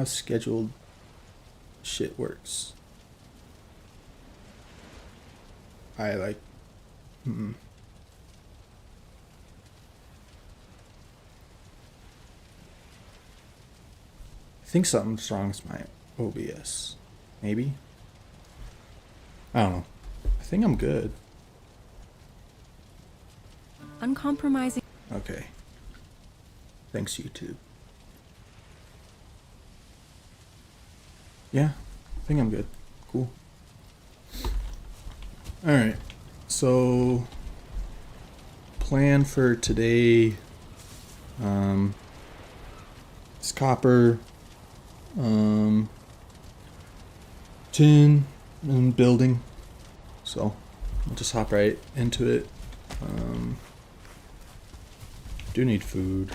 how scheduled shit works. I like... I think something's wrong with my OBS. Maybe? I don't know. I think I'm good. Uncompromising. Okay. Thanks, YouTube. Yeah, I think I'm good. Cool. Alright. So, plan for today. It's copper. Tin and building. So, I'll just hop right into it. Do need food.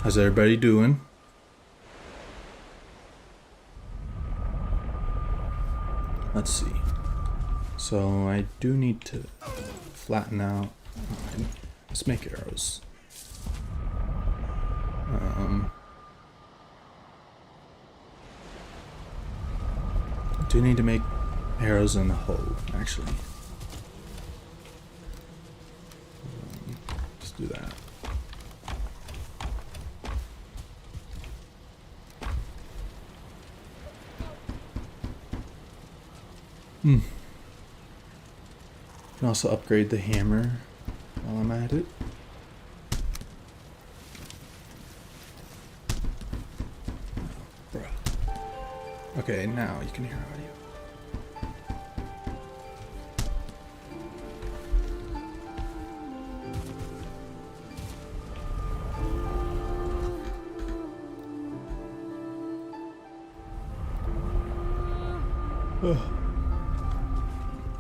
How's everybody doing? Let's see. So I do need to flatten out. Let's make arrows. I do need to make arrows in the hoe, actually. Let's do that. Can also upgrade the hammer while I'm at it. Bruh. Okay, now you can hear audio.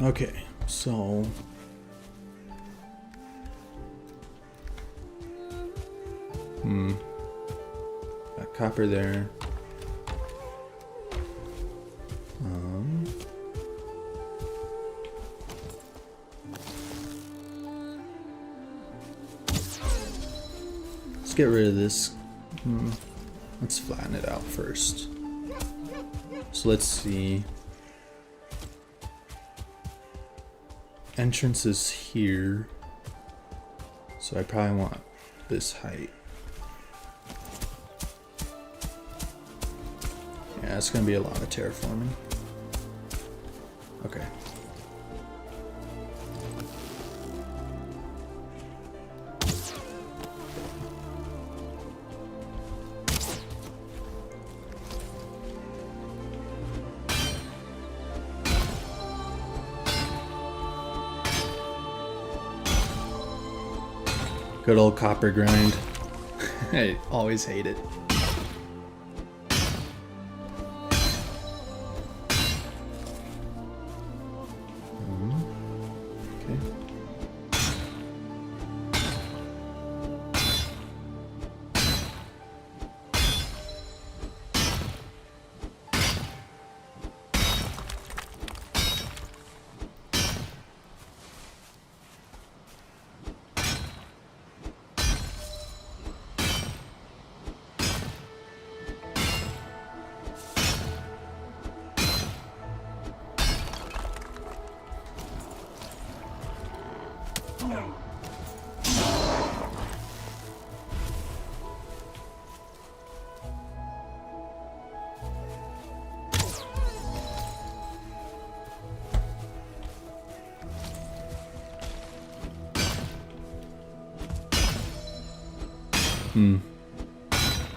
Okay, so got copper there. Let's get rid of this. Let's flatten it out first. So let's see. Entrance is here, so I probably want this height. Yeah, it's gonna be a lot of terraforming. Okay. Good old copper grind. I always hate it. Okay.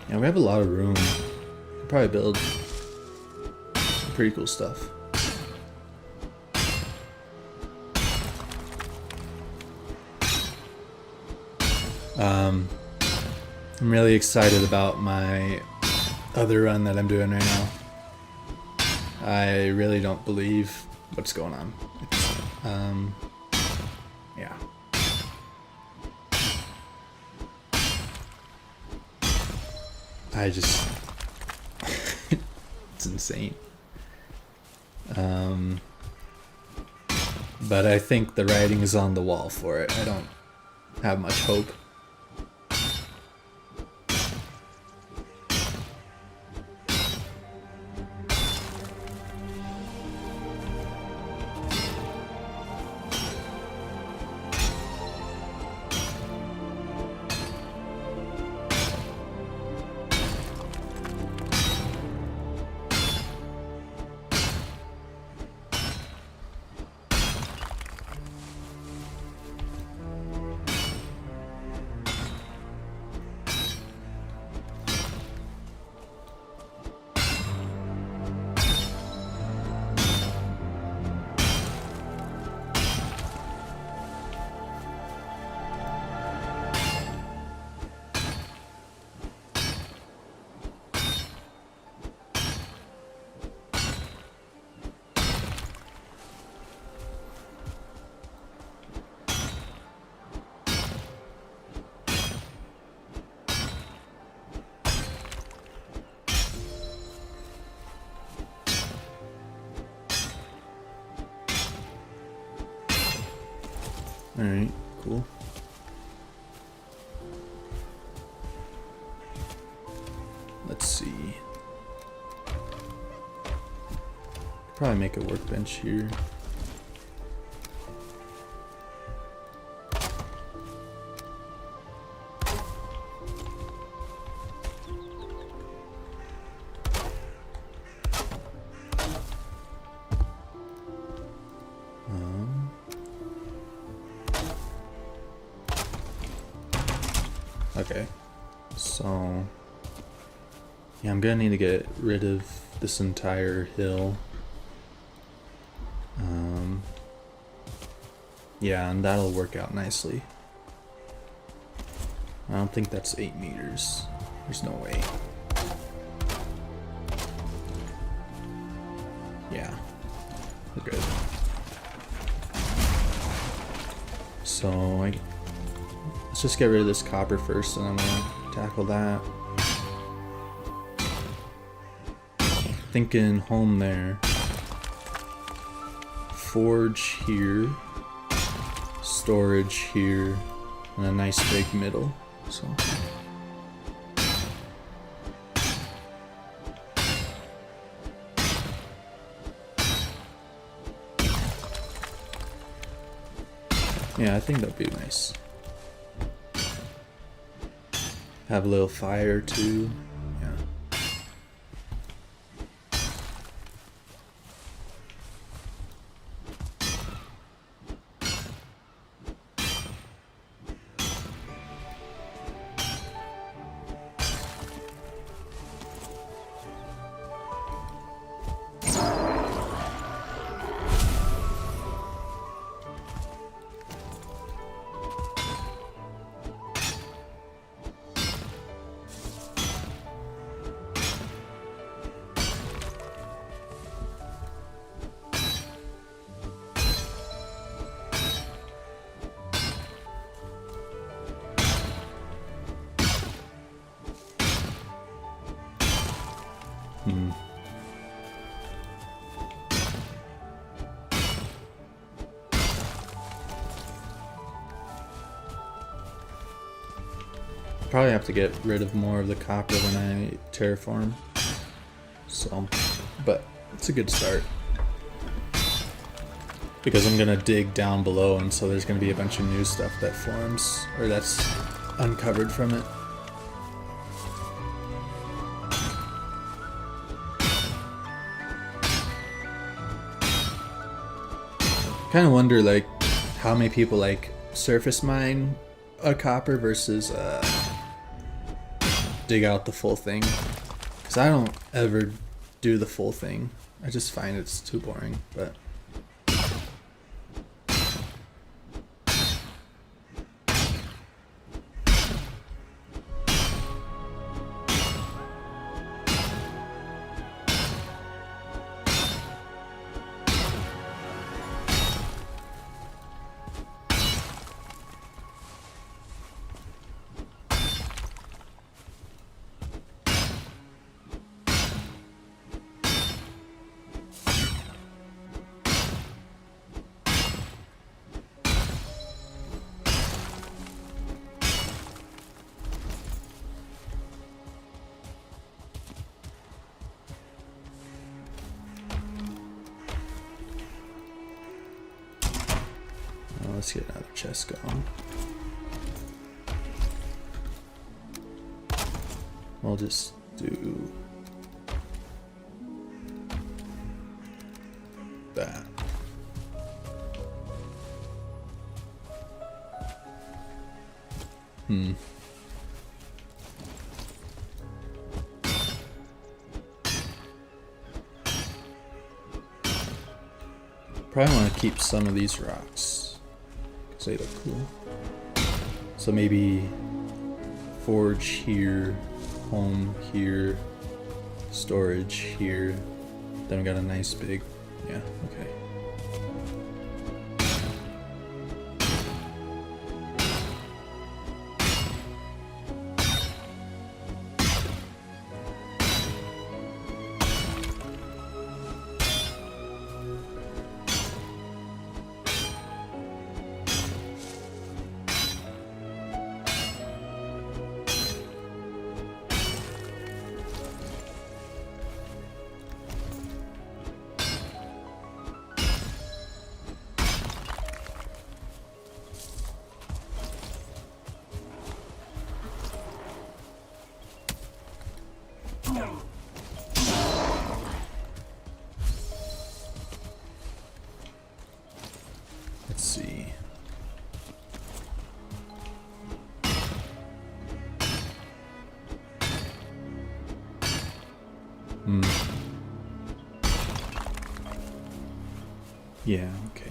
Yeah, we have a lot of room. Could probably build some pretty cool stuff. I'm really excited about my other run that I'm doing right now. I really don't believe what's going on. Yeah. I just... it's insane. But I think the writing is on the wall for it. I don't have much hope. Alright, cool. Let's see. Probably make a workbench here. Okay, so yeah, I'm gonna need to get rid of this entire hill. Yeah, and that'll work out nicely. I don't think that's 8 meters. There's no way. Yeah, we're good. So let's just get rid of this copper first, and I'm gonna tackle that. Thinking home there. Forge here. Storage here. And a nice big middle. So. Yeah, I think that'd be nice. Have a little fire too. Yeah. Probably have to get rid of more of the copper when I terraform. So, but it's a good start. Because I'm gonna dig down below, and so there's gonna be a bunch of new stuff that forms, or that's uncovered from it. Kind of wonder like how many people like surface mine a copper versus dig out the full thing, because I don't ever do the full thing. I just find it's too boring. But let's get another chest going. We'll just do that. Probably want to keep some of these rocks because they look cool. So maybe forge here, home here, storage here. Then we got a nice big, yeah, okay. Let's see. Yeah, okay.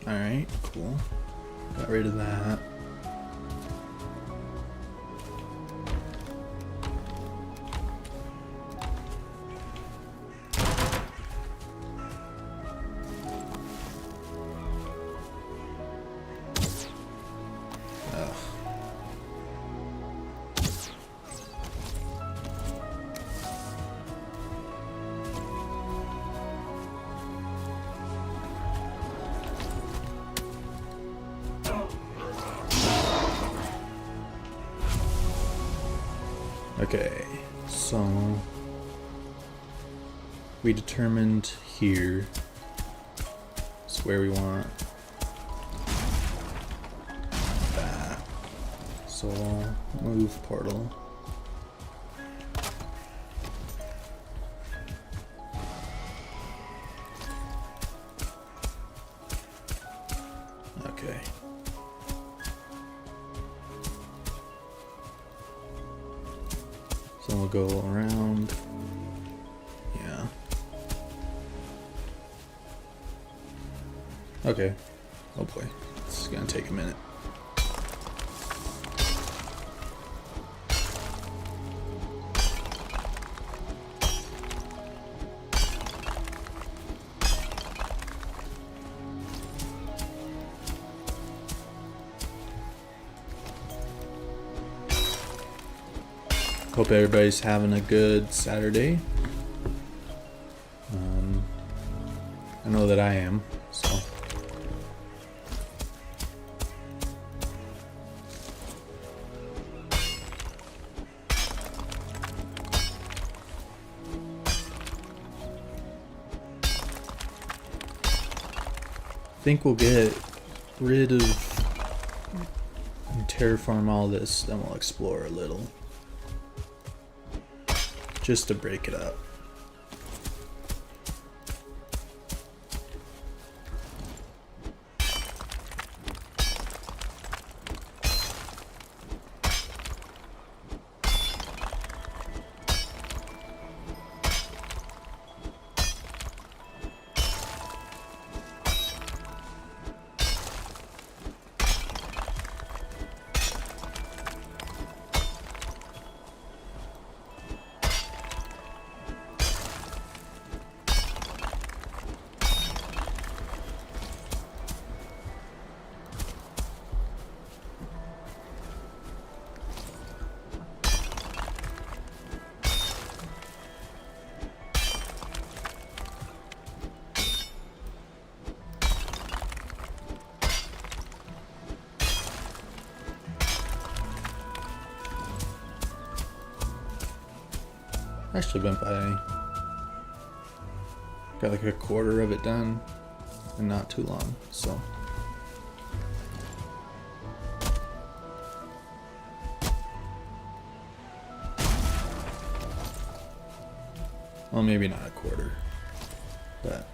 Alright, cool. Got rid of that. Ugh. Okay, so we determined here is where we want that. So I'll move portal. Okay. So we'll go around. Yeah. Okay. Oh boy. This is gonna take a minute. Hope everybody's having a good Saturday. I know that I am, so. I think we'll get rid of and terraform all this, then we'll explore a little. Just to break it up. Actually went by. Got like a quarter of it done and not too long, so. Well, maybe not a quarter, but.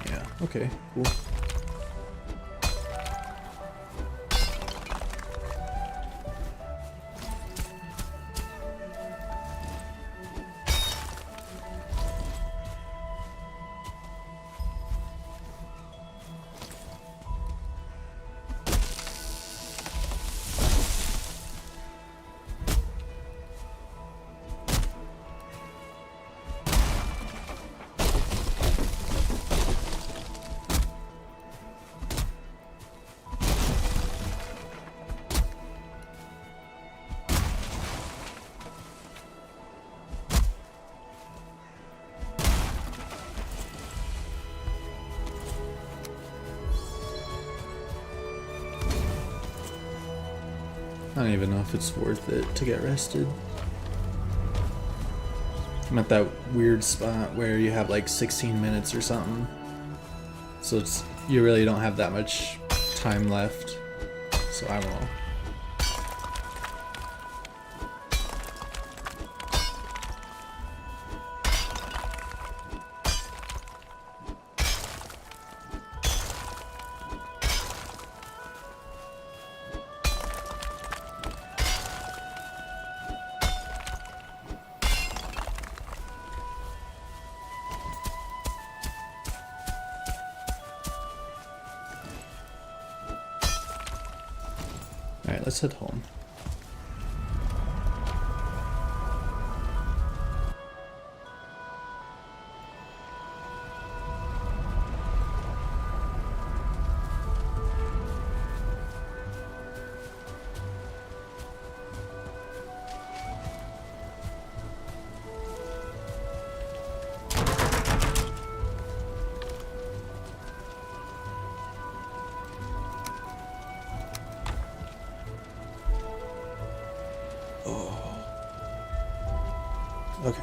Yeah, okay, cool. I don't even know if it's worth it to get rested. I'm at that weird spot where you have like 16 minutes or something. So it's you really don't have that much time left. So I won't. Alright, let's head home. Okay.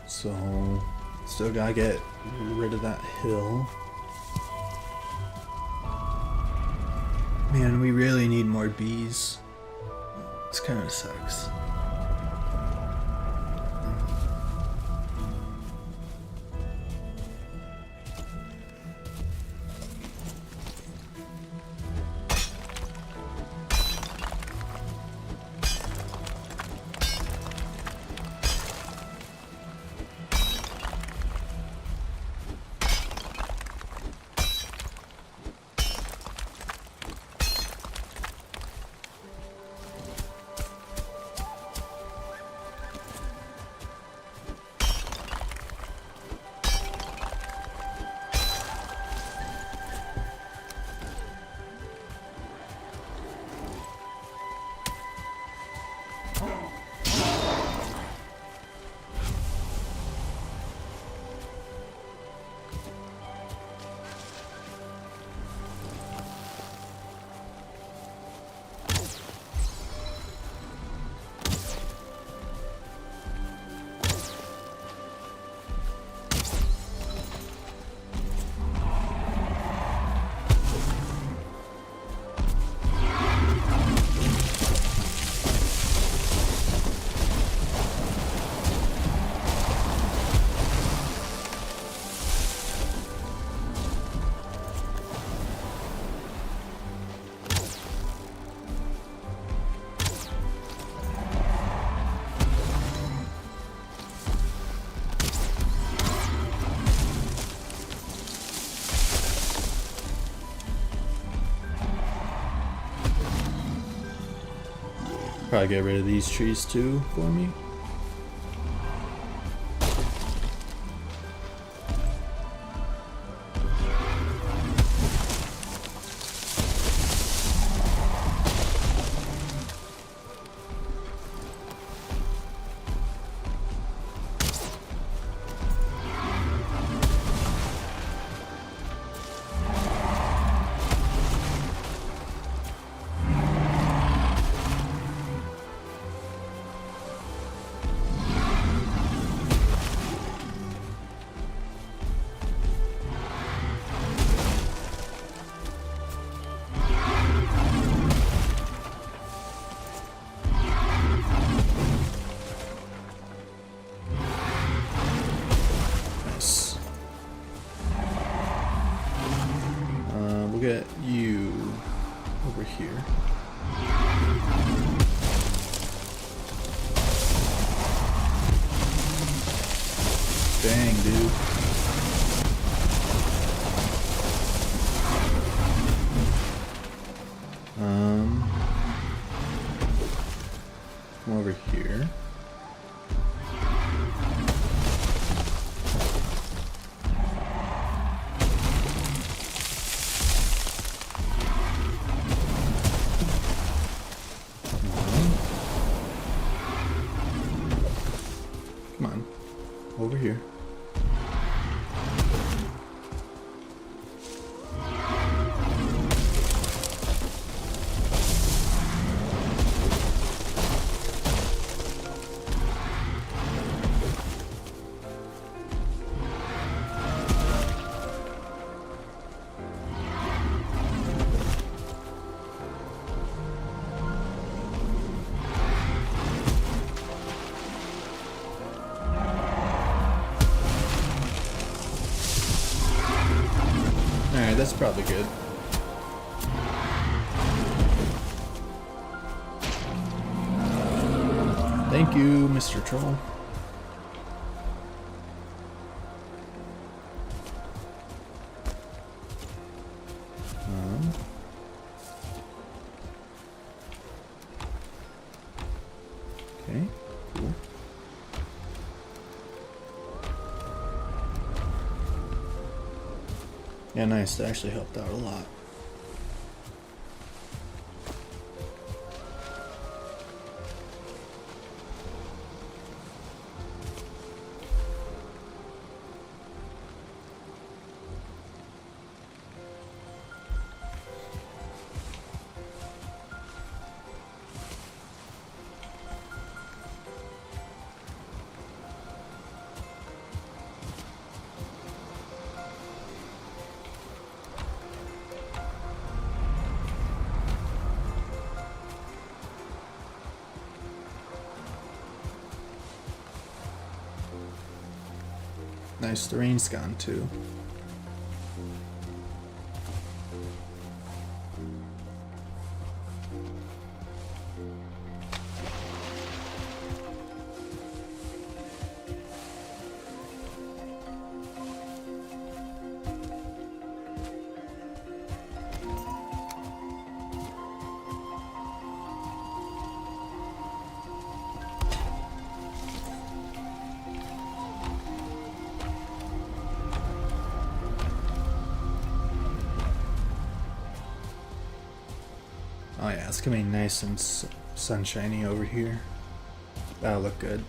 So, still gotta get rid of that hill. Man, we really need more bees. This kind of sucks. Probably get rid of these trees too for me. Nice. We'll get you over here. Dang, dude. Come over here. Come on. Over here. Alright, that's probably good. Thank you, Mr. Troll. Okay, cool. Yeah, nice. That actually helped out a lot. Nice, the rain's gone too. Oh yeah, it's gonna be nice and sunshiny over here. That'll look good.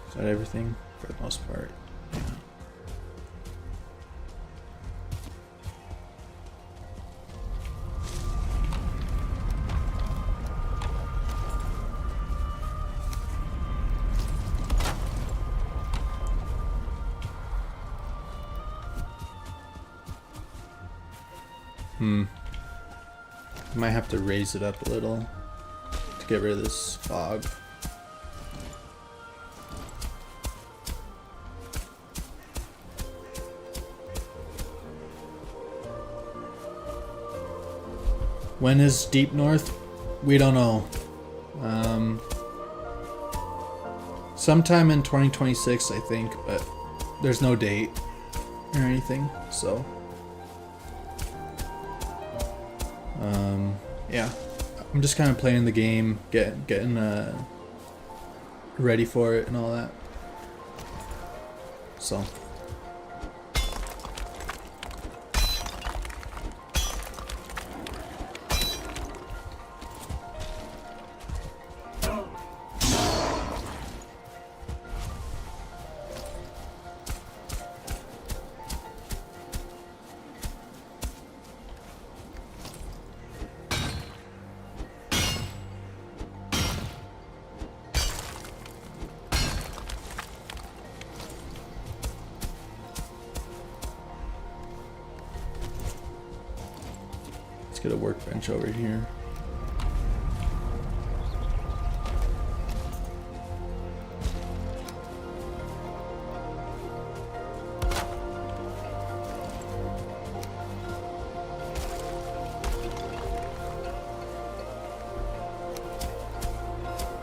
Is that everything? For the most part, yeah. Might have to raise it up a little to get rid of this fog. When is Deep North? We don't know. Sometime in 2026, I think, but there's no date or anything, so Yeah, I'm just kind of playing the game, getting ready for it and all that. So. Let's get a workbench over here.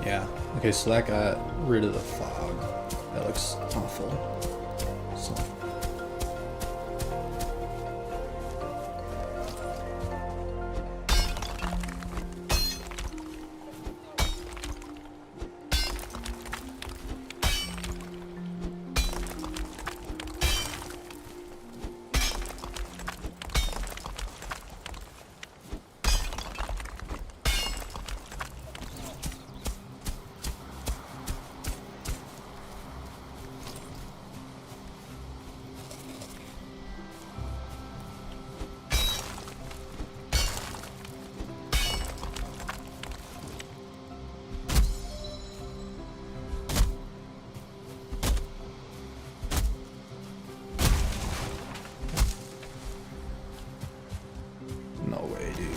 Yeah, okay, so that got rid of the fog. That looks awful. So. No way, dude.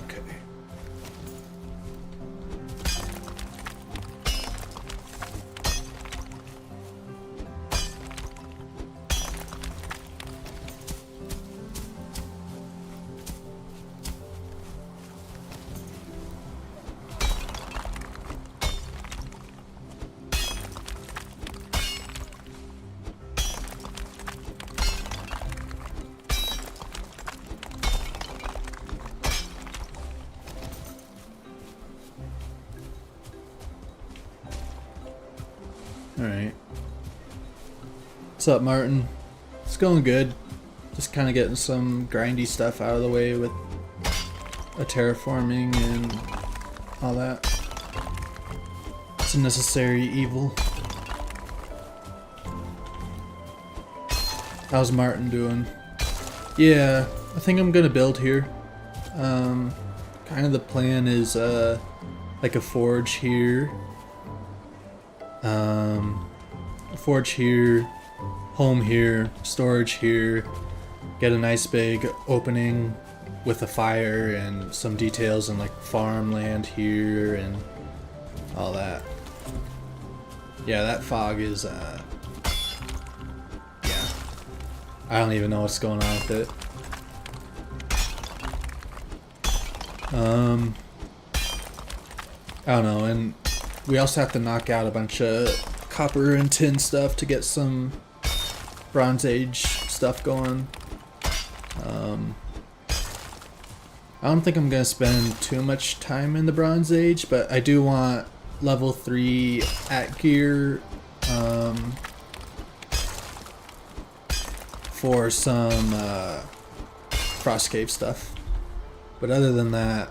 Okay. Alright. What's up, Martin? It's going good. Just kind of getting some grindy stuff out of the way with a terraforming and all that. It's a necessary evil. How's Martin doing? Yeah, I think I'm gonna build here. Kind of the plan is like a forge here. A forge here, home here, storage here, get a nice big opening with a fire and some details and like farmland here and all that. Yeah, that fog is yeah, I don't even know what's going on with it. I don't know, and we also have to knock out a bunch of copper and tin stuff to get some Bronze Age stuff going. I don't think I'm gonna spend too much time in the Bronze Age, but I do want level 3 at gear for some Frost Cave stuff. But other than that,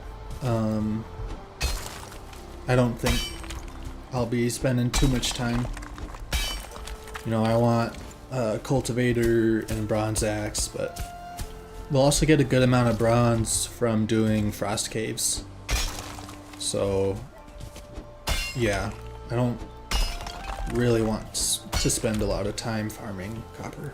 I don't think I'll be spending too much time. You know, I want a cultivator and bronze axe, but we'll also get a good amount of bronze from doing frost caves. So yeah, I don't really want to spend a lot of time farming copper.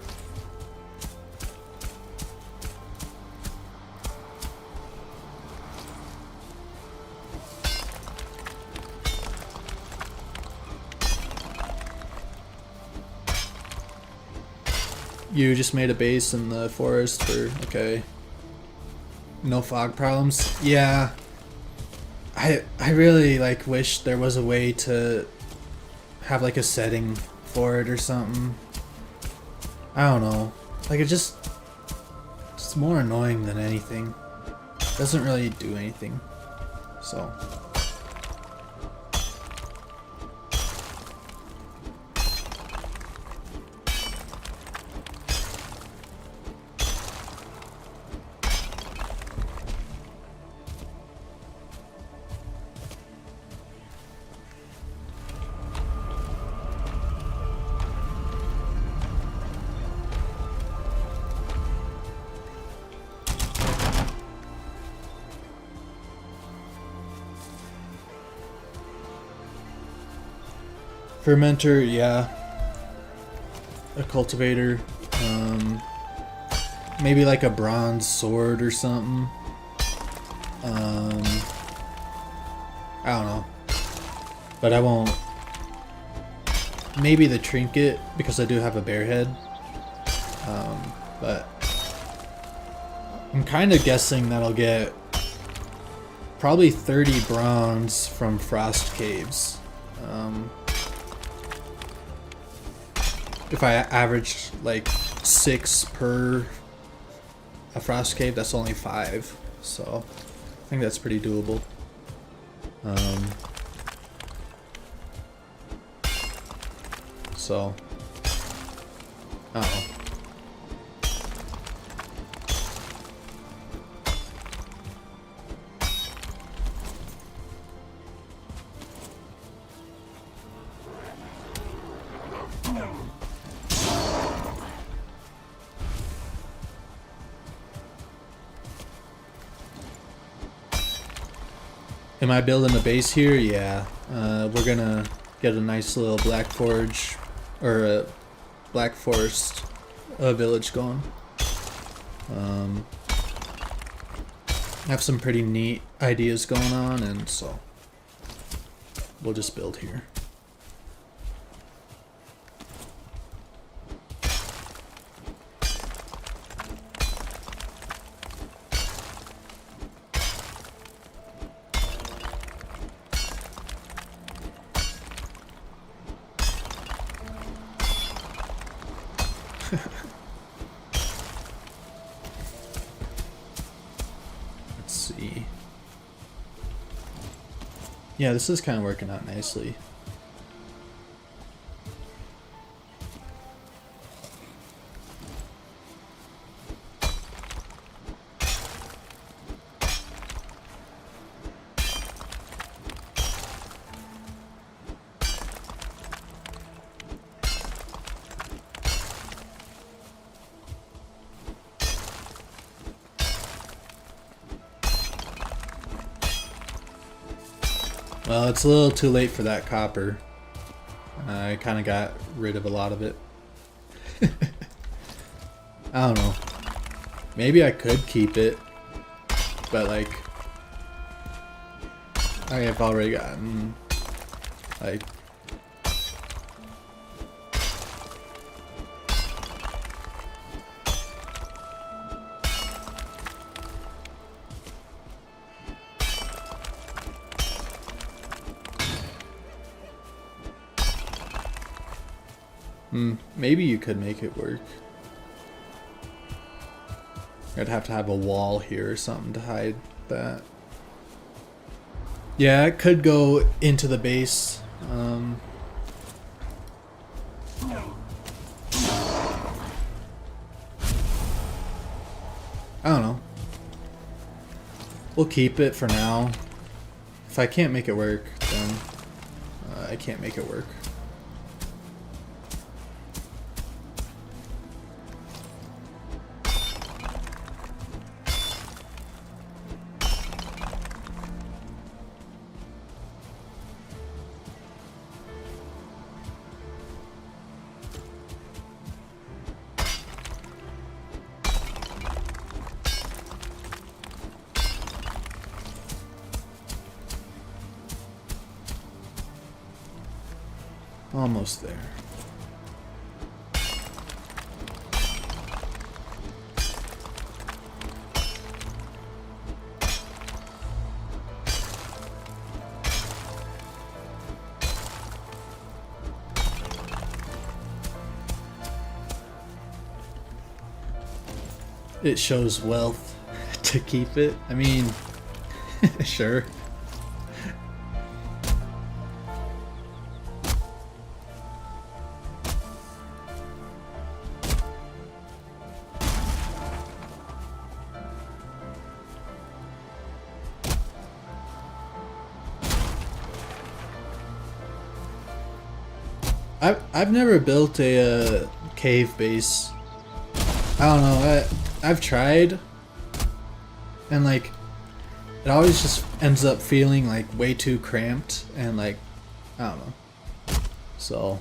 You just made a base in the forest for, okay. No fog problems? Yeah. I really like wish there was a way to have like a setting for it or something. I don't know. Like it's more annoying than anything. Doesn't really do anything. So. Fermenter, yeah. A cultivator. Maybe like a bronze sword or something. I don't know. But I won't. Maybe the trinket, because I do have a bear head. But I'm kind of guessing that I'll get probably 30 bronze from Frost Caves. If I average like 6 per a Frost Cave, that's only 5. So I think that's pretty doable. So I don't know. Am I building a base here? Yeah. We're gonna get a nice little black forge or a black forest village going. Have some pretty neat ideas going on, and so we'll just build here. Let's see. Yeah, this is kind of working out nicely. Well, it's a little too late for that copper. I kind of got rid of a lot of it. I don't know. Maybe I could keep it, but like, I have already gotten like maybe you could make it work. I'd have to have a wall here or something to hide that. Yeah, it could go into the base. I don't know. We'll keep it for now. If I can't make it work, then I can't make it work. Almost there. It shows wealth. to keep it. I mean, sure. I've never built a cave base. I don't know. I've tried, and like, it always just ends up feeling like way too cramped and like, I don't know. So.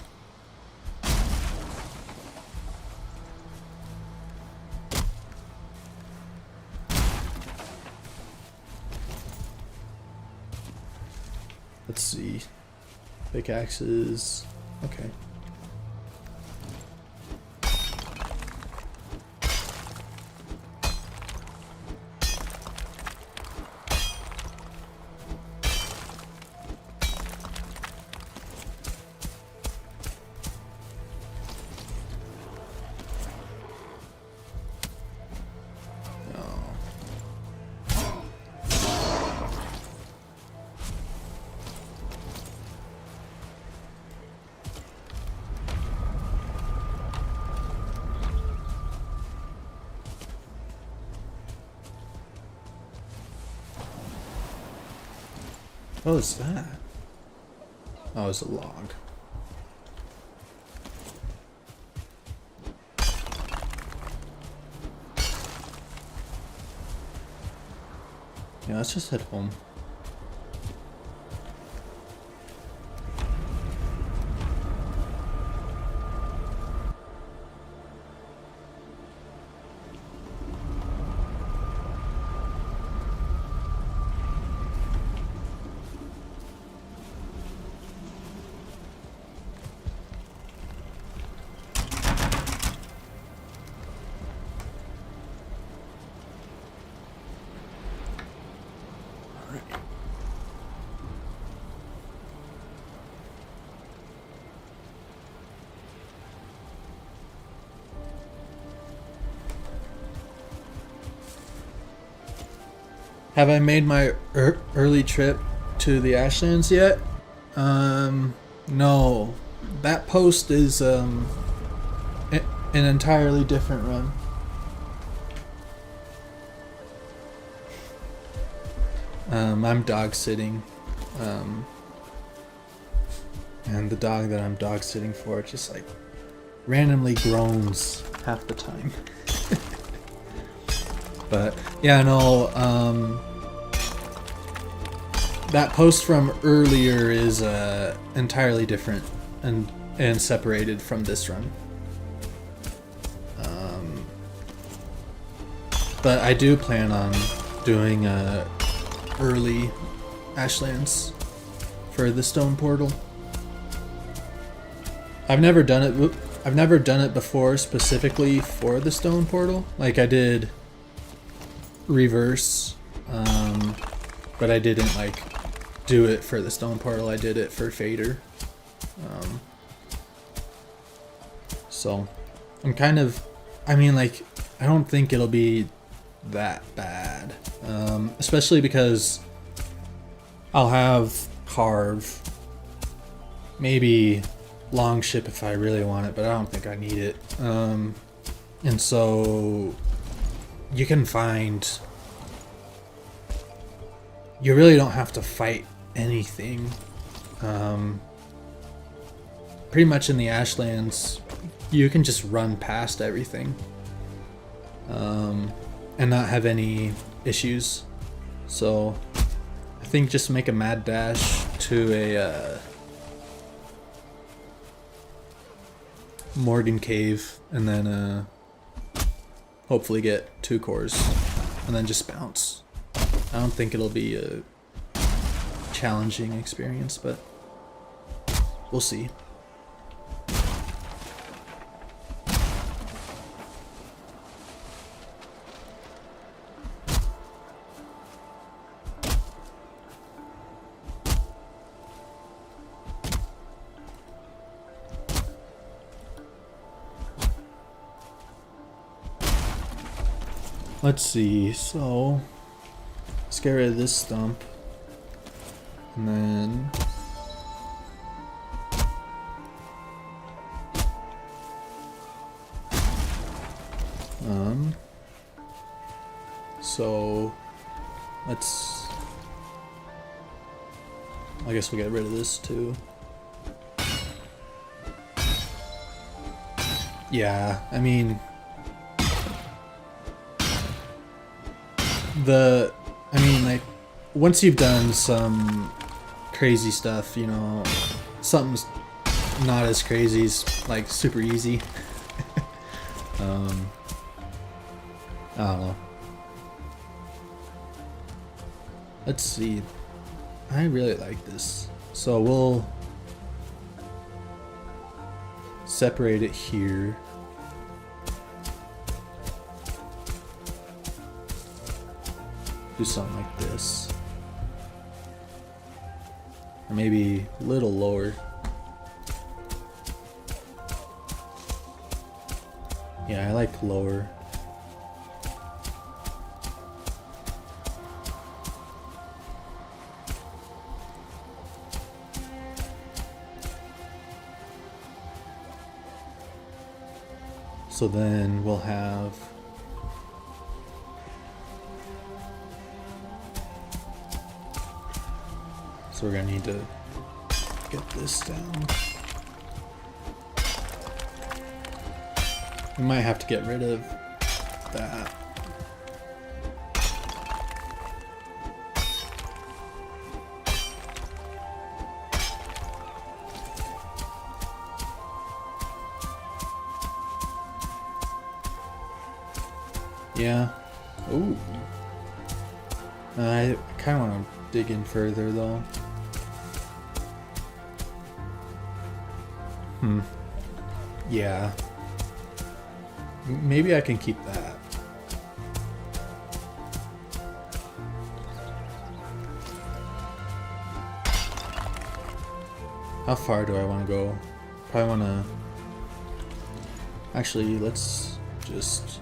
Let's see. Pickaxes. Okay. What was that? Oh, it's a log. Yeah, let's just head home. Have I made my early trip to the Ashlands yet? No. That post is an entirely different run. I'm dog sitting, and the dog that I'm dog sitting for just like randomly groans half the time. But yeah, no, that post from earlier is entirely different and separated from this run. But I do plan on doing early Ashlands for the stone portal. I've never done it. I've never done it before specifically for the stone portal. Like I did reverse, but I didn't like do it for the stone portal. I did it for Fader. So I'm kind of, I mean, like, I don't think it'll be that bad, especially because I'll have carve, maybe long ship if I really want it, but I don't think I need it. And so you can find, you really don't have to fight anything. Pretty much in the Ashlands, you can just run past everything, and not have any issues. So I think just make a mad dash to a Morgan Cave, and then hopefully get 2 cores, and then just bounce. I don't think it'll be a challenging experience, but we'll see. Let's see, so let's get rid of this stump. And then so let's, I guess we'll get rid of this too. Yeah, I mean like once you've done some crazy stuff, you know, something's not as crazy is like super easy. I don't know. Let's see. I really like this. So we'll separate it here. Do something like this. Or maybe a little lower. Yeah, I like lower. So then we'll have so we're gonna need to get this down. We might have to get rid of that. Yeah. Ooh. I kind of want to dig in further though. Yeah. Maybe I can keep that. How far do I want to go? Probably want to... Actually, let's just...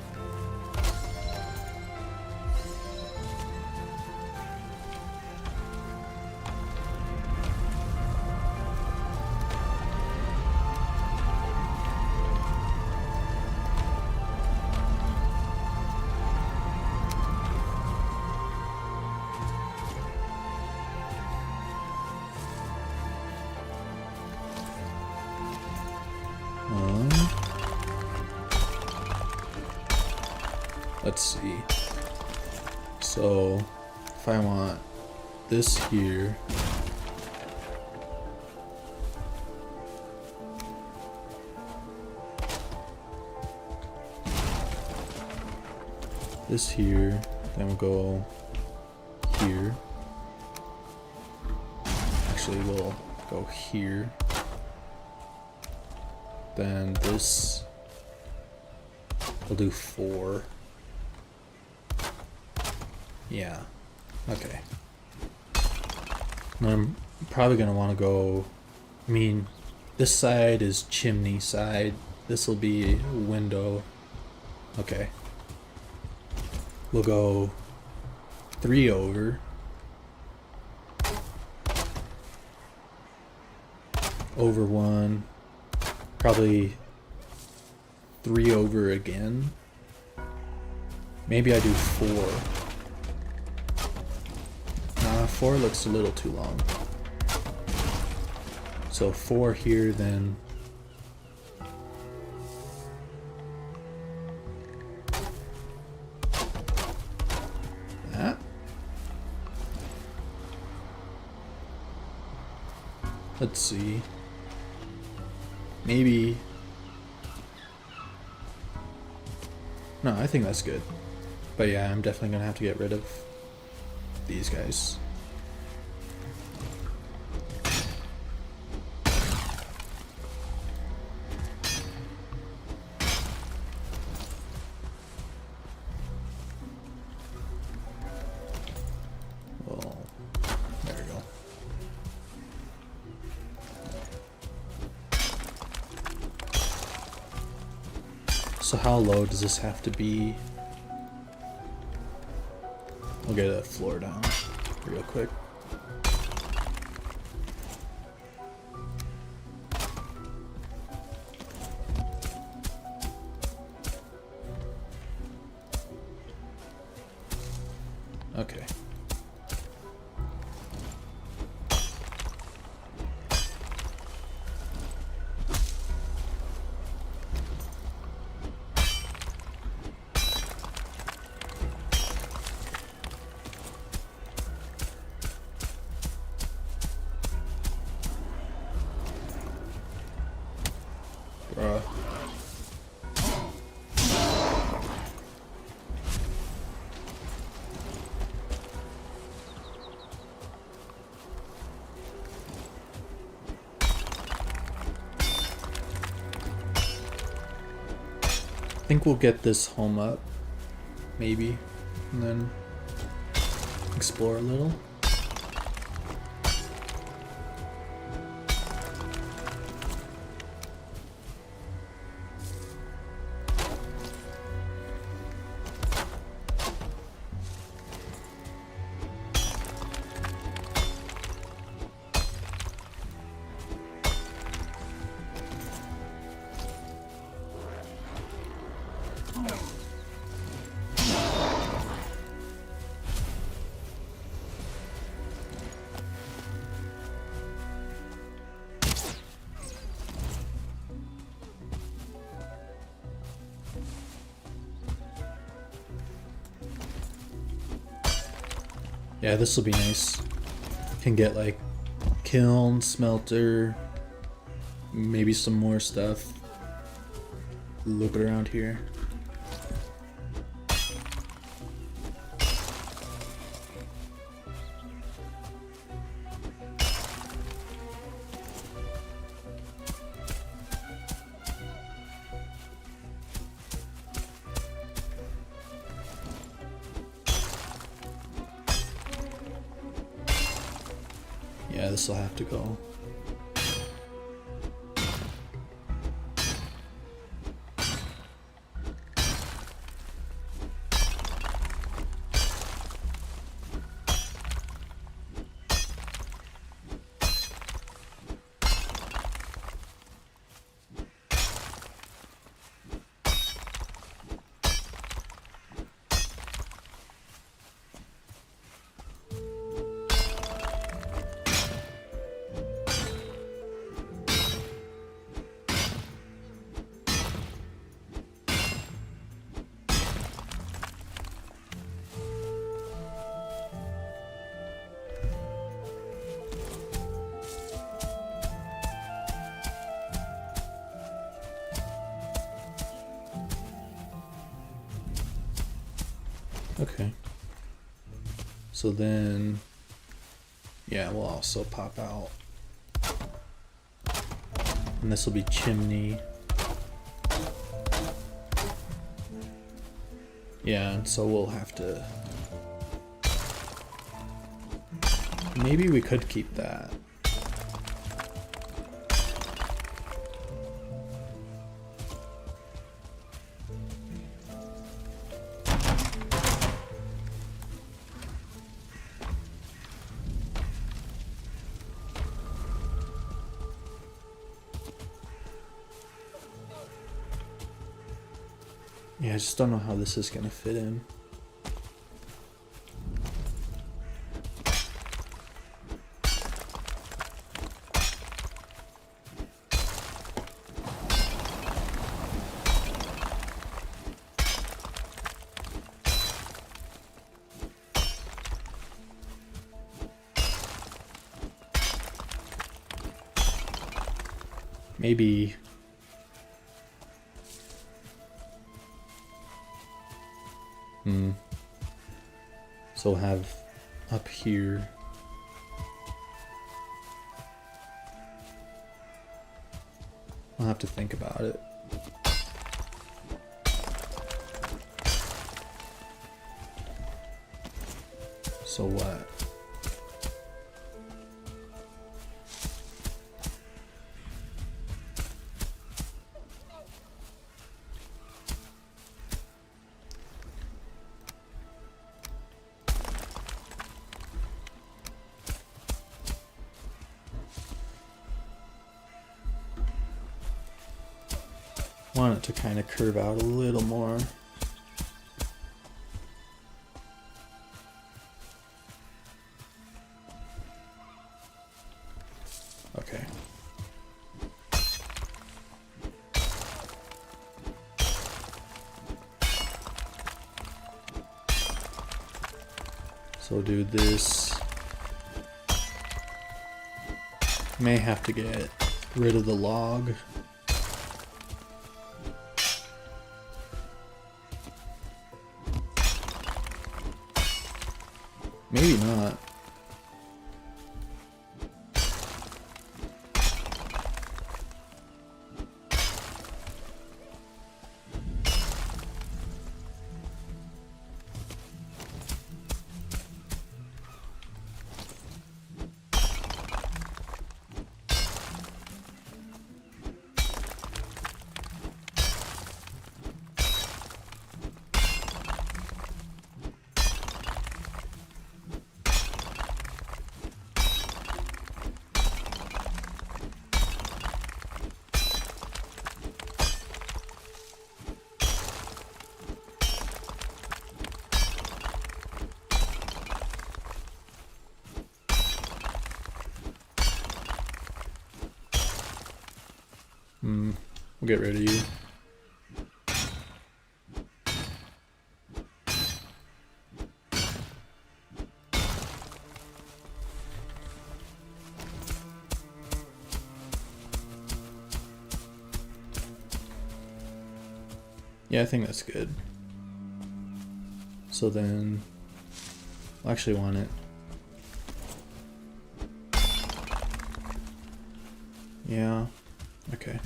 let's see. So if I want this here, this here, then we'll go here. Actually, we'll go here. Then this, we'll do 4. Yeah, okay. And I'm probably gonna want to go, I mean, this side is chimney side. This will be window. Okay. We'll go 3 over. Over 1. Probably 3 over again. Maybe I do 4. 4 looks a little too long. So 4 here, then that. Let's see. Maybe. No, I think that's good. But yeah, I'm definitely gonna have to get rid of these guys. Well, there we go. So how low does this have to be? We'll get a floor down real quick. Okay. Bruh. I think we'll get this home up, maybe, and then explore a little. Yeah, this will be nice. Can get like kiln, smelter, maybe some more stuff. Look around here. Yeah, this will have to go. Okay. So then, yeah, we'll also pop out. And this will be chimney. Yeah, and so we'll have to... Maybe we could keep that. Yeah, I just don't know how this is gonna fit in. Maybe... So we'll have up here. I'll have to think about it. So what? want it to kind of curve out a little more. Okay. So we'll do this. May have to get rid of the log. Maybe not. We'll get rid of you. Yeah, I think that's good. So then, I'll actually want it. Yeah, okay.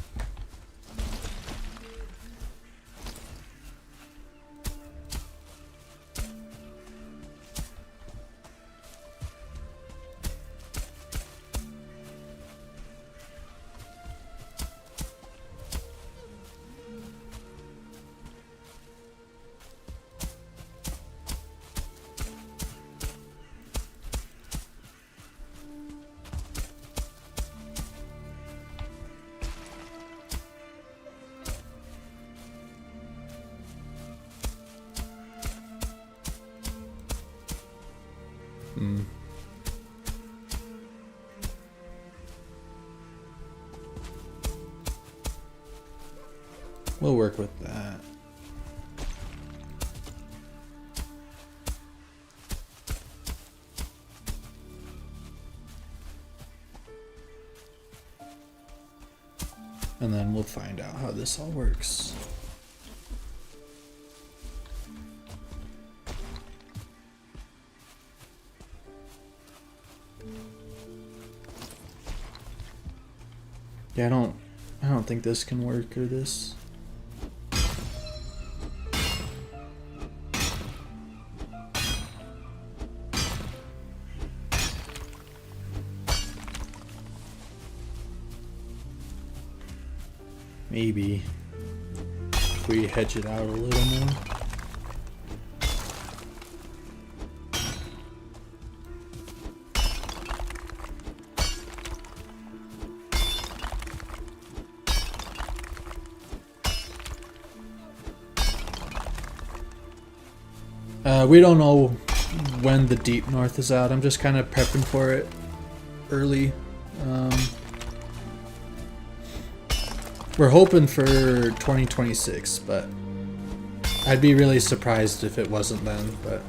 We'll work with that. And then we'll find out how this all works. Yeah, I don't think this can work or this. Maybe if we hedge it out a little more. We don't know when the deep north is out. I'm just kind of prepping for it early. We're hoping for 2026, but I'd be really surprised if it wasn't then, but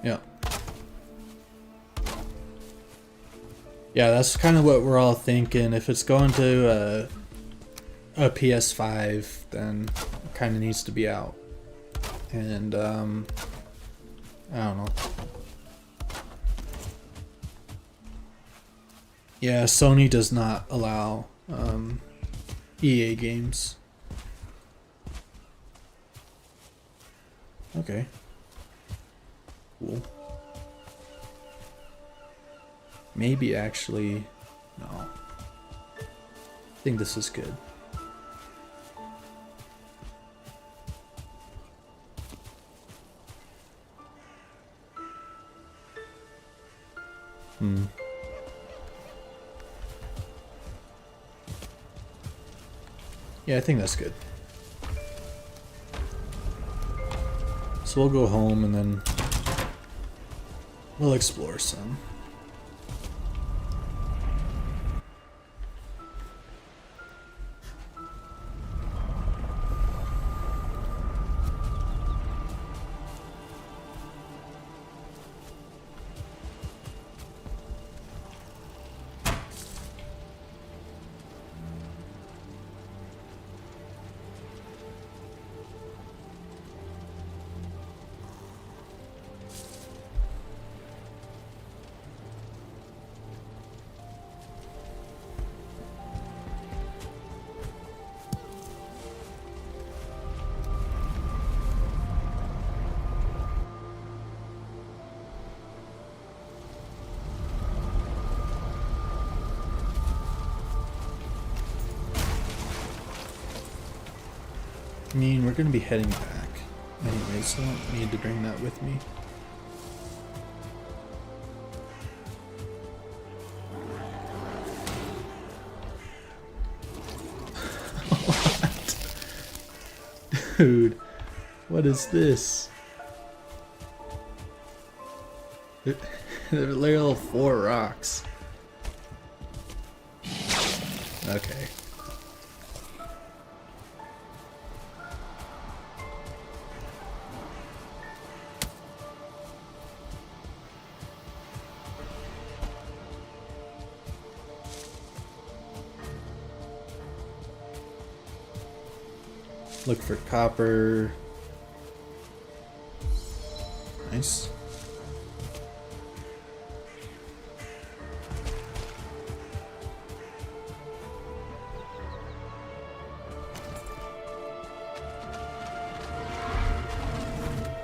yeah. Yeah, that's kind of what we're all thinking. If it's going to a PS5, then it kind of needs to be out. And I don't know. Yeah, Sony does not allow EA games. Okay. Cool. Maybe actually, no. I think this is good. Yeah, I think that's good. So we'll go home and then we'll explore some. I mean, we're gonna be heading back anyway, so I don't need to bring that with me. What? Dude, what is this? They're literal 4 rocks. Okay. Look for copper. Nice.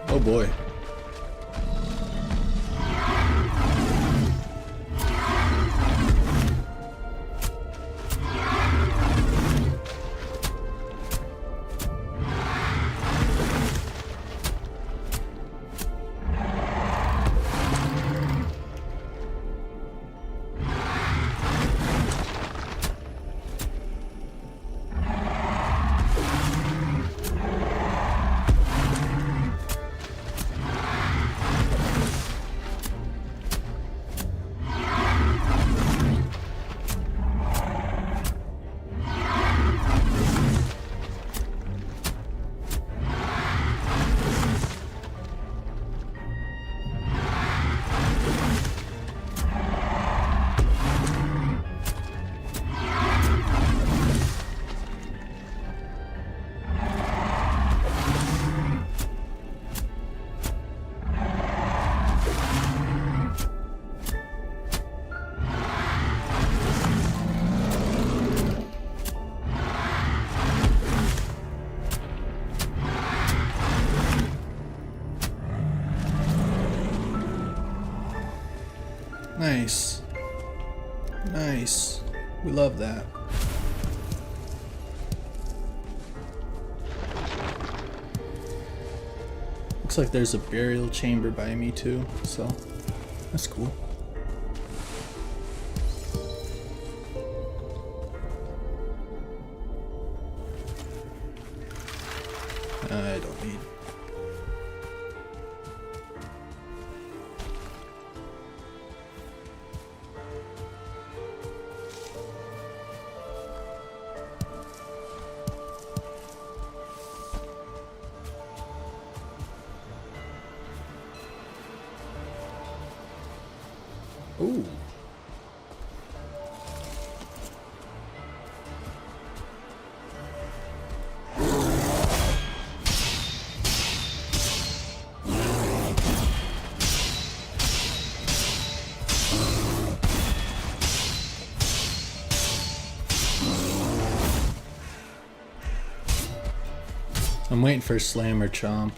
Oh boy. Nice. Nice. We love that. Looks like there's a burial chamber by me too, so that's cool. I don't need. Ooh. I'm waiting for Slam or Chomp.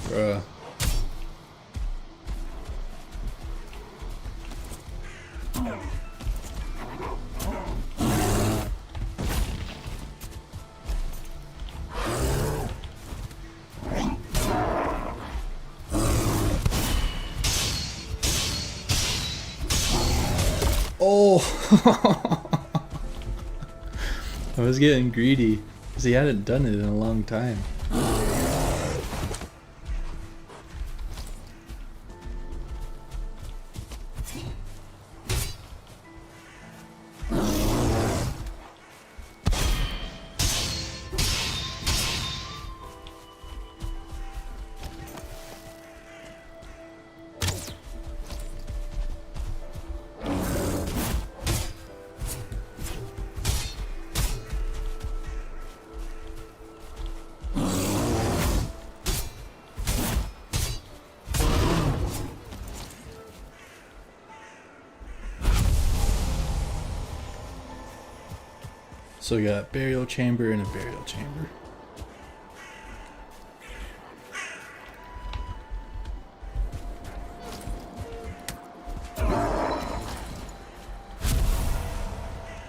Bruh. Oh! I was getting greedy because he hadn't done it in a long time. So we got burial chamber and a burial chamber.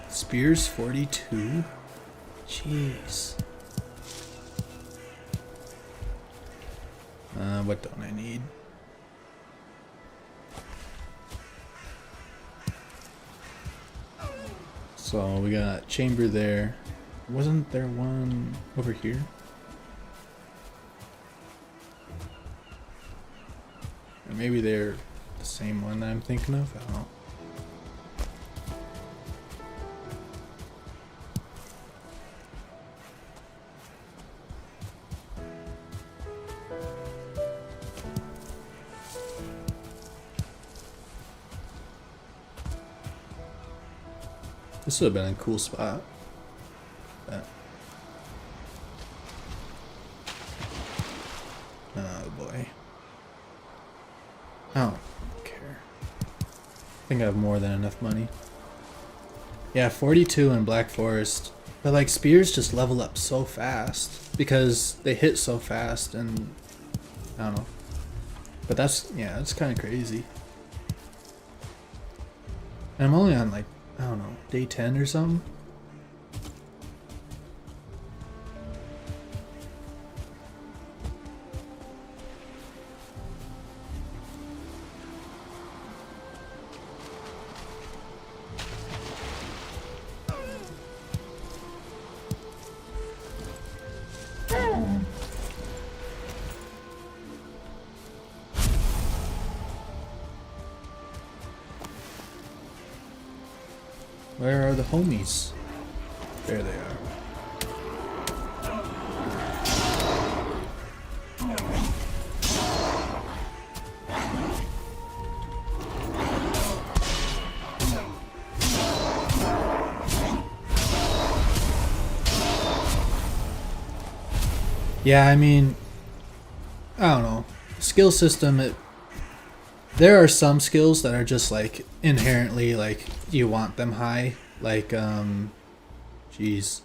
Spears 42? Jeez. What don't I need? So we got chamber there. Wasn't there one over here? Or maybe they're the same one that I'm thinking of? I don't know. This would have been a cool spot. But oh boy. I don't care. I think I have more than enough money. Yeah, 42 in Black Forest. But like spears just level up so fast because they hit so fast, and I don't know. But that's, yeah, it's kind of crazy. And I'm only on like, I don't know, day 10 or something. Where are the homies? There they are. Yeah, I mean, I don't know. Skill system, there are some skills that are just like inherently like you want them high, like geez,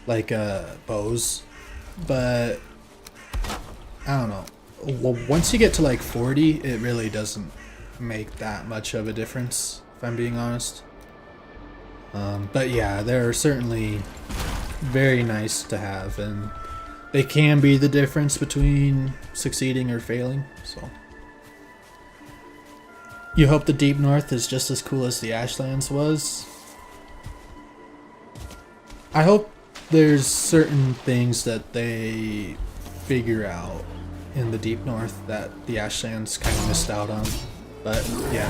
like bows, but I don't know. Well, once you get to like 40, it really doesn't make that much of a difference, if I'm being honest. But yeah, there are certainly very nice to have, and they can be the difference between succeeding or failing. So you hope the Deep North is just as cool as the Ashlands was. I hope there's certain things that they figure out in the Deep North that the Ashlands kind of missed out on. But yeah.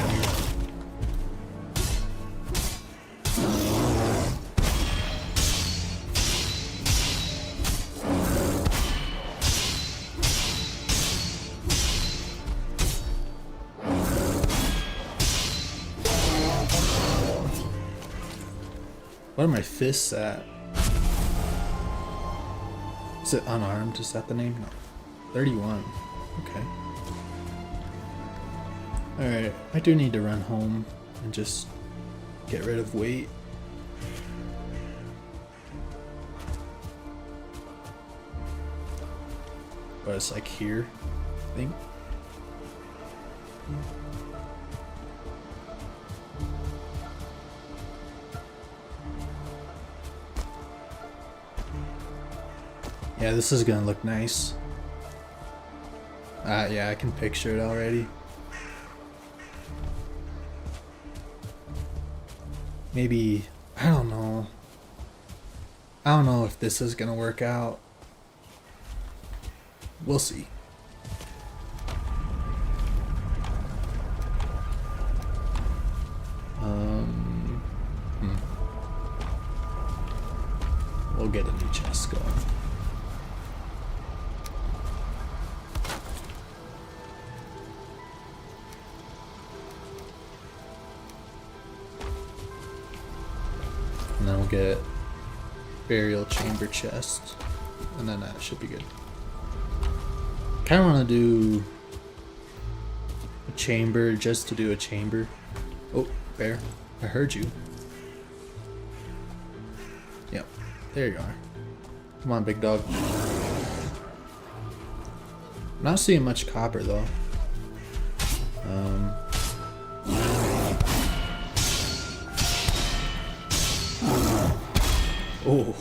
What are my fists at? Is it unarmed? Is that the name? No. 31. Okay. Alright, I do need to run home and just get rid of weight. But it's like here, I think. Yeah, this is gonna look nice. Yeah, I can picture it already. Maybe, I don't know. I don't know if this is gonna work out. We'll see. We'll get a new chest going. And then we'll get burial chamber chest, and then that should be good. Kind of want to do a chamber just to do a chamber. Oh, bear, I heard you. Yep, there you are. Come on, big dog. I'm not seeing much copper though. Oh.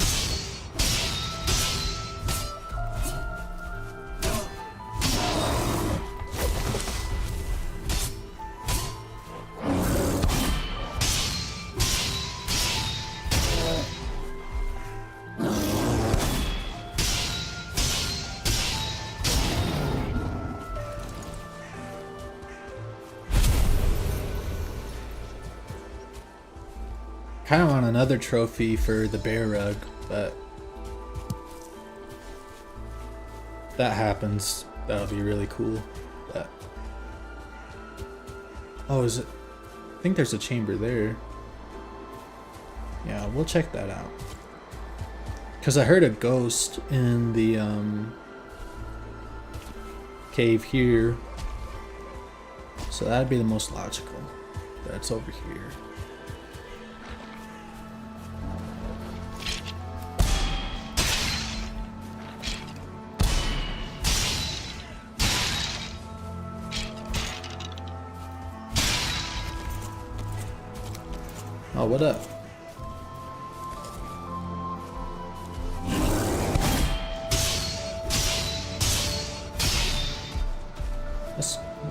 Kind of want another trophy for the bear rug, but that happens. That'll be really cool. But oh, is it? I think there's a chamber there. Yeah, we'll check that out. Cause I heard a ghost in the cave here, so that'd be the most logical. That's over here. Oh, what up?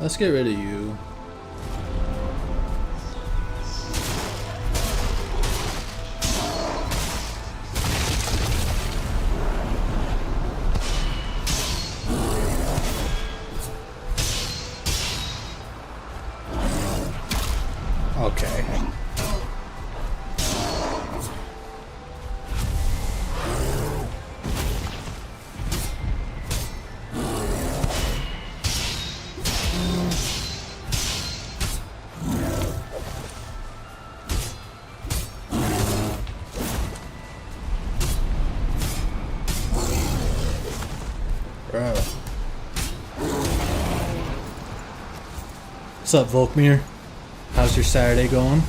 Let's get rid of you. Okay. Bro. What's up, Volkmir? How's your Saturday going?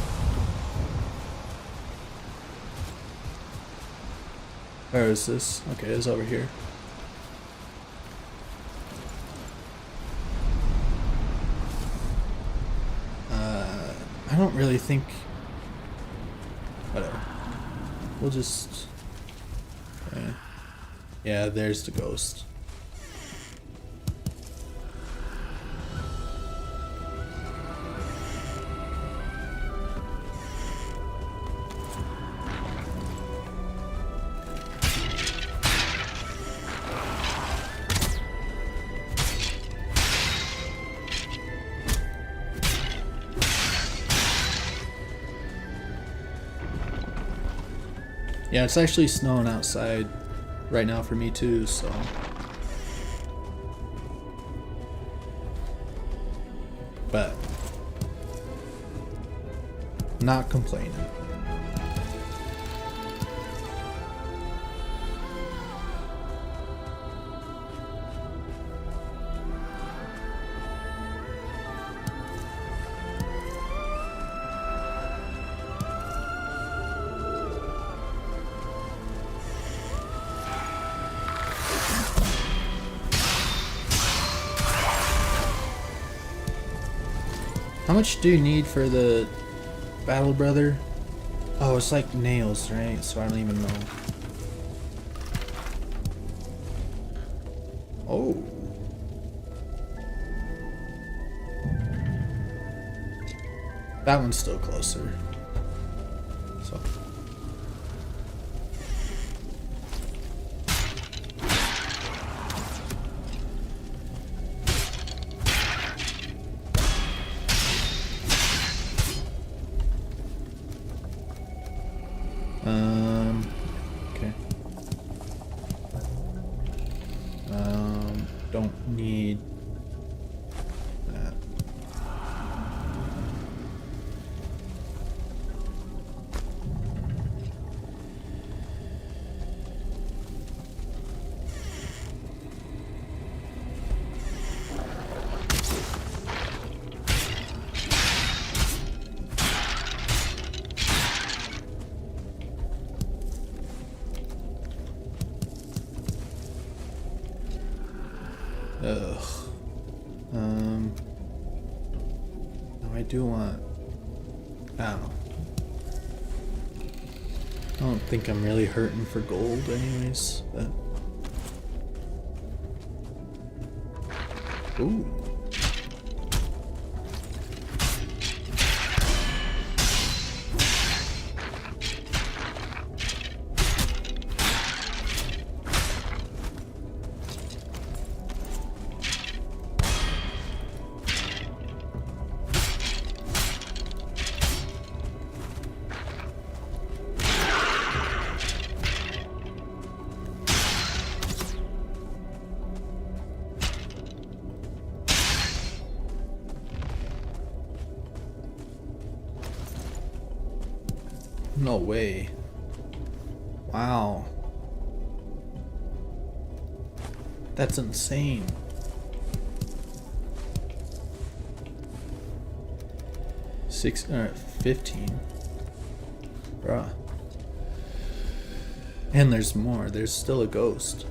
Where is this? Okay, it's over here. I don't really think... Whatever. We'll just... Yeah, there's the ghost. Yeah, it's actually snowing outside right now for me too, so... But... not complaining. How much do you need for the battle brother? Oh, it's like nails, right? So I don't even know. Oh. That one's still closer. So. Okay. Don't need that. Ugh. No, I do want. I don't know. I don't think I'm really hurting for gold, anyways. But. Ooh. No way. Wow. That's insane. Six, 15. Bruh. And there's more. There's still a ghost.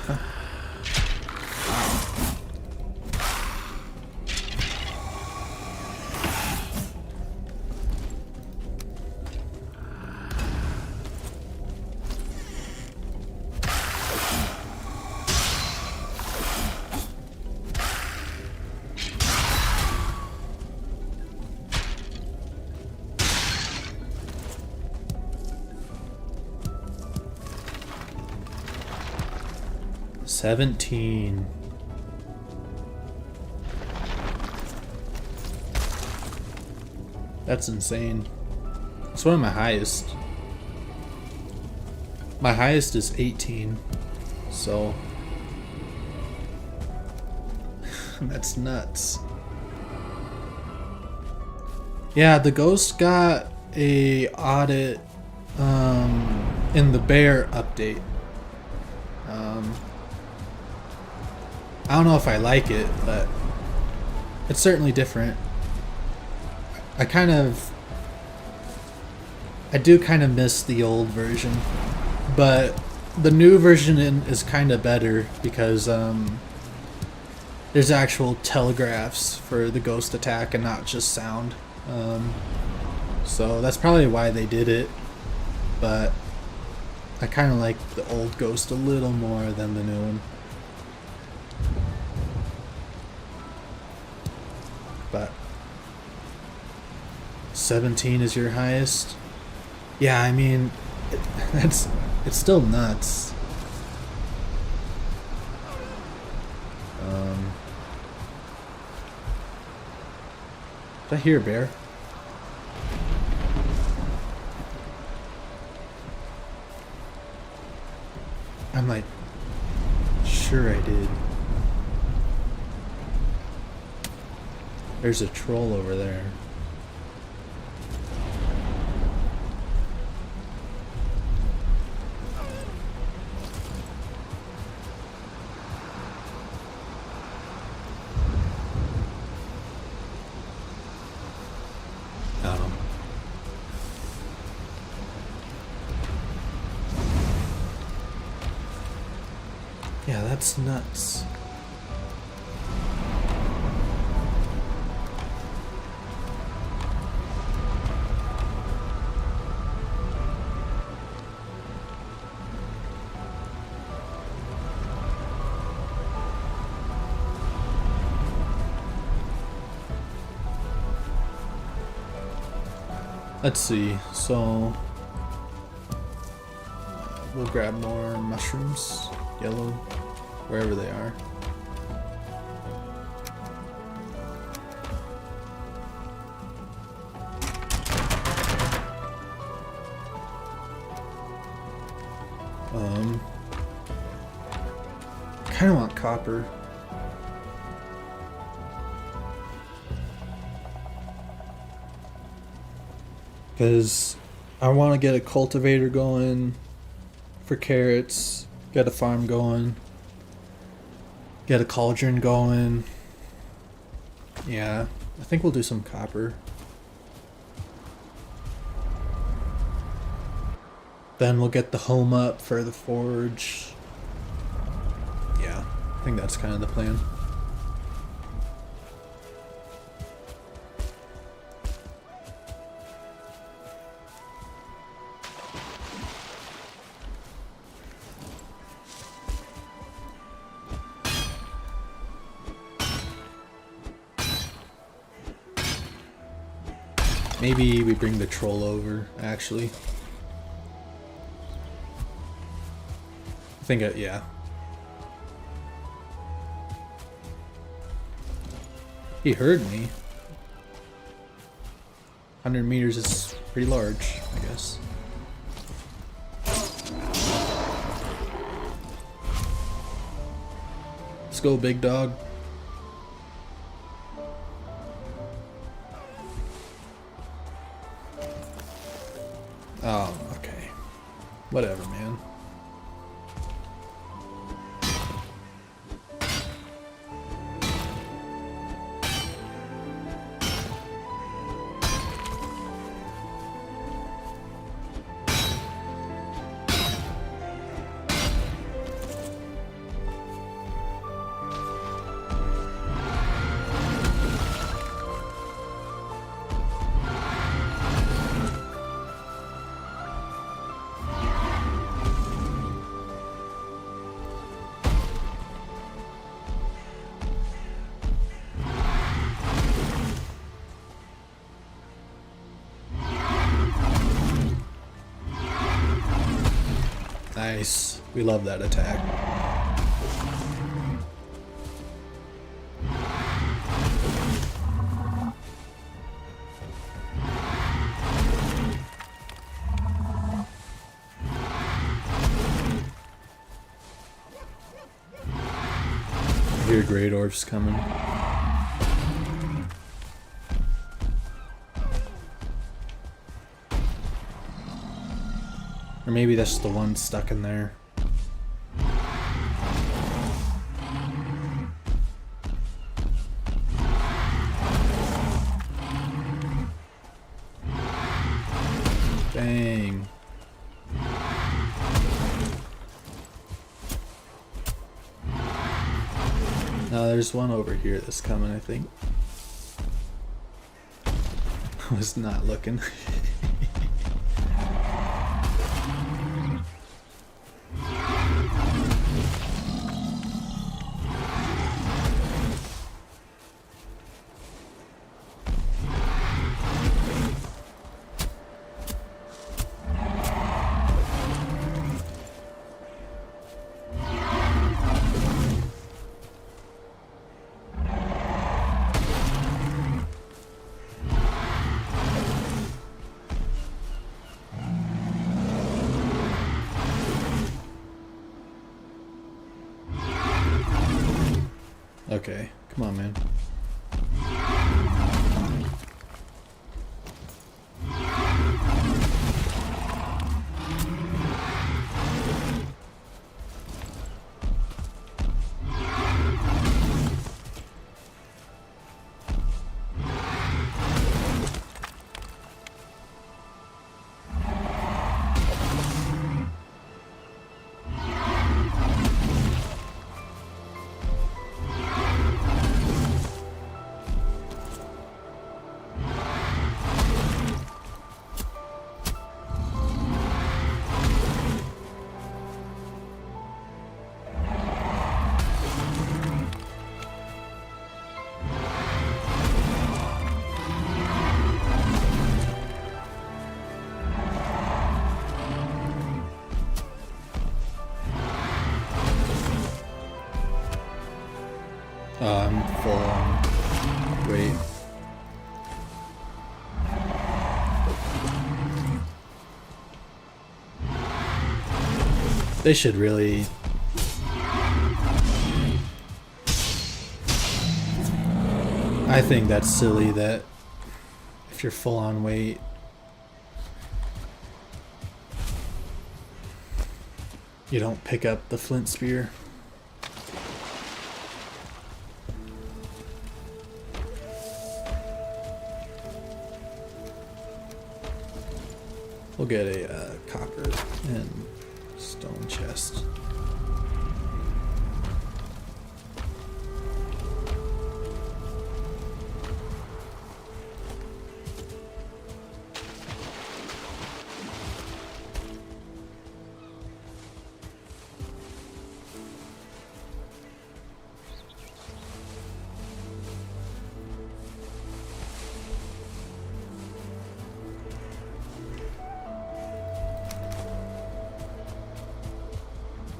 Huh. 17. That's insane. It's one of my highest. My highest is 18. So that's nuts. Yeah, the ghost got a audit in the bear update. I don't know if I like it, but it's certainly different. I do kind of miss the old version, but the new version is kind of better because there's actual telegraphs for the ghost attack and not just sound. So that's probably why they did it, but I kind of like the old ghost a little more than the new one. But 17 is your highest? Yeah, I mean, it's still nuts. Did I hear a bear? I'm like, sure I did. There's a troll over there. That's nuts. Let's see, so we'll grab more mushrooms, yellow, wherever they are. Kind of want copper. Because I want to get a cultivator going for carrots, get a farm going, get a cauldron going. Yeah, I think we'll do some copper. Then we'll get the home up for the forge. Yeah, I think that's kind of the plan. Maybe we bring the troll over, actually. I think, yeah. He heard me. 100 meters is pretty large, I guess. Let's go, big dog. Oh, okay. Whatever, man. Nice. We love that attack. I hear great orbs coming. Or maybe that's the one stuck in there. Dang. No, there's one over here that's coming, I think. I was not looking. Okay, come on, man. They should really... I think that's silly that if you're full on weight, you don't pick up the flint spear. We'll get a copper and stone chest.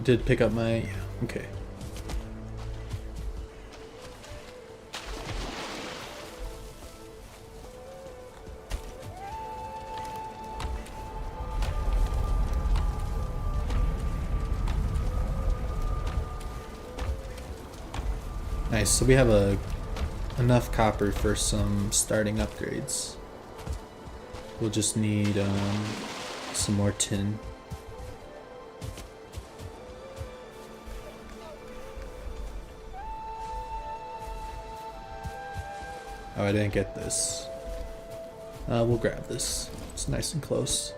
Did pick up my... yeah, okay. Nice, so we have enough copper for some starting upgrades. We'll just need some more tin. Oh, I didn't get this. We'll grab this. It's nice and close.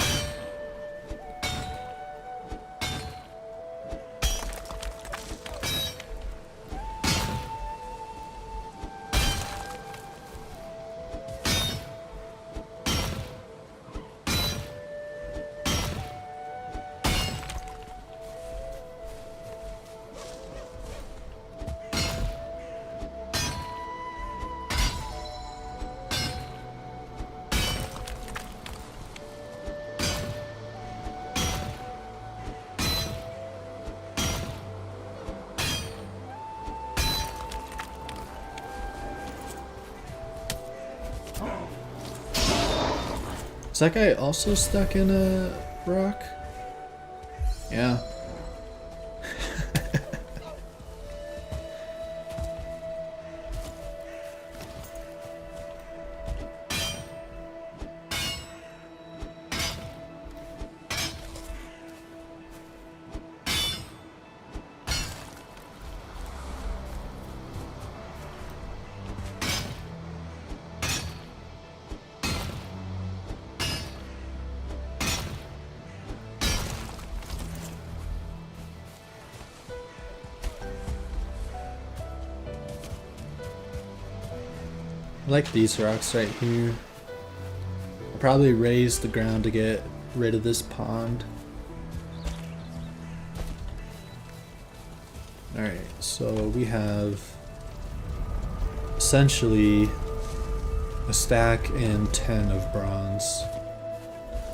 Is that guy also stuck in a rock? Yeah. I like these rocks right here. I'll probably raise the ground to get rid of this pond. Alright, so we have essentially a stack and 10 of bronze.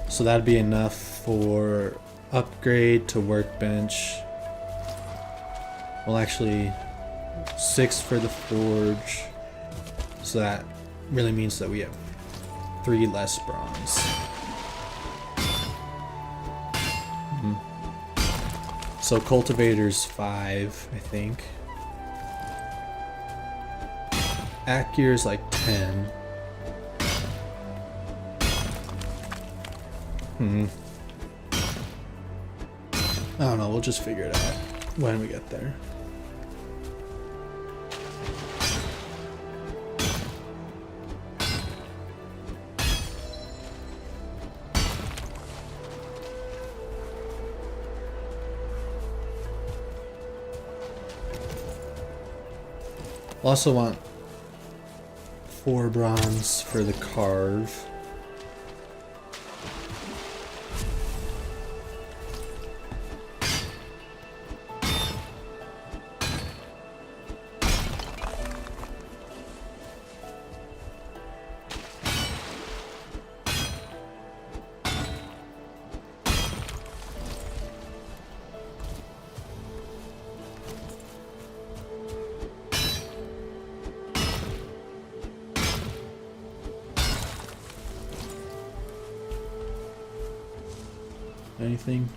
So that'd be enough for upgrade to workbench. Well, actually 6 for the forge. So that really means that we have 3 less bronze. So cultivators 5, I think. Accura's like 10. I don't know, we'll just figure it out when we get there. We'll also want 4 bronze for the carve. Anything?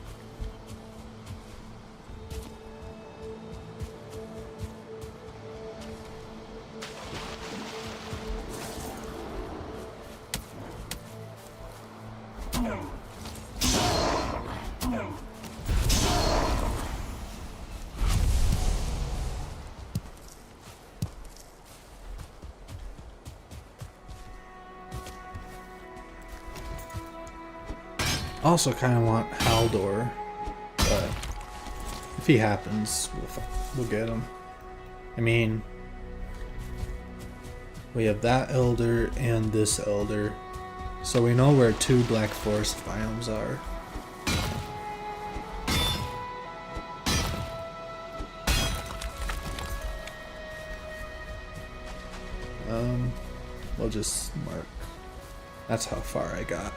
Also kind of want Haldor, but if he happens, we'll get him. I mean, we have that elder and this elder, so we know where 2 Black Forest biomes are. We'll just mark. That's how far I got.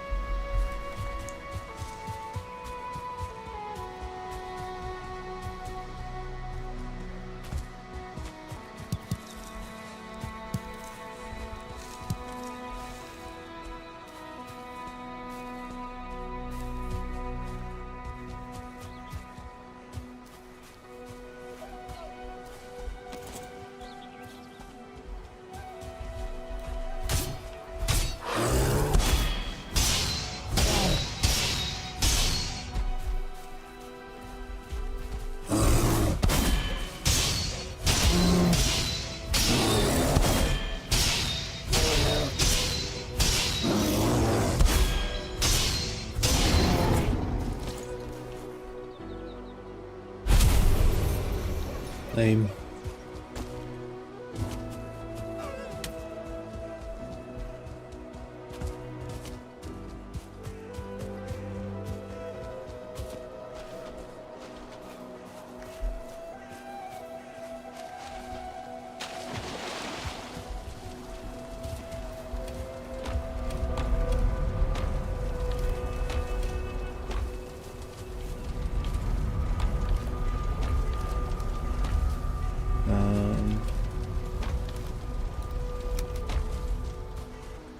Lame.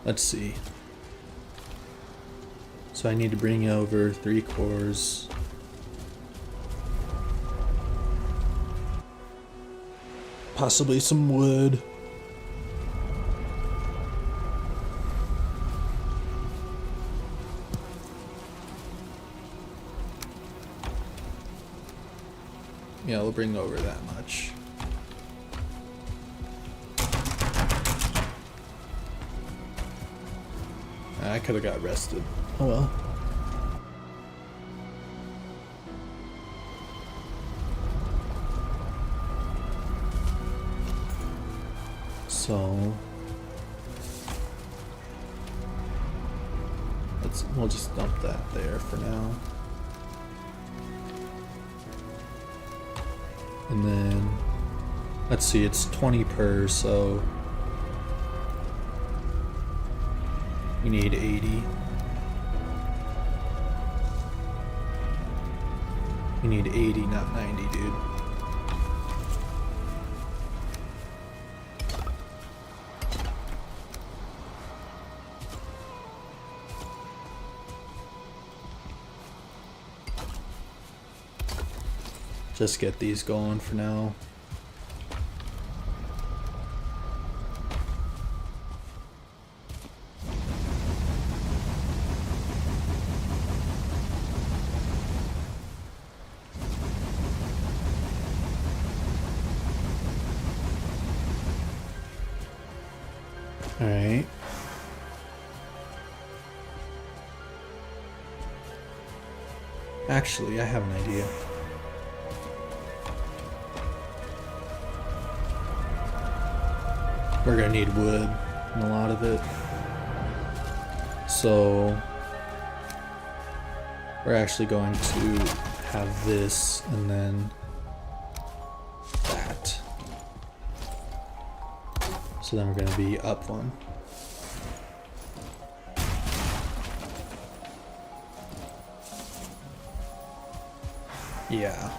Let's see. So I need to bring over 3 cores. Possibly some wood. Yeah, we'll bring over that much. I could have got rested. Oh well. So we'll just dump that there for now. And then let's see, it's 20 per, so we need 80. We need 80, not 90, dude. Just get these going for now. Alright. Actually, I have an idea. We're gonna need wood and a lot of it. So we're actually going to have this and then that. So then we're gonna be up one. Yeah.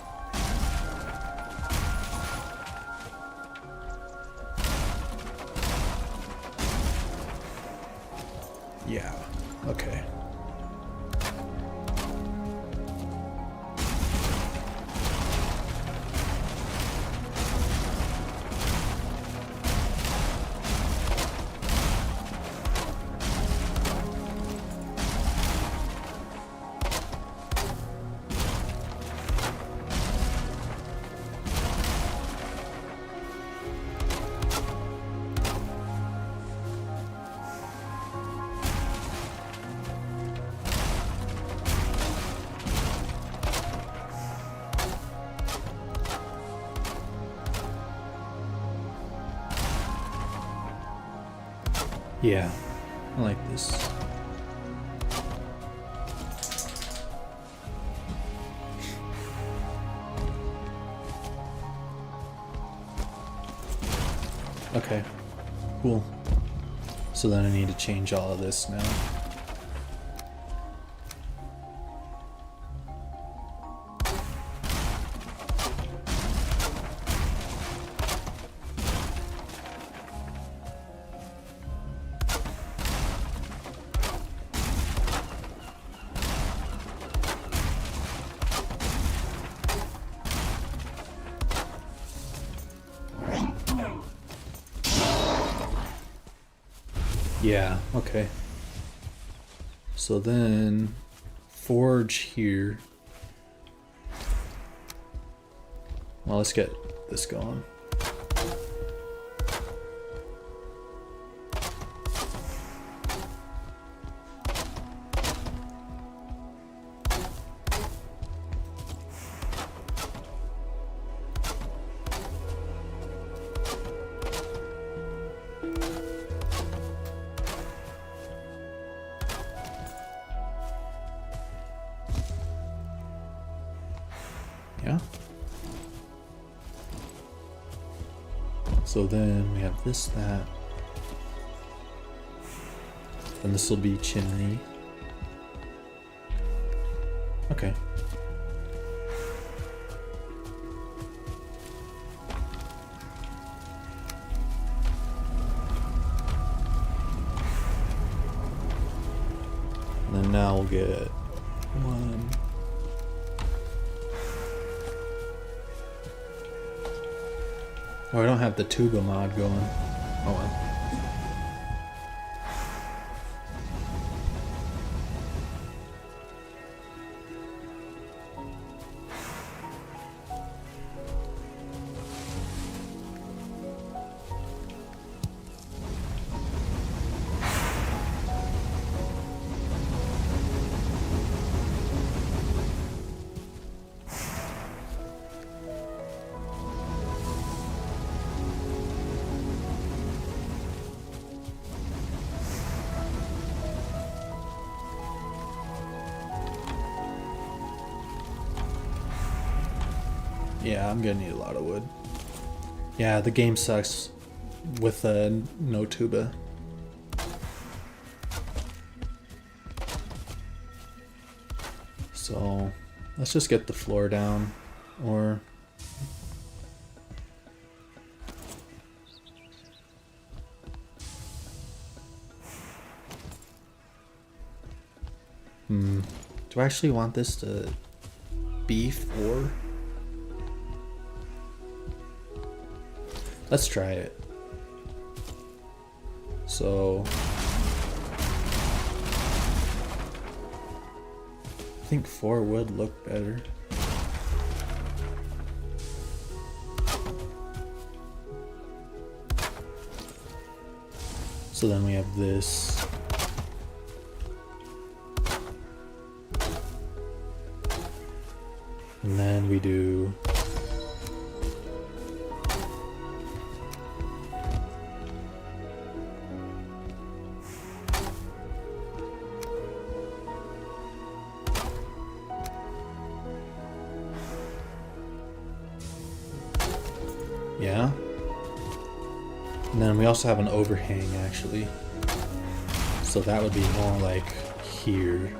Yeah, okay. Yeah, I like this. Okay, cool. So then I need to change all of this now. Yeah, okay. So then forge here. Well, let's get this going. Yeah. So then we have this, that. And this will be chimney. Okay. And then now we'll get one. Oh, I don't have the tuba mod going. Oh well. Yeah, I'm gonna need a lot of wood. Yeah, the game sucks with no tuba. So let's just get the floor down, or do I actually want this to be 4? Let's try it. So I think 4 would look better. So then we have this. And then we do yeah. And then we also have an overhang actually. So that would be more like here.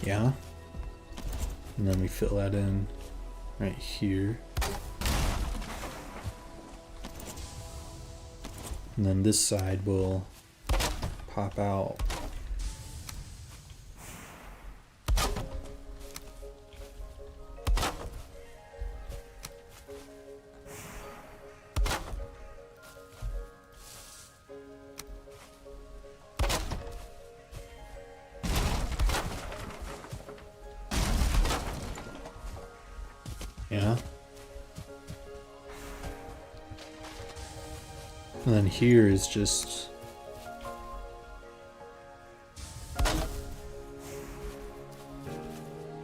Yeah. And then we fill that in right here. And then this side will pop out. Yeah. And then here is just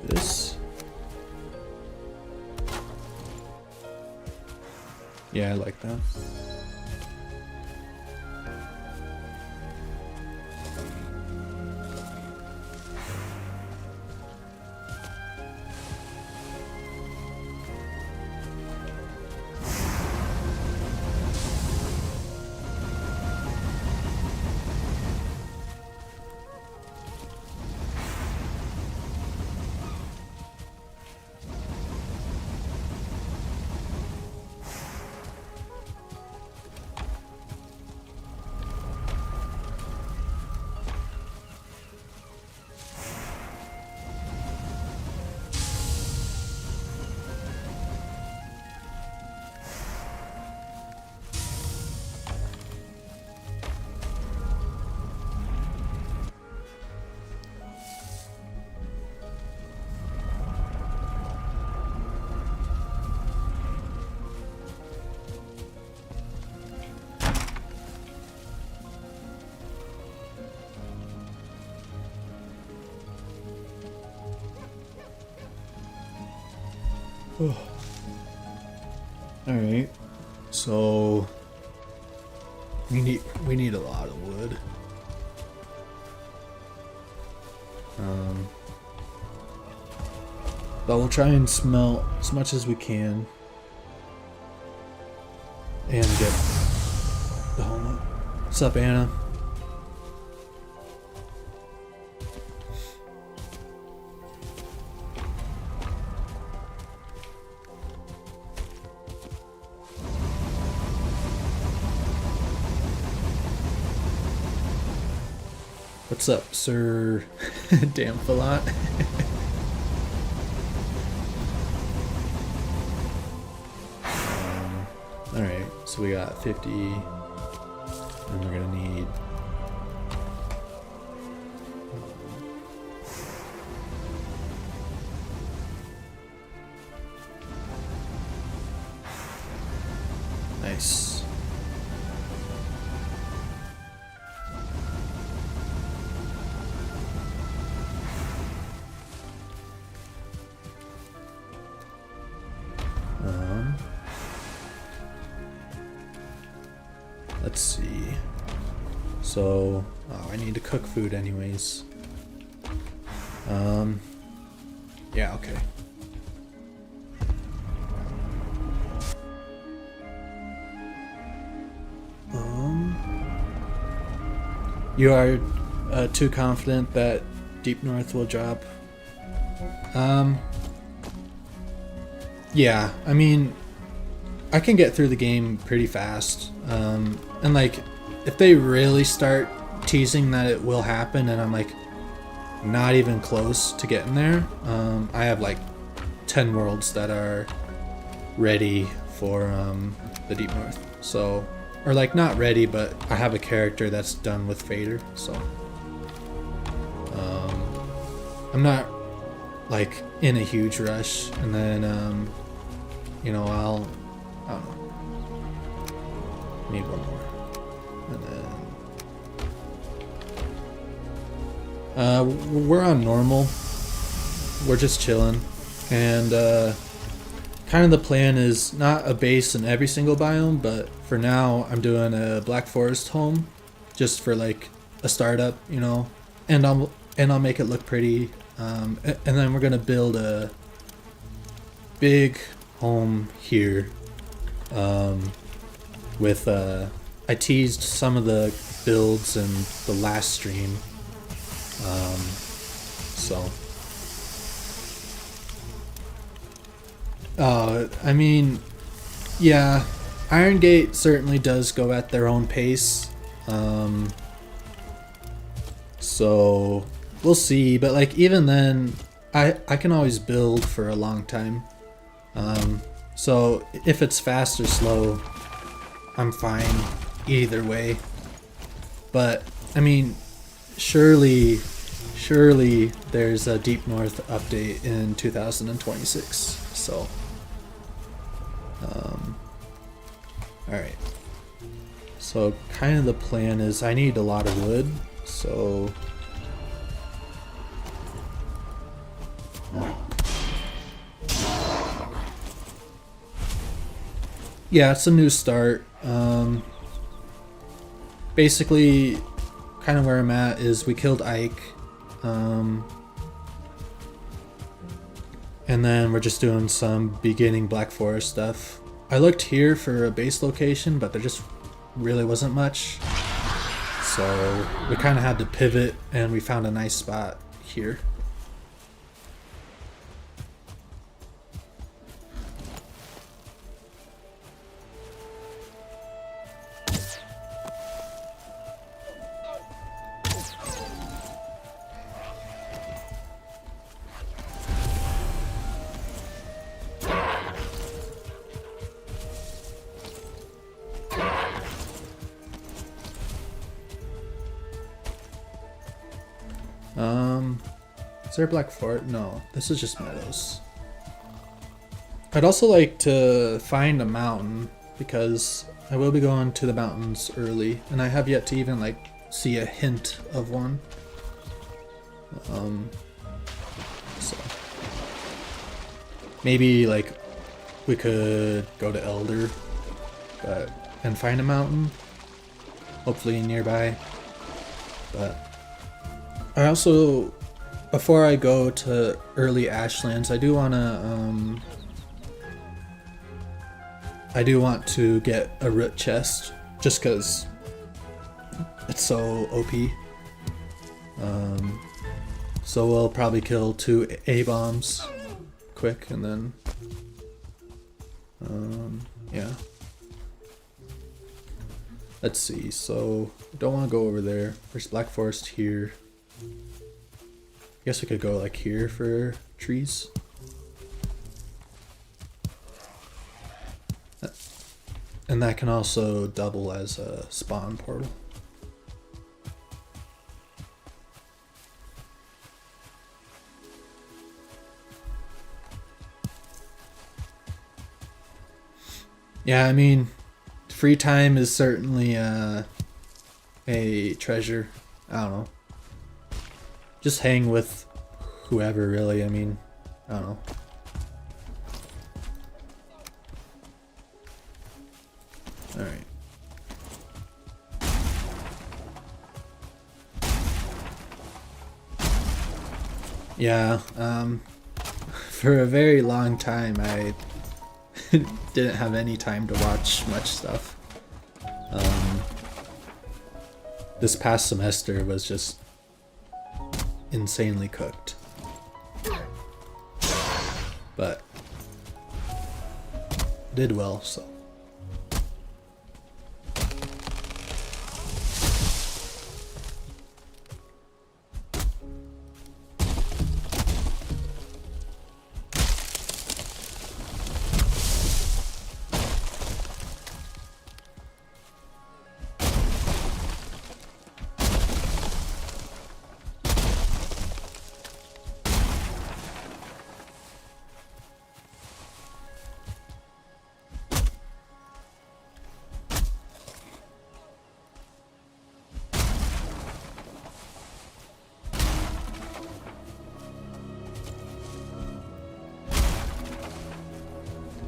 this. Yeah, I like that. Alright, so we need a lot of wood. But we'll try and smelt as much as we can and get the home up. What's up, Anna? What's up, Sir Damphilot? Alright, so we got 50, and we're gonna need nice. Let's see. So, I need to cook food anyways. Yeah, okay. You are too confident that Deep North will drop? Yeah, I mean, I can get through the game pretty fast. And like, if they really start teasing that it will happen and I'm like not even close to getting there, I have like 10 worlds that are ready for the Deep North. So, or like not ready, but I have a character that's done with Fader, so I'm not like in a huge rush. And then you know, I don't know, need one more, and then we're on normal. We're just chilling, and kind of the plan is not a base in every single biome, but for now I'm doing a Black Forest home just for like a startup, you know, and I'll make it look pretty, and then we're gonna build a big home here with I teased some of the builds in the last stream, so I mean, yeah, Iron Gate certainly does go at their own pace, so we'll see. But like, even then, I can always build for a long time, so if it's fast or slow, I'm fine either way. But I mean, surely there's a Deep North update in 2026, so alright, so kind of the plan is I need a lot of wood, so Yeah, it's a new start. Basically, kind of where I'm at is we killed Ike. And then we're just doing some beginning Black Forest stuff. I looked here for a base location, but there just really wasn't much. So we kind of had to pivot, and we found a nice spot here. Is there a Black Fort? No, this is just meadows. I'd also like to find a mountain because I will be going to the mountains early, and I have yet to even like see a hint of one. So maybe like we could go to Elder, and find a mountain, hopefully nearby. But I also, before I go to early Ashlands, I do want to get a root chest, just because it's so OP. So we'll probably kill 2 A-bombs quick, and then yeah. Let's see, so don't want to go over there. There's Black Forest here. I guess we could go like here for trees. And that can also double as a spawn portal. Yeah, I mean, free time is certainly a treasure. I don't know. Just hang with whoever, really. I mean, I don't know. Alright. Yeah, for a very long time I didn't have any time to watch much stuff. This past semester was just insanely cooked. But did well, so.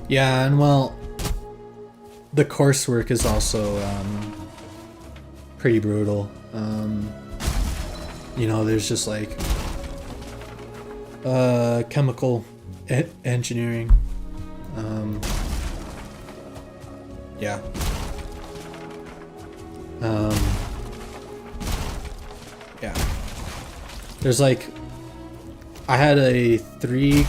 Yeah, and well, the coursework is also pretty brutal. You know, there's just like chemical engineering. Yeah. Yeah. There's like, I had a three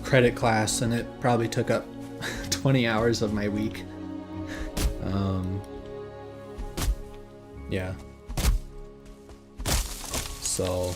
credit class, and it probably took up 20 hours of my week. Yeah. So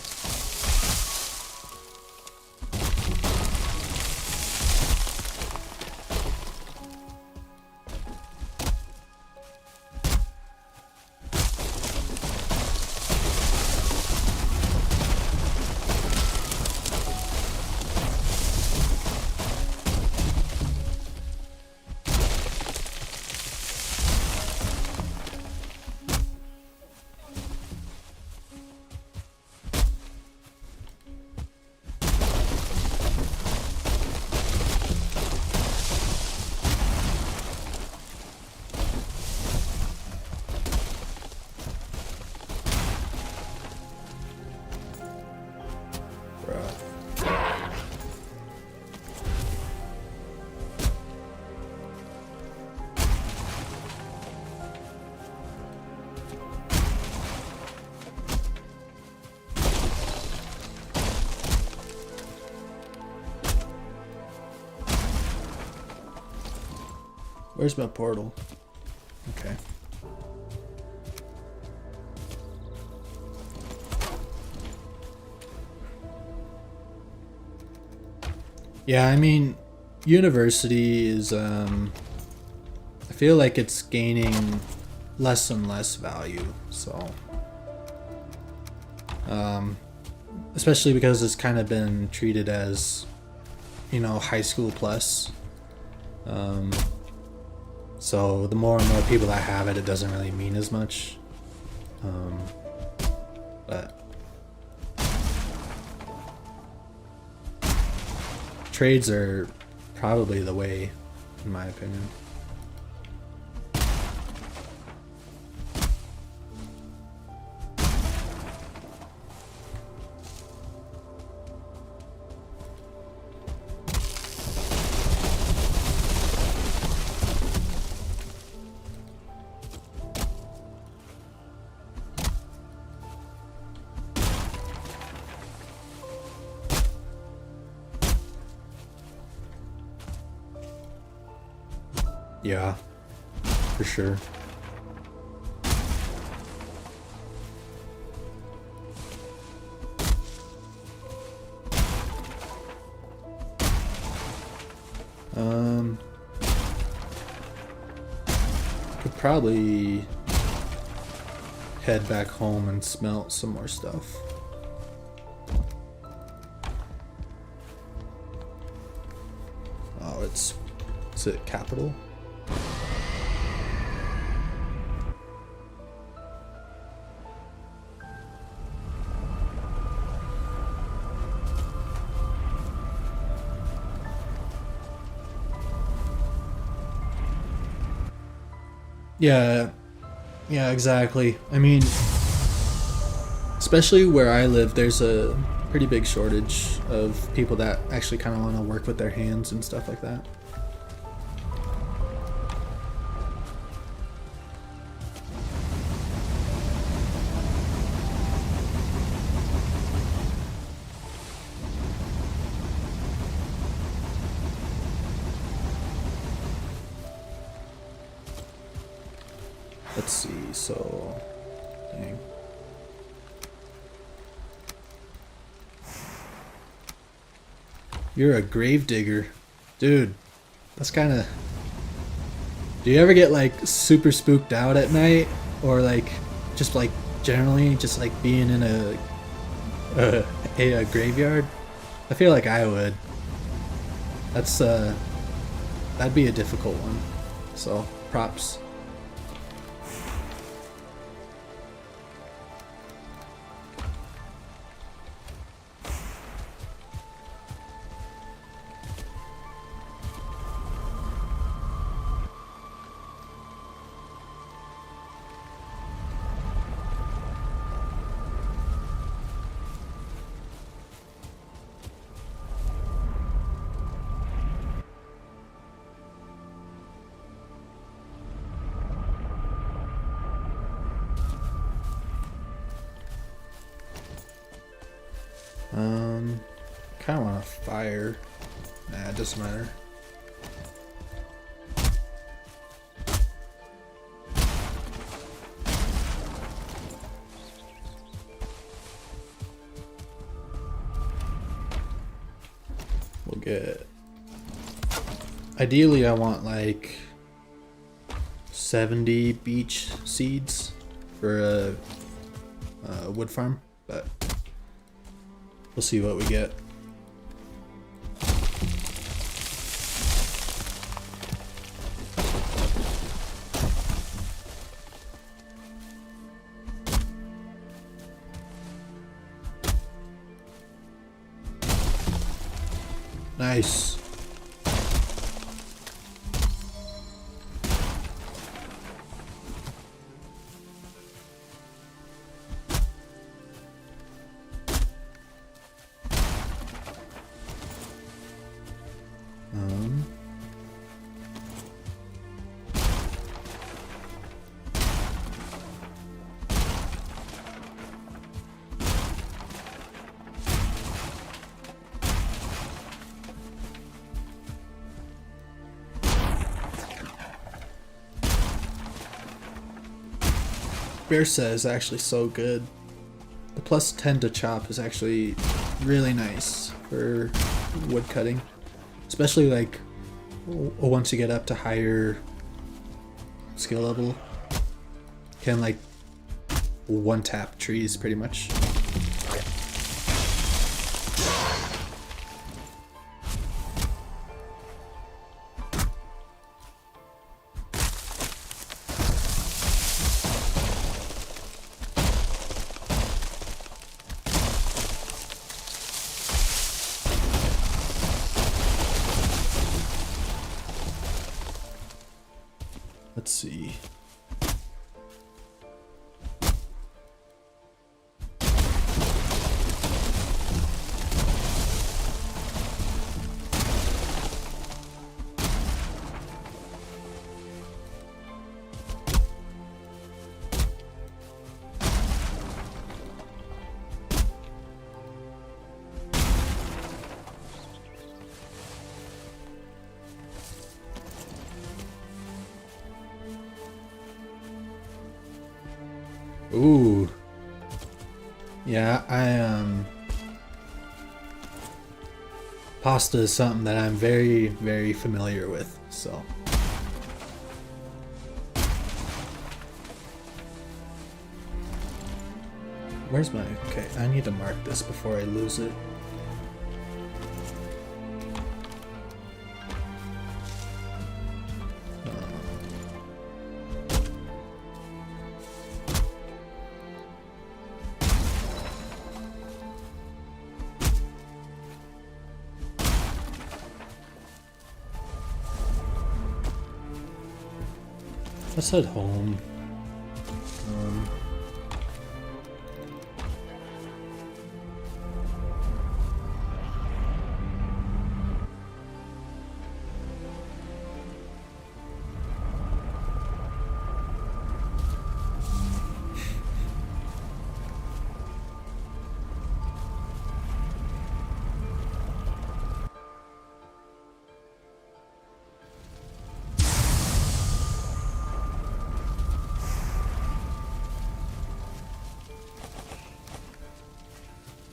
Bruh. Where's my portal? Okay. Yeah, I mean, university is, I feel like it's gaining less and less value, so. Especially because it's kind of been treated as, you know, high school plus. So the more and more people that have it, it doesn't really mean as much. But trades are probably the way, in my opinion. Yeah, for sure. Could probably head back home and smelt some more stuff. Oh, is it capital? Yeah, yeah, exactly. I mean, especially where I live, there's a pretty big shortage of people that actually kind of want to work with their hands and stuff like that. Let's see, so, dang. You're a grave digger. Dude, that's kind of... Do you ever get like super spooked out at night? Or like, just like generally just like being in a graveyard? I feel like I would. That's, that'd be a difficult one. So, props. Kind of want to fire. Nah, it doesn't matter. We'll get... Ideally, I want like 70 beech seeds for a wood farm, but we'll see what we get. Nice. Bersa is actually so good. The plus 10 to chop is actually really nice for wood cutting. Especially like once you get up to higher skill level. Can like one tap trees pretty much. Let's see. Ooh. Yeah, pasta is something that I'm very, very familiar with, so. Where's my, okay, I need to mark this before I lose it. Let's head home.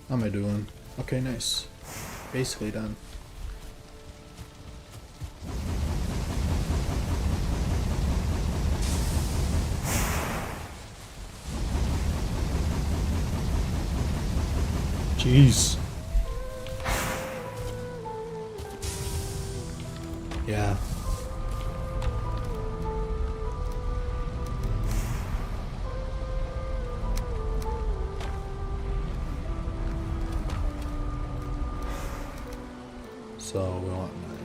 How am I doing? Okay, nice. Basically done. Jeez. Yeah. So we want 9.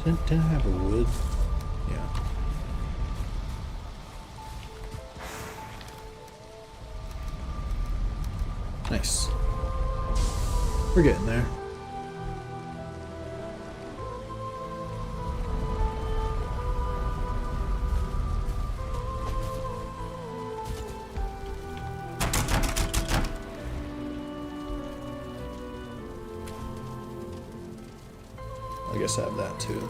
Didn't I have a wood? Yeah. Nice. We're getting there. I guess I have that too.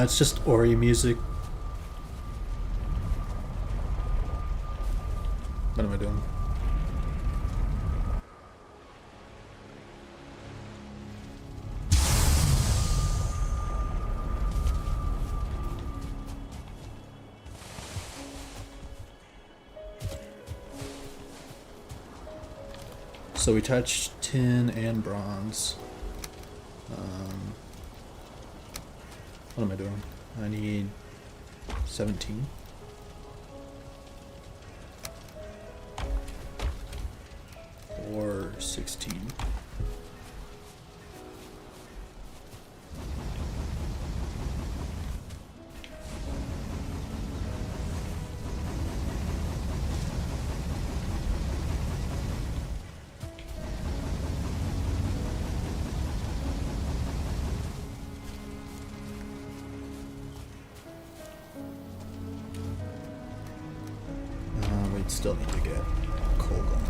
It's just Ori music. What am I doing? So we touched tin and bronze. What am I doing? I need 17. Or 16. We'd still need to get coal going.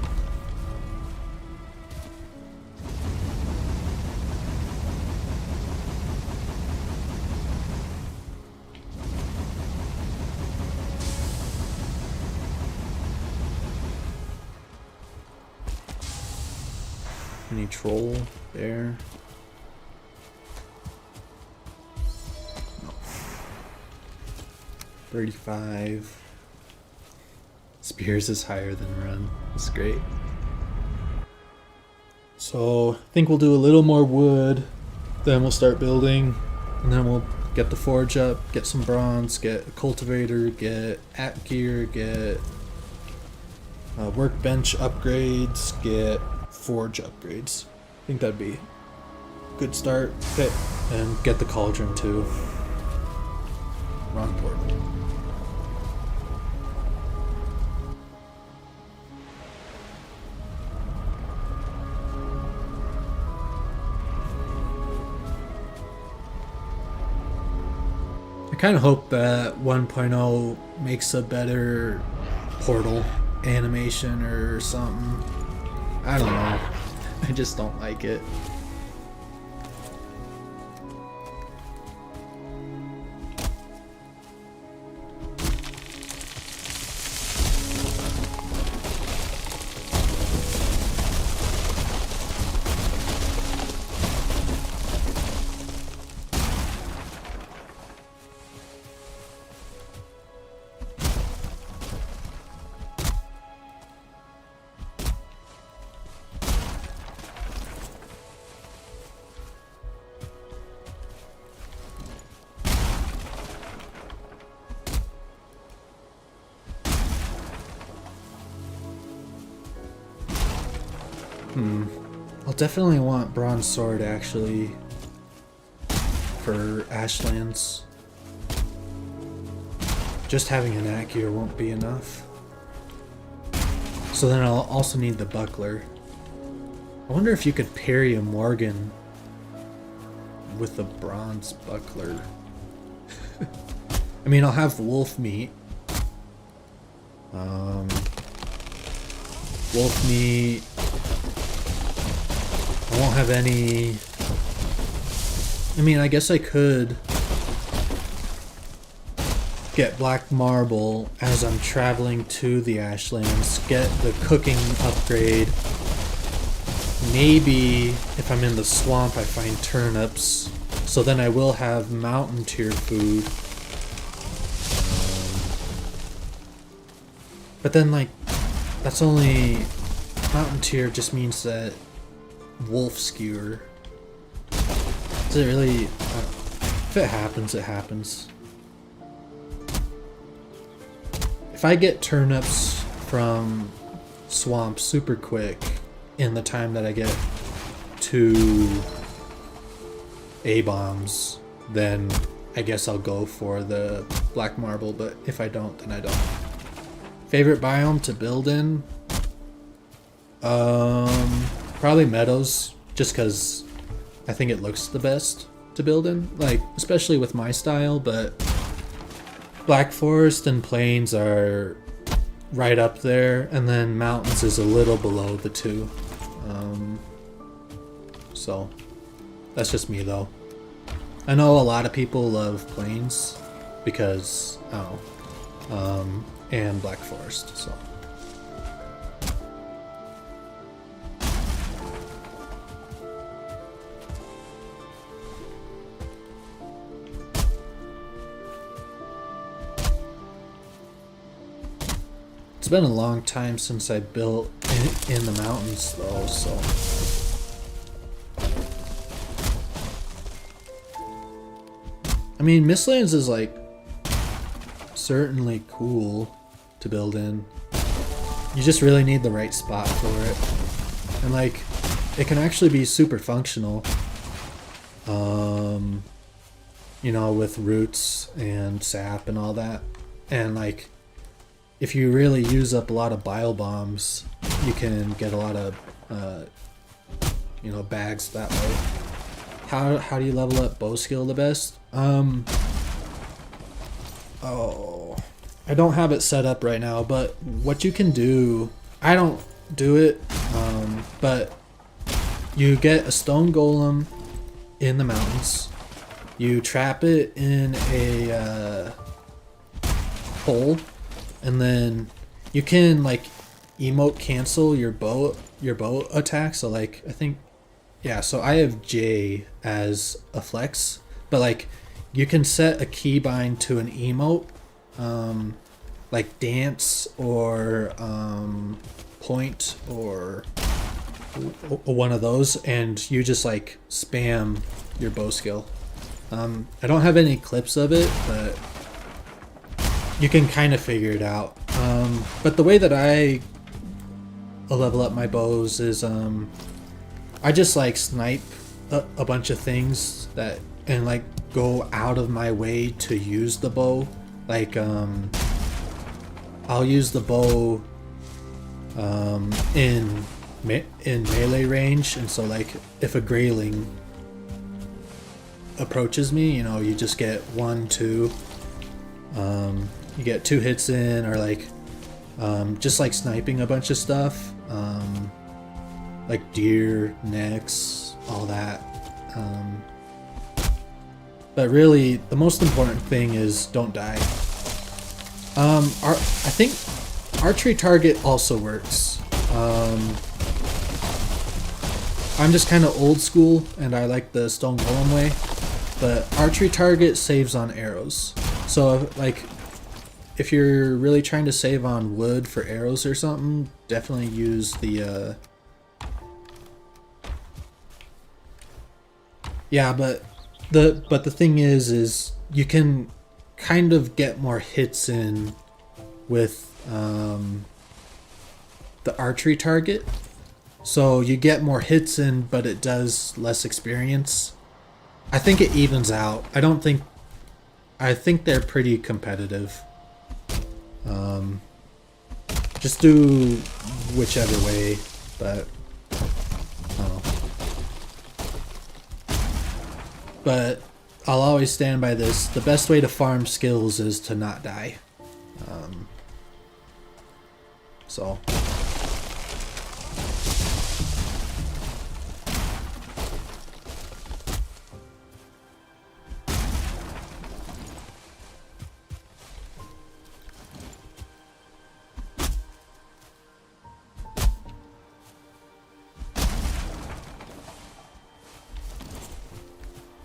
Any troll there? No. 35. Spears is higher than run. That's great. So I think we'll do a little more wood, then we'll start building, and then we'll get the forge up, get some bronze, get a cultivator, get app gear, get workbench upgrades, get forge upgrades. I think that'd be a good start. Okay, and get the cauldron too. Wrong portal. I kind of hope that 1.0 makes a better portal animation or something. I don't know. I just don't like it. I'll definitely want bronze sword actually for Ashlands. Just having an accurate won't be enough. So then I'll also need the buckler. I wonder if you could parry a Morgan with a bronze buckler. I mean, I'll have wolf meat. Wolf meat. I won't have any... I mean, I guess I could get black marble as I'm traveling to the Ashlands, get the cooking upgrade. Maybe if I'm in the swamp I find turnips, so then I will have mountain tier food. But then, like, that's only... mountain tier just means that wolf skewer. Does it really... if it happens, it happens. If I get turnips from swamp super quick in the time that I get to A-bombs, then I guess I'll go for the black marble, but if I don't, then I don't. Favorite biome to build in? Probably meadows, just because I think it looks the best to build in, like, especially with my style, but Black Forest and Plains are right up there, and then Mountains is a little below the two. So, that's just me though. I know a lot of people love Plains because, and Black Forest, so. It's been a long time since I built in the mountains though, so. I mean, Mistlands is like certainly cool to build in. You just really need the right spot for it. And like, it can actually be super functional. You know, with roots and sap and all that. And like, if you really use up a lot of bile bombs, you can get a lot of, you know, bags that way. How do you level up bow skill the best? Oh, I don't have it set up right now, but what you can do, I don't do it, but you get a stone golem in the mountains. You trap it in a hole, and then you can like emote cancel your bow attack. So like, I think, yeah, so I have J as a flex, but like you can set a keybind to an emote, like dance or point or one of those, and you just like spam your bow skill. I don't have any clips of it, but you can kind of figure it out. But the way that I level up my bows is I just like snipe a bunch of things that, and like go out of my way to use the bow. Like I'll use the bow in melee range, and so like if a grayling approaches me, you know, you just get 1, 2, you get 2 hits in, or like just like sniping a bunch of stuff, like deer necks, all that. But really the most important thing is don't die. I think archery target also works. I'm just kind of old school and I like the stone golem way, but archery target saves on arrows. So like, if you're really trying to save on wood for arrows or something, definitely use the yeah, but the thing is you can kind of get more hits in with the archery target. So you get more hits in, but it does less experience. I think it evens out. I think they're pretty competitive. Just do whichever way, but I don't know. But I'll always stand by this. The best way to farm skills is to not die. So.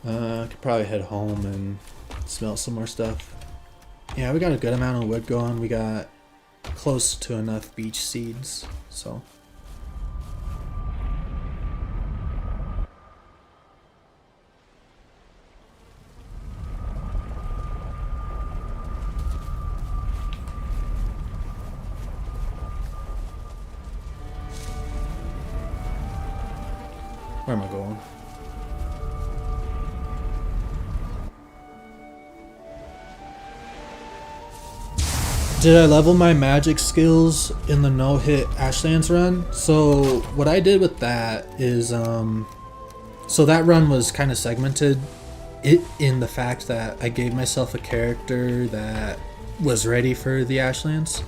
I could probably head home and smelt some more stuff. Yeah, we got a good amount of wood going. We got close to enough beech seeds, so. Where am I going? Did I level my magic skills in the no-hit Ashlands run? So what I did with that is, so that run was kind of segmented in the fact that I gave myself a character that was ready for the Ashlands.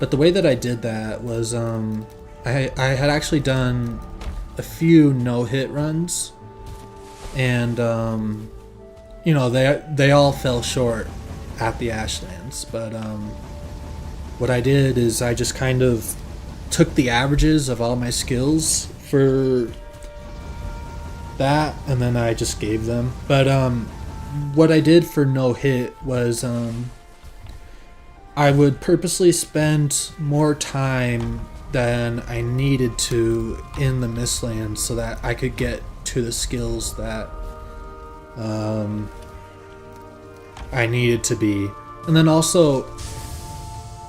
But the way that I did that was, I had actually done a few no-hit runs, and you know, they all fell short at the Ashlands, but what I did is I just kind of took the averages of all my skills for that, and then I just gave them. But what I did for no hit was I would purposely spend more time than I needed to in the Mistlands so that I could get to the skills that I needed to be. And then also,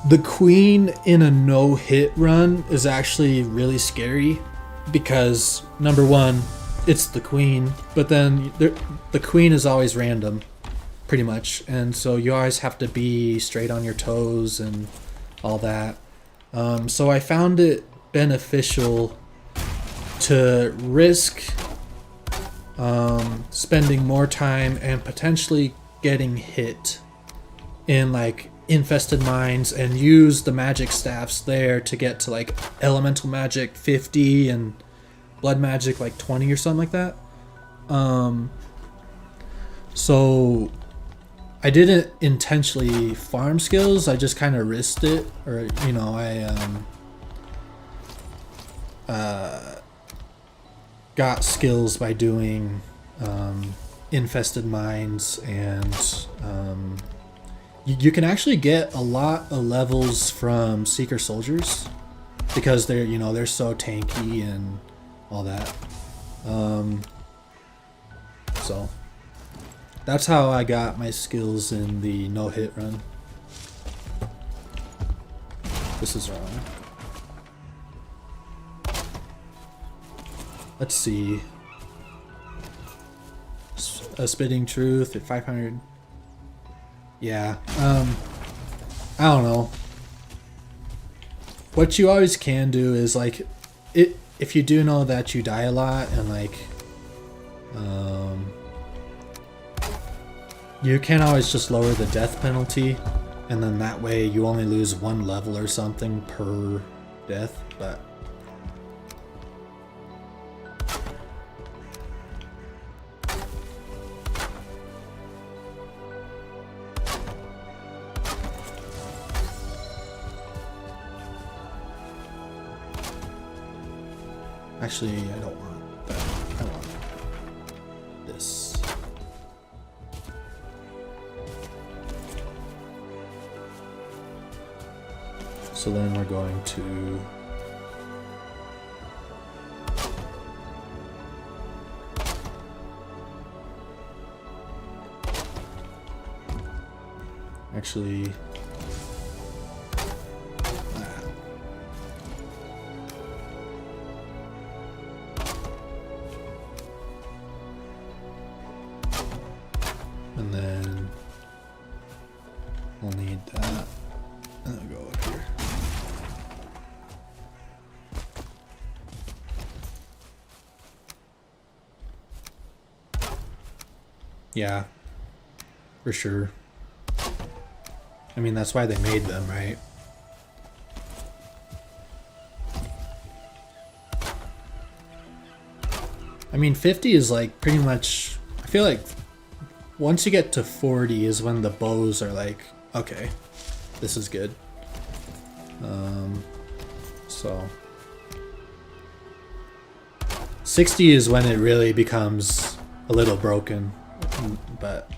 the queen in a no-hit run is actually really scary because, number one, it's the queen, but then the queen is always random, pretty much, and so you always have to be straight on your toes and all that. So I found it beneficial to risk spending more time and potentially getting hit in like infested mines and use the magic staffs there to get to like elemental magic 50 and blood magic like 20 or something like that. So I didn't intentionally farm skills, I just kind of risked it, or you know, I got skills by doing infested mines, and you can actually get a lot of levels from Seeker Soldiers because they're, you know, they're so tanky and all that. So that's how I got my skills in the no-hit run. This is wrong. Let's see. A Spitting Truth at 500. Yeah. I don't know. What you always can do is like, if you do know that you die a lot and like, you can always just lower the death penalty, and then that way you only lose 1 level or something per death, but actually I don't want that. I want this. So then we're going to actually and then we'll need that, and then go up here. Yeah, for sure. I mean, that's why they made them, right? I mean, 50 is like pretty much, I feel like once you get to 40 is when the bows are like, okay, this is good. So 60 is when it really becomes a little broken, but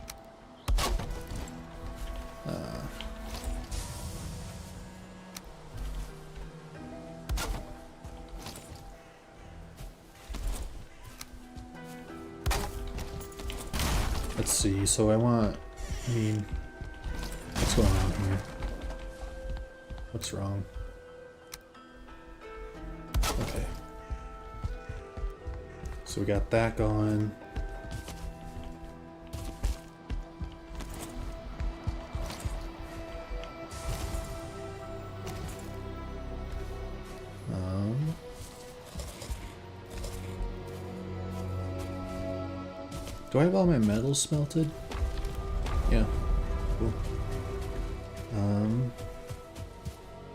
let's see. So I mean, what's going on here? What's wrong? Okay. So we got that going. Do I have all my metals smelted? Yeah. Cool.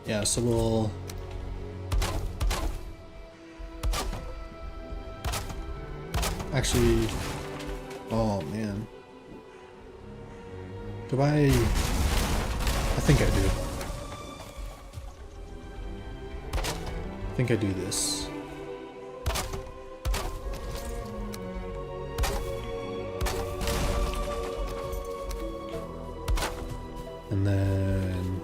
Yeah, so we'll actually, oh man. Do I think I do. I think I do this. And then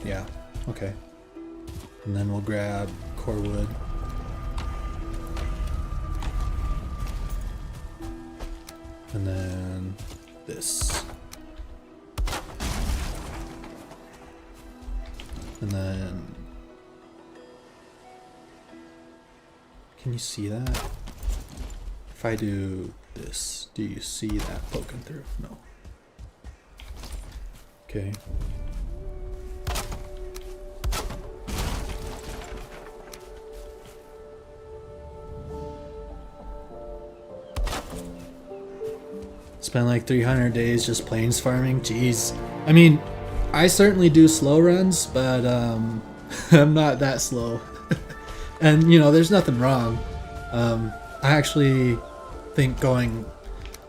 Yeah, okay. And then we'll grab core wood. And then this. And then... Can you see that? If I do this, do you see that poking through? No. Okay. Spent like 300 days just plains farming. Jeez. I mean, I certainly do slow runs, but I'm not that slow. And you know, there's nothing wrong. I actually think going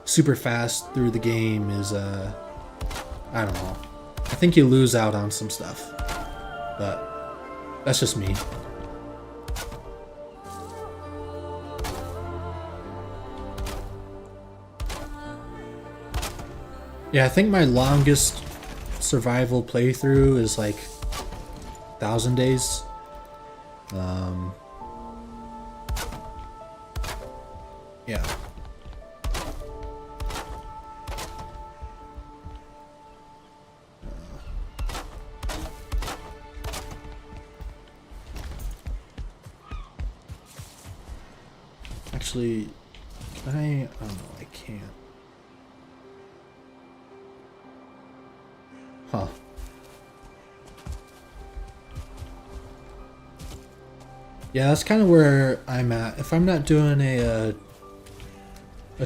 super fast through the game is I don't know. I think you lose out on some stuff. But that's just me. Yeah, I think my longest survival playthrough is like 1,000 days. Yeah. Actually, can I? Oh no, I can't. Huh. Yeah, that's kind of where I'm at. If I'm not doing a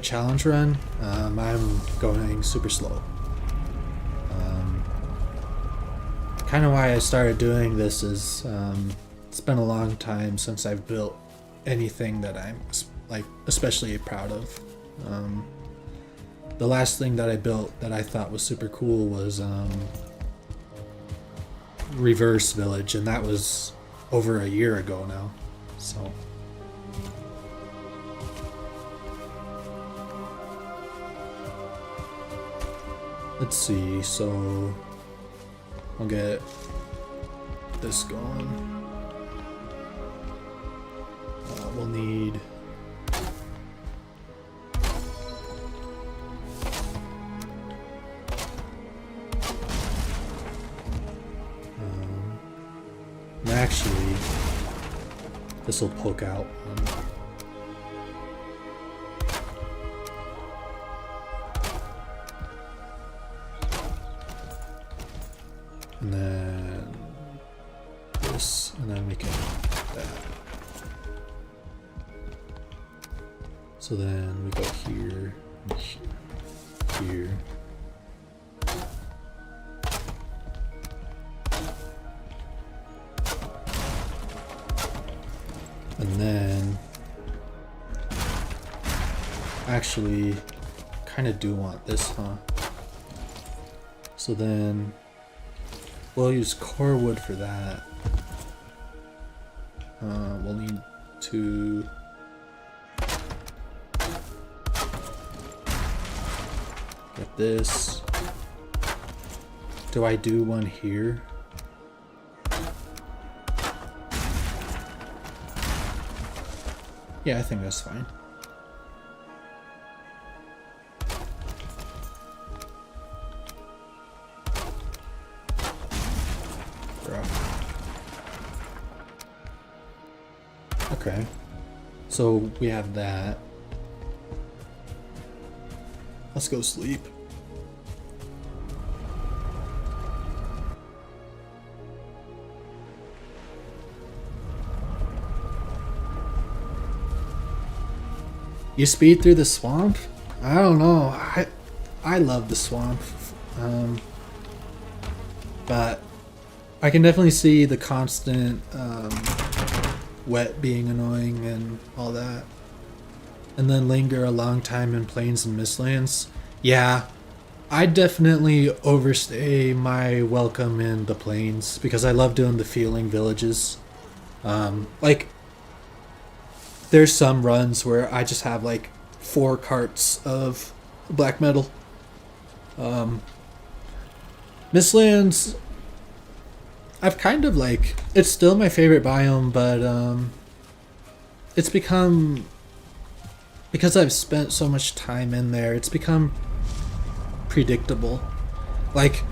challenge run, I'm going super slow. Kind of why I started doing this is it's been a long time since I've built anything that I'm like especially proud of. The last thing that I built that I thought was super cool was Reverse Village, and that was over a year ago now. So let's see. So I'll get this going. We'll need actually, this will poke out. And then this, and then we can that. So then we go here, and here. And then, actually, kind of do want this, huh? So then, we'll use core wood for that. We'll need to get this. Do I do one here? Yeah, I think that's fine. Okay. So we have that. Let's go sleep. You speed through the swamp? I don't know. I love the swamp. But I can definitely see the constant wet being annoying and all that. And then linger a long time in plains and mistlands. Yeah, I definitely overstay my welcome in the plains because I love doing the feeling villages. Like, there's some runs where I just have like 4 carts of black metal. Mistlands, I've kind of like, it's still my favorite biome, but it's become, because I've spent so much time in there, it's become predictable. Like,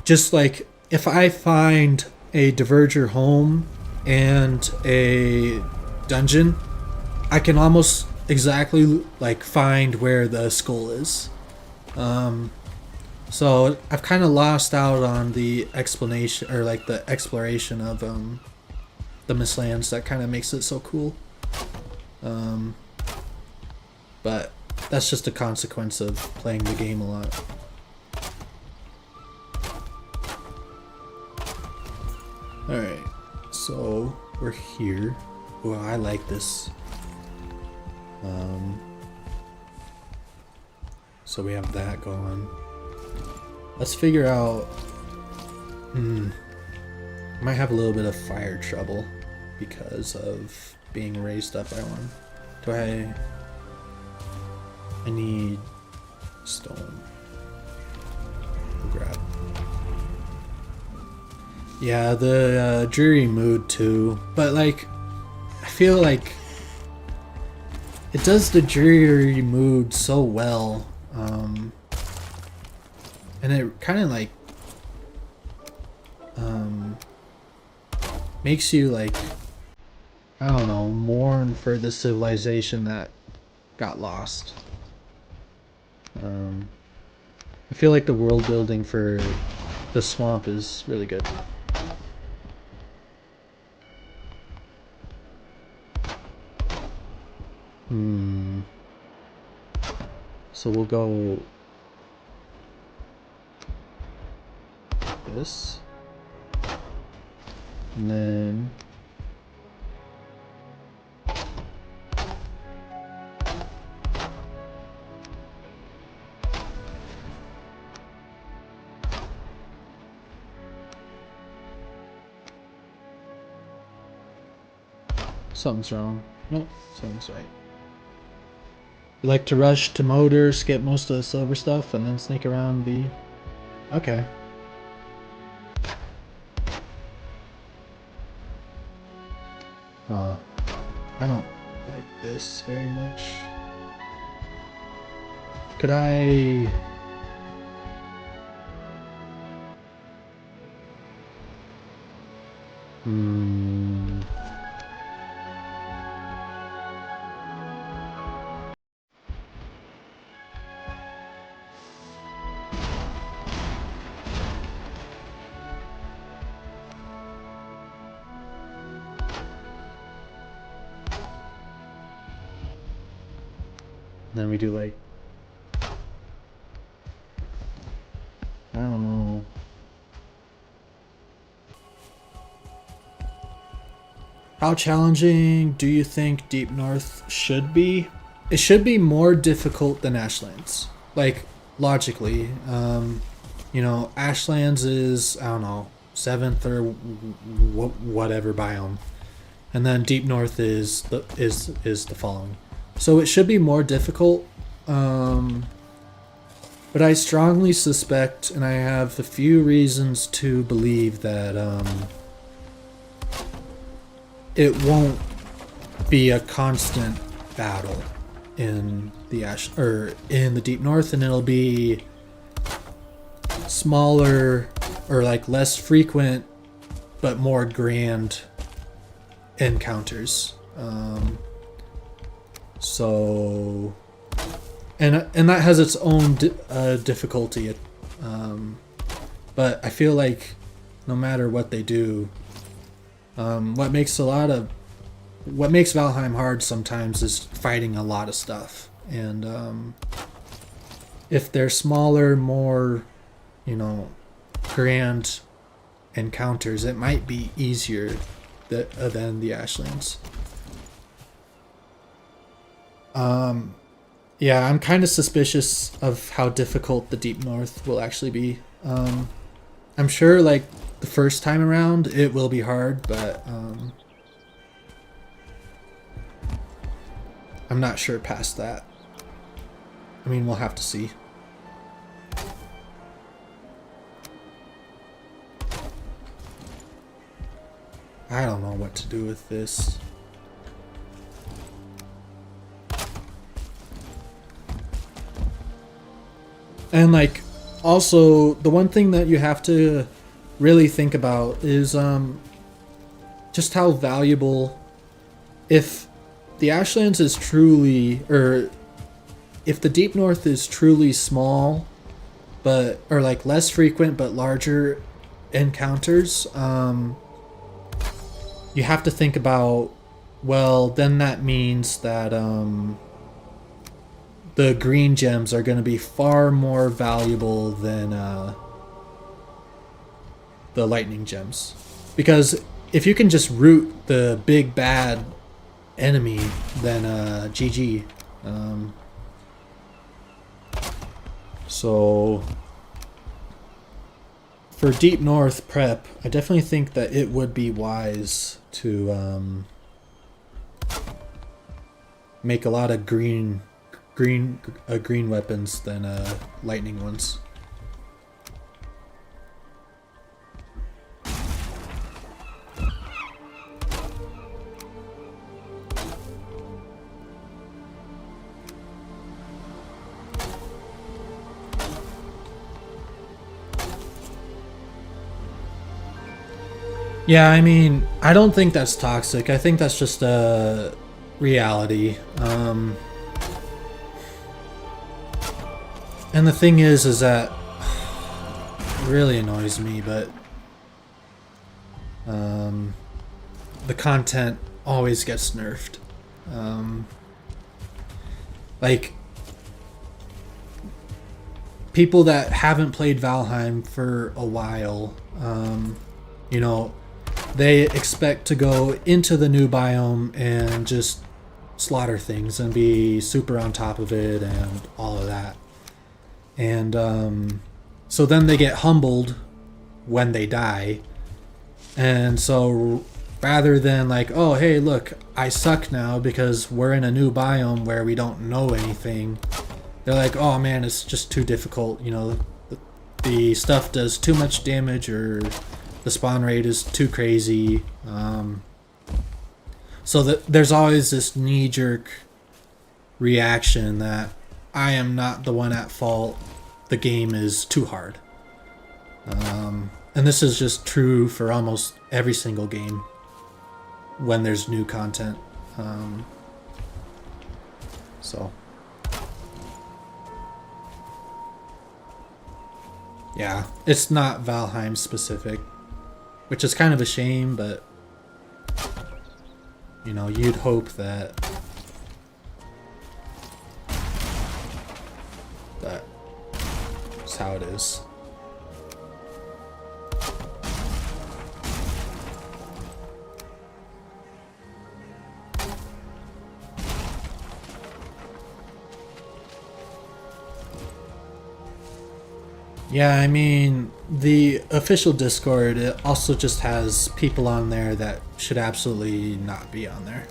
just like if I find a diverger home and a dungeon, I can almost exactly like find where the skull is. So I've kind of lost out on the explanation or like the exploration of the Mistlands. That kind of makes it so cool. But that's just a consequence of playing the game a lot. Alright, so we're here. Well, I like this. So we have that going. Let's figure out... might have a little bit of fire trouble because of being raised up by one. Do I need stone. I'll grab. Yeah, the dreary mood too. But like, I feel like it does the dreary mood so well. And it kind of like makes you like, I don't know, mourn for the civilization that got lost. I feel like the world building for the swamp is really good. So we'll go this, and then something's wrong. Nope, something's right. You like to rush to motors, get most of the silver stuff, and then sneak around the... Okay. I don't like this very much. Could I... Then we do like... I don't know. How challenging do you think Deep North should be? It should be more difficult than Ashlands. Like, logically. You know, Ashlands is, I don't know, 7th or whatever biome. And then Deep North is the following. So it should be more difficult. But I strongly suspect, and I have a few reasons to believe that it won't be a constant battle in the in the Deep North, and it'll be smaller or like less frequent, but more grand encounters. So, and that has its own difficulty. But I feel like no matter what they do, what makes Valheim hard sometimes is fighting a lot of stuff. And if they're smaller, more, you know, grand encounters, it might be easier than the Ashlands. Yeah, I'm kind of suspicious of how difficult the Deep North will actually be. I'm sure, like, the first time around, it will be hard, but I'm not sure past that. I mean, we'll have to see. I don't know what to do with this. And like, also the one thing that you have to really think about is just how valuable, if the Ashlands is truly, or if the Deep North is truly small, but or like less frequent but larger encounters, you have to think about, well, then that means that the green gems are going to be far more valuable than the lightning gems, because if you can just root the big bad enemy, then GG. So for Deep North prep, I definitely think that it would be wise to make a lot of green weapons than lightning ones. Yeah, I mean, I don't think that's toxic. I think that's just a reality. And the thing is that it really annoys me, but the content always gets nerfed. Like, people that haven't played Valheim for a while, you know, they expect to go into the new biome and just slaughter things and be super on top of it and all of that. And so then they get humbled when they die. And so rather than like, oh, hey, look, I suck now because we're in a new biome where we don't know anything, they're like, oh man, it's just too difficult. You know, the stuff does too much damage, or the spawn rate is too crazy. So that there's always this knee-jerk reaction that I am not the one at fault. The game is too hard. And this is just true for almost every single game when there's new content. So yeah, it's not Valheim specific, which is kind of a shame, but you know, you'd hope that that's how it is. Yeah, I mean, the official Discord, it also just has people on there that should absolutely not be on there.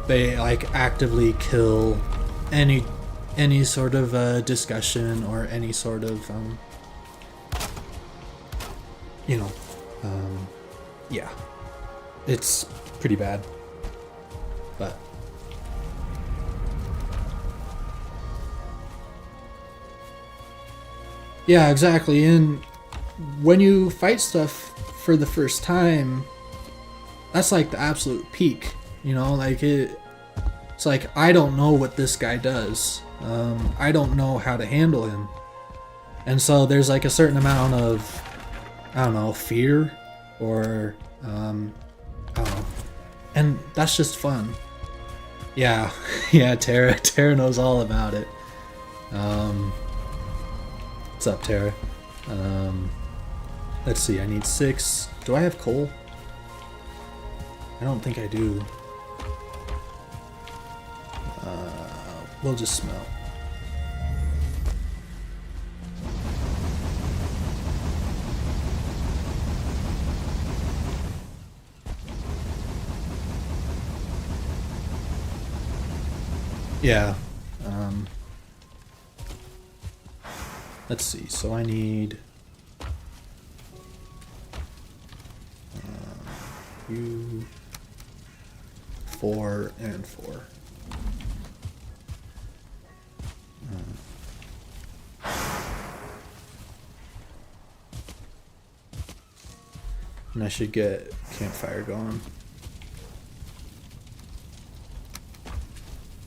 They like actively kill any sort of discussion or any sort of you know, yeah, it's pretty bad, but yeah, exactly. And when you fight stuff for the first time, that's like the absolute peak, you know, like it's like, I don't know what this guy does. I don't know how to handle him. And so there's like a certain amount of, I don't know, fear or, I don't know. And that's just fun. Yeah, yeah, Tara knows all about it. What's up, Tara? Let's see, I need 6. Do I have coal? I don't think I do. We'll just smelt. Yeah. Let's see. So I need You 4 and 4. And I should get campfire going.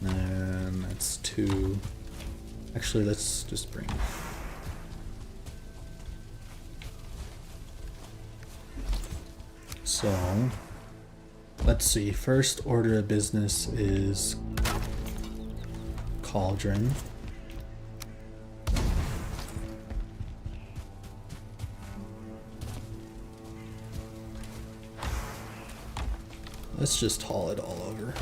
And that's 2. Actually, let's just bring. So, let's see. First order of business is cauldron. Let's just haul it all over.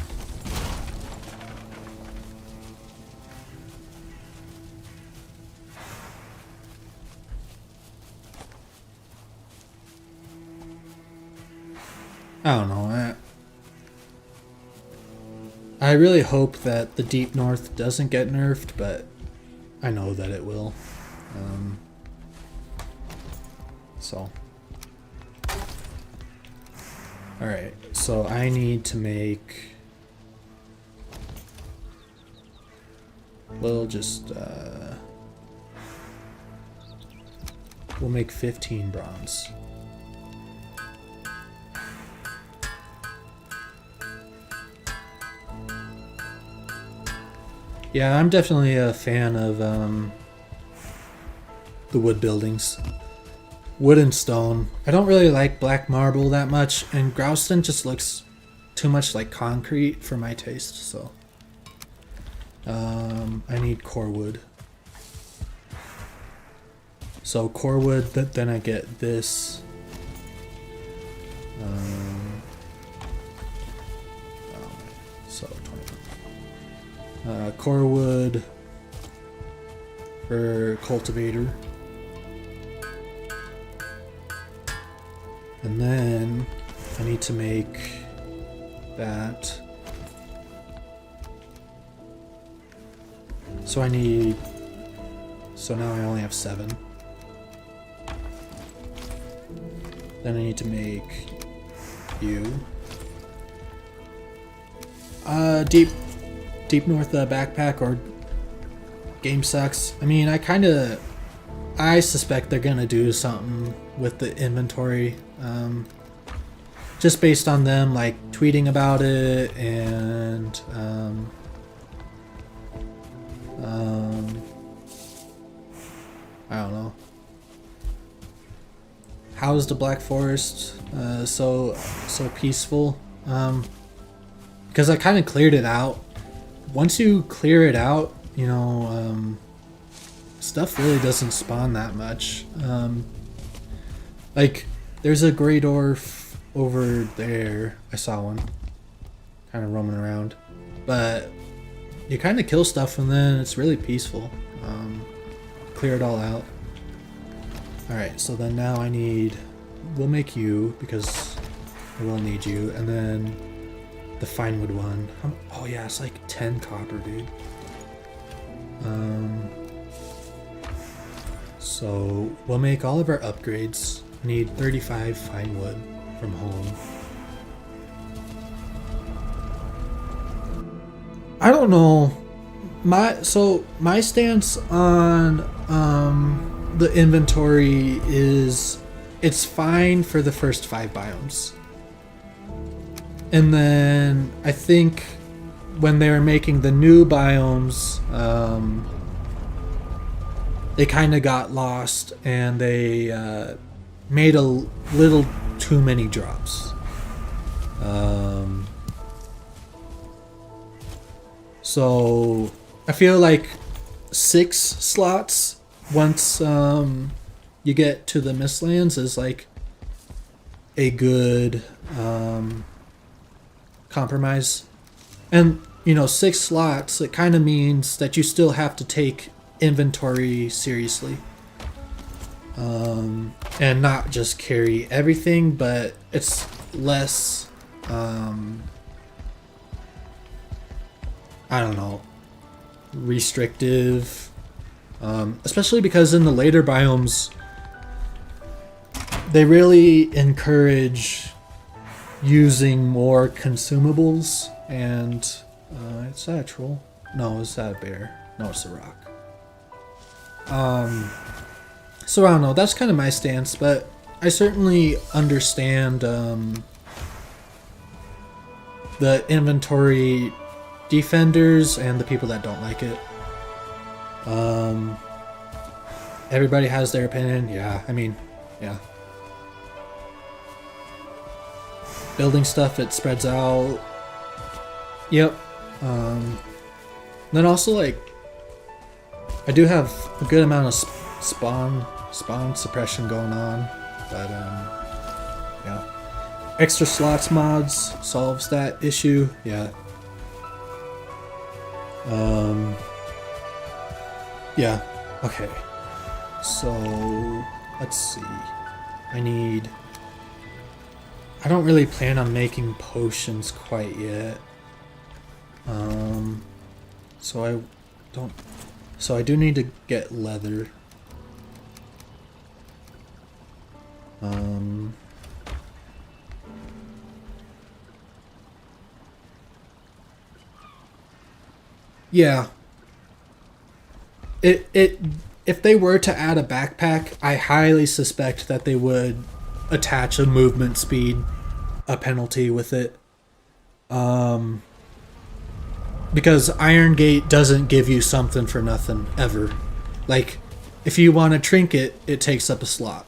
I don't know. I really hope that the Deep North doesn't get nerfed, but I know that it will. So. Alright, so I need to make... We'll just, we'll make 15 bronze. Yeah, I'm definitely a fan of, the wood buildings. Wood and stone. I don't really like black marble that much, and Grouston just looks too much like concrete for my taste, so. I need core wood. So core wood, then I get this. So 20. Core wood for cultivator. And then I need to make that. So I need, so now I only have 7. Then I need to make you. Deep North backpack or game sucks. I mean, I suspect they're gonna do something with the inventory. Just based on them like tweeting about it and I don't know. How's the Black Forest so peaceful? Because I kind of cleared it out. Once you clear it out, you know, stuff really doesn't spawn that much. Like, there's a Grey Dwarf over there. I saw one. Kind of roaming around. But you kind of kill stuff and then it's really peaceful. Clear it all out. Alright, so then now I need... We'll make you, because I will need you. And then the Finewood one. Oh yeah, it's like 10 copper, dude. So we'll make all of our upgrades. I need 35 fine wood from home. I don't know. My stance on the inventory is it's fine for the first 5 biomes. And then I think when they were making the new biomes, they kind of got lost and they made a little too many drops. So I feel like 6 slots once you get to the Mistlands is like a good compromise. And you know, 6 slots, it kind of means that you still have to take inventory seriously. And not just carry everything, but it's less I don't know, restrictive, especially because in the later biomes they really encourage using more consumables. And is that a troll? No, is that a bear? No, it's a rock. So I don't know, that's kind of my stance, but I certainly understand the inventory defenders and the people that don't like it. Everybody has their opinion. Yeah, I mean, yeah. Building stuff, it spreads out. Yep. Then also, like, I do have a good amount of spawn suppression going on, but yeah. Extra slots mods solves that issue. Yeah. Yeah. Okay. So let's see. I don't really plan on making potions quite yet. So I do need to get leather. Yeah. If they were to add a backpack, I highly suspect that they would attach a movement speed, a penalty with it. Because Iron Gate doesn't give you something for nothing, ever. Like, if you want a trinket, it takes up a slot.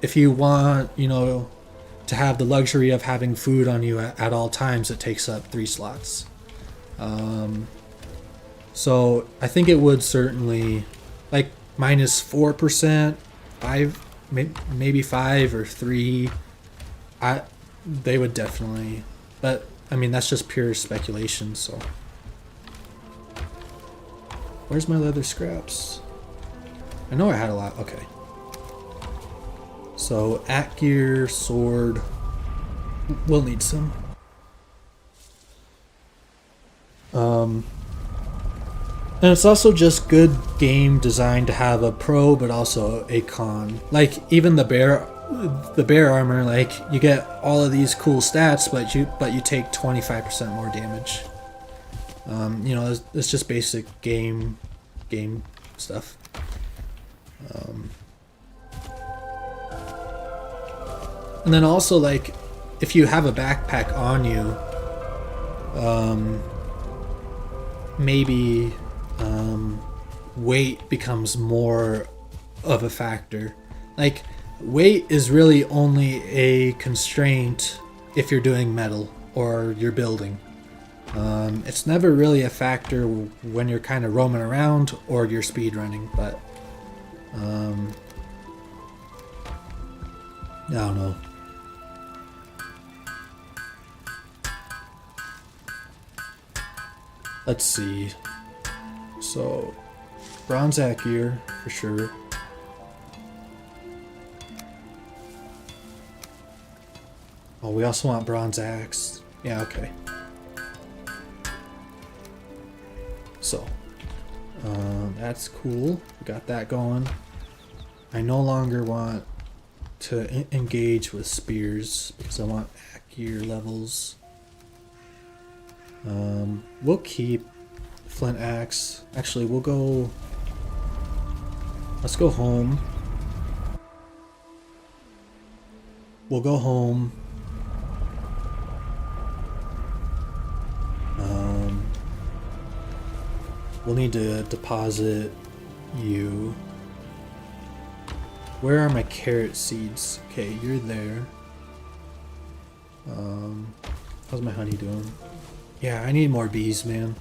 If you want, to have the luxury of having food on you at all times, it takes up 3 slots. So I think it would certainly, like, minus 4%, 5, maybe 5 or 3. They would definitely, but I mean, that's just pure speculation, so. Where's my leather scraps? I know I had a lot. Okay. So, at gear, sword. We'll need some. And it's also just good game design to have a pro, but also a con. Like, even the bear armor, like, you get all of these cool stats, but you take 25% more damage. It's just basic game stuff. And then also, like, if you have a backpack on you, maybe weight becomes more of a factor. Like, weight is really only a constraint if you're doing metal or you're building. It's never really a factor when you're kind of roaming around or you're speed running, but I don't know. Let's see. So, bronze axe gear for sure. Oh, we also want bronze axe. Yeah, okay. So, that's cool. We got that going. I no longer want to engage with spears because I want axe gear levels. We'll keep flint axe. Actually, let's go home. We'll go home. We'll need to deposit you. Where are my carrot seeds? Okay, you're there. How's my honey doing? Yeah, I need more bees, man.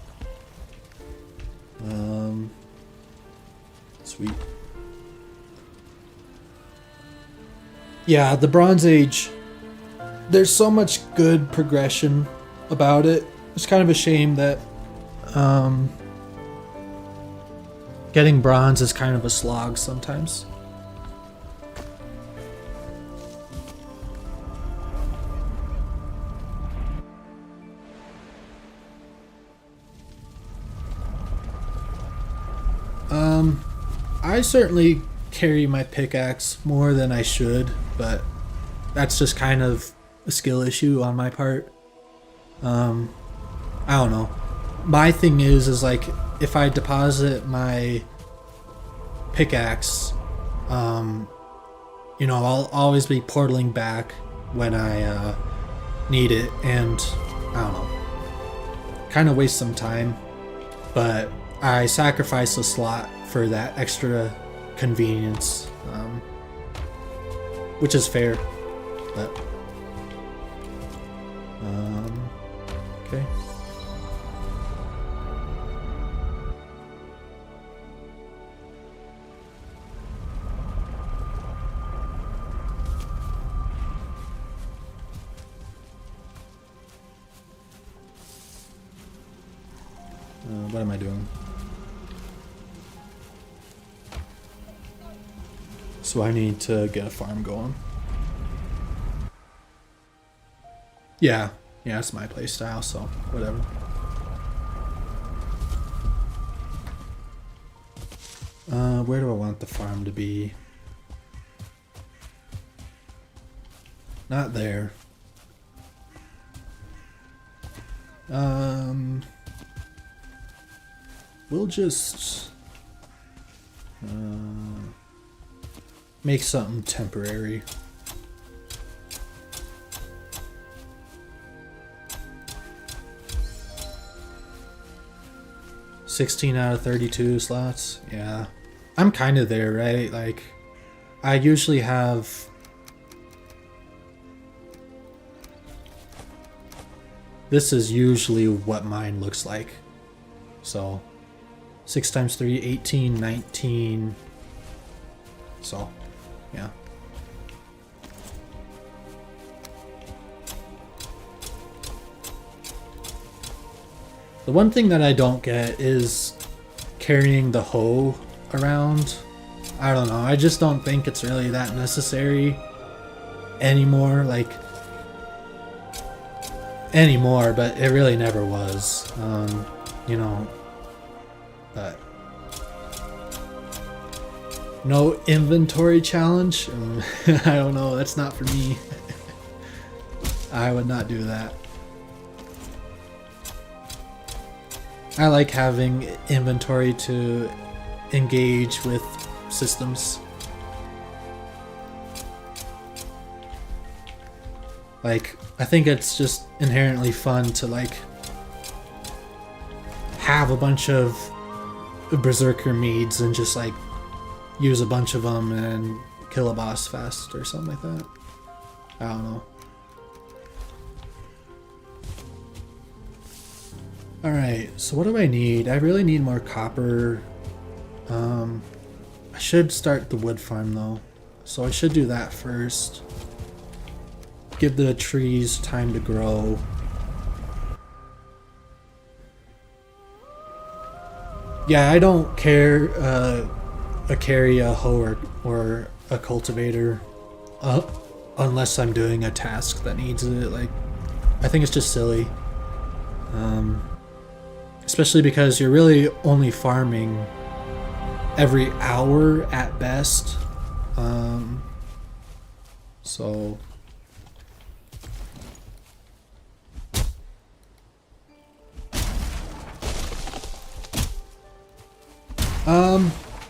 Sweet. Yeah, the Bronze Age, there's so much good progression about it. It's kind of a shame that getting bronze is kind of a slog sometimes. I certainly carry my pickaxe more than I should, but that's just kind of a skill issue on my part. I don't know. My thing is like if I deposit my pickaxe, you know, I'll always be portaling back when I need it, and I don't know, kind of waste some time, but I sacrifice a slot for that extra convenience, which is fair, but okay. What am I doing? So I need to get a farm going. Yeah, it's my play style, so whatever. Where do I want the farm to be? Not there. We'll just make something temporary. $16 out of 32 slots. Yeah, I'm kind of there, right? Like, I usually have this is usually what mine looks like. So 6 times 3, 18, 19. So, yeah. The one thing that I don't get is carrying the hoe around. I don't know. I just don't think it's really that necessary anymore. Like, anymore, but it really never was. You know, but no inventory challenge. I don't know. That's not for me. I would not do that. I like having inventory to engage with systems. Like, I think it's just inherently fun to like have a bunch of berserker meads and just like use a bunch of them and kill a boss fast or something like that. I don't know. Alright, so what do I need? I really need more copper. I should start the wood farm though. So I should do that first. Give the trees time to grow. Yeah, I don't care carry a hoe or a cultivator unless I'm doing a task that needs it. Like, I think it's just silly. Especially because you're really only farming every hour at best. So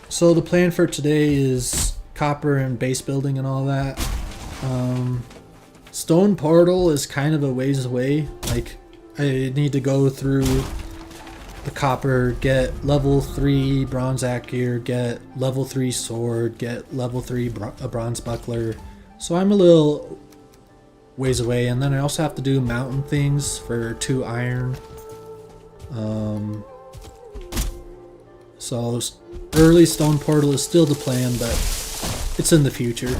so the plan for today is copper and base building and all that. Stone portal is kind of a ways away. Like, I need to go through the copper, get level 3 bronze axe gear, get level 3 sword, get level 3 bronze buckler. So I'm a little ways away, and then I also have to do mountain things for 2 iron. So early stone portal is still the plan, but it's in the future.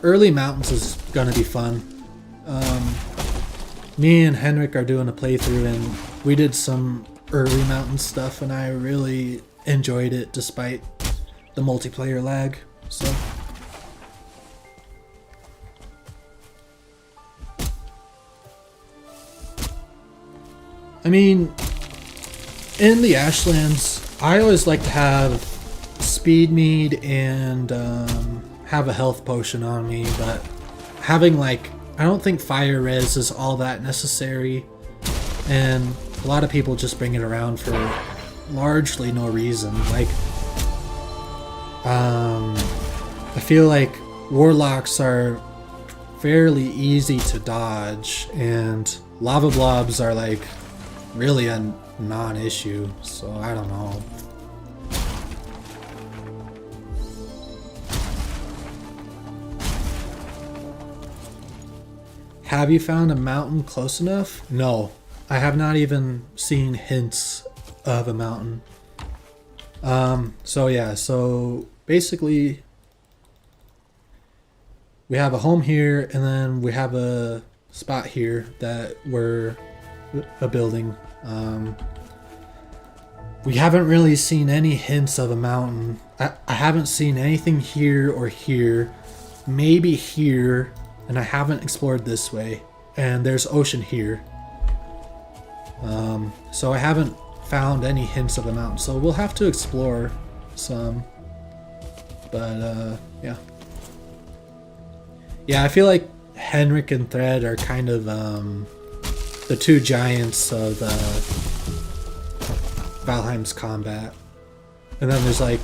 Early mountains is gonna be fun. Me and Henrik are doing a playthrough, and we did some early mountain stuff, and I really enjoyed it despite the multiplayer lag. So I mean, in the Ashlands, I always like to have speed mead and have a health potion on me, but having like, I don't think fire res is all that necessary, and a lot of people just bring it around for largely no reason. Like, I feel like warlocks are fairly easy to dodge, and lava blobs are like really a non-issue, so I don't know. Have you found a mountain close enough? No, I have not even seen hints of a mountain. So yeah, so basically we have a home here, and then we have a spot here that we're a building. We haven't really seen any hints of a mountain. I haven't seen anything here or here, maybe here, and I haven't explored this way, and there's ocean here. So I haven't found any hints of a mountain, so we'll have to explore some. But yeah. Yeah, I feel like Henrik and Thread are kind of the two giants of Valheim's combat. And then there's like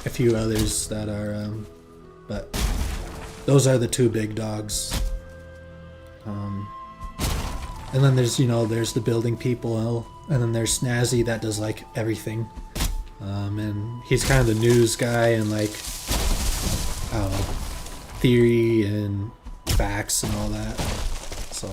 a few others that are, but those are the two big dogs. And then there's, you know, there's the building people, and then there's Snazzy that does like everything. And he's kind of the news guy and like, I don't know, theory and facts and all that. So.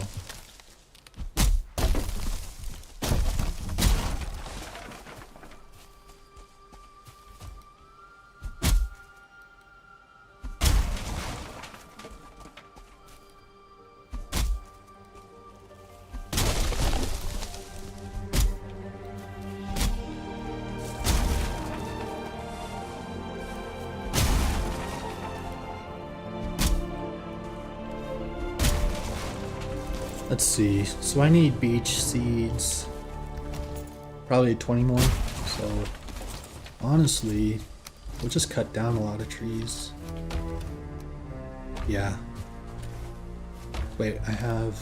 Let's see, so I need beach seeds, probably 20 more, so honestly, we'll just cut down a lot of trees. Yeah. Wait, I have...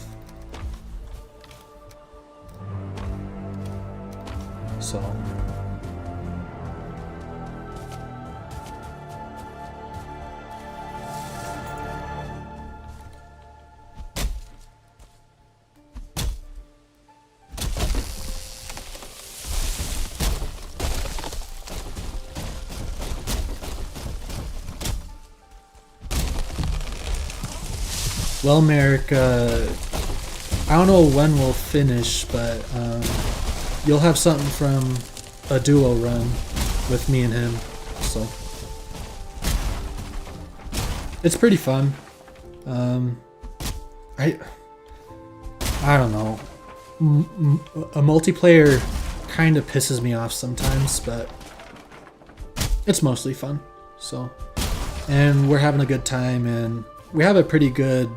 So... Well, Merrick, I don't know when we'll finish, but you'll have something from a duo run with me and him, so it's pretty fun. I don't know. A multiplayer kind of pisses me off sometimes, but it's mostly fun. So, and we're having a good time, and we have a pretty good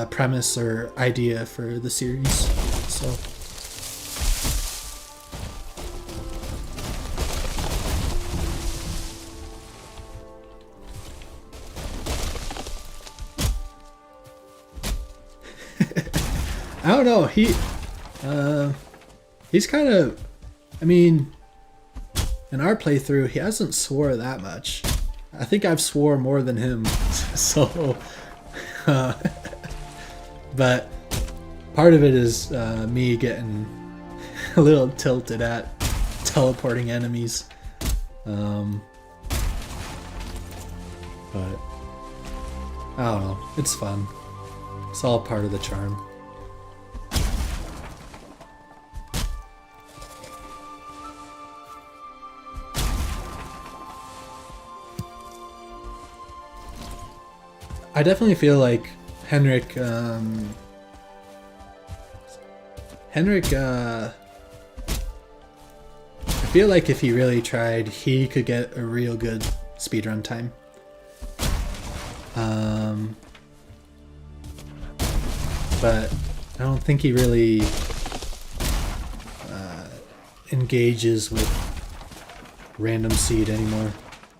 premise or idea for the series, so I don't know, he's kind of, I mean, in our playthrough he hasn't swore that much. I think I've swore more than him, so but part of it is me getting a little tilted at teleporting enemies. But I don't know, it's fun. It's all part of the charm. I definitely feel like Henrik, I feel like if he really tried, he could get a real good speedrun time. But I don't think he really engages with random seed anymore.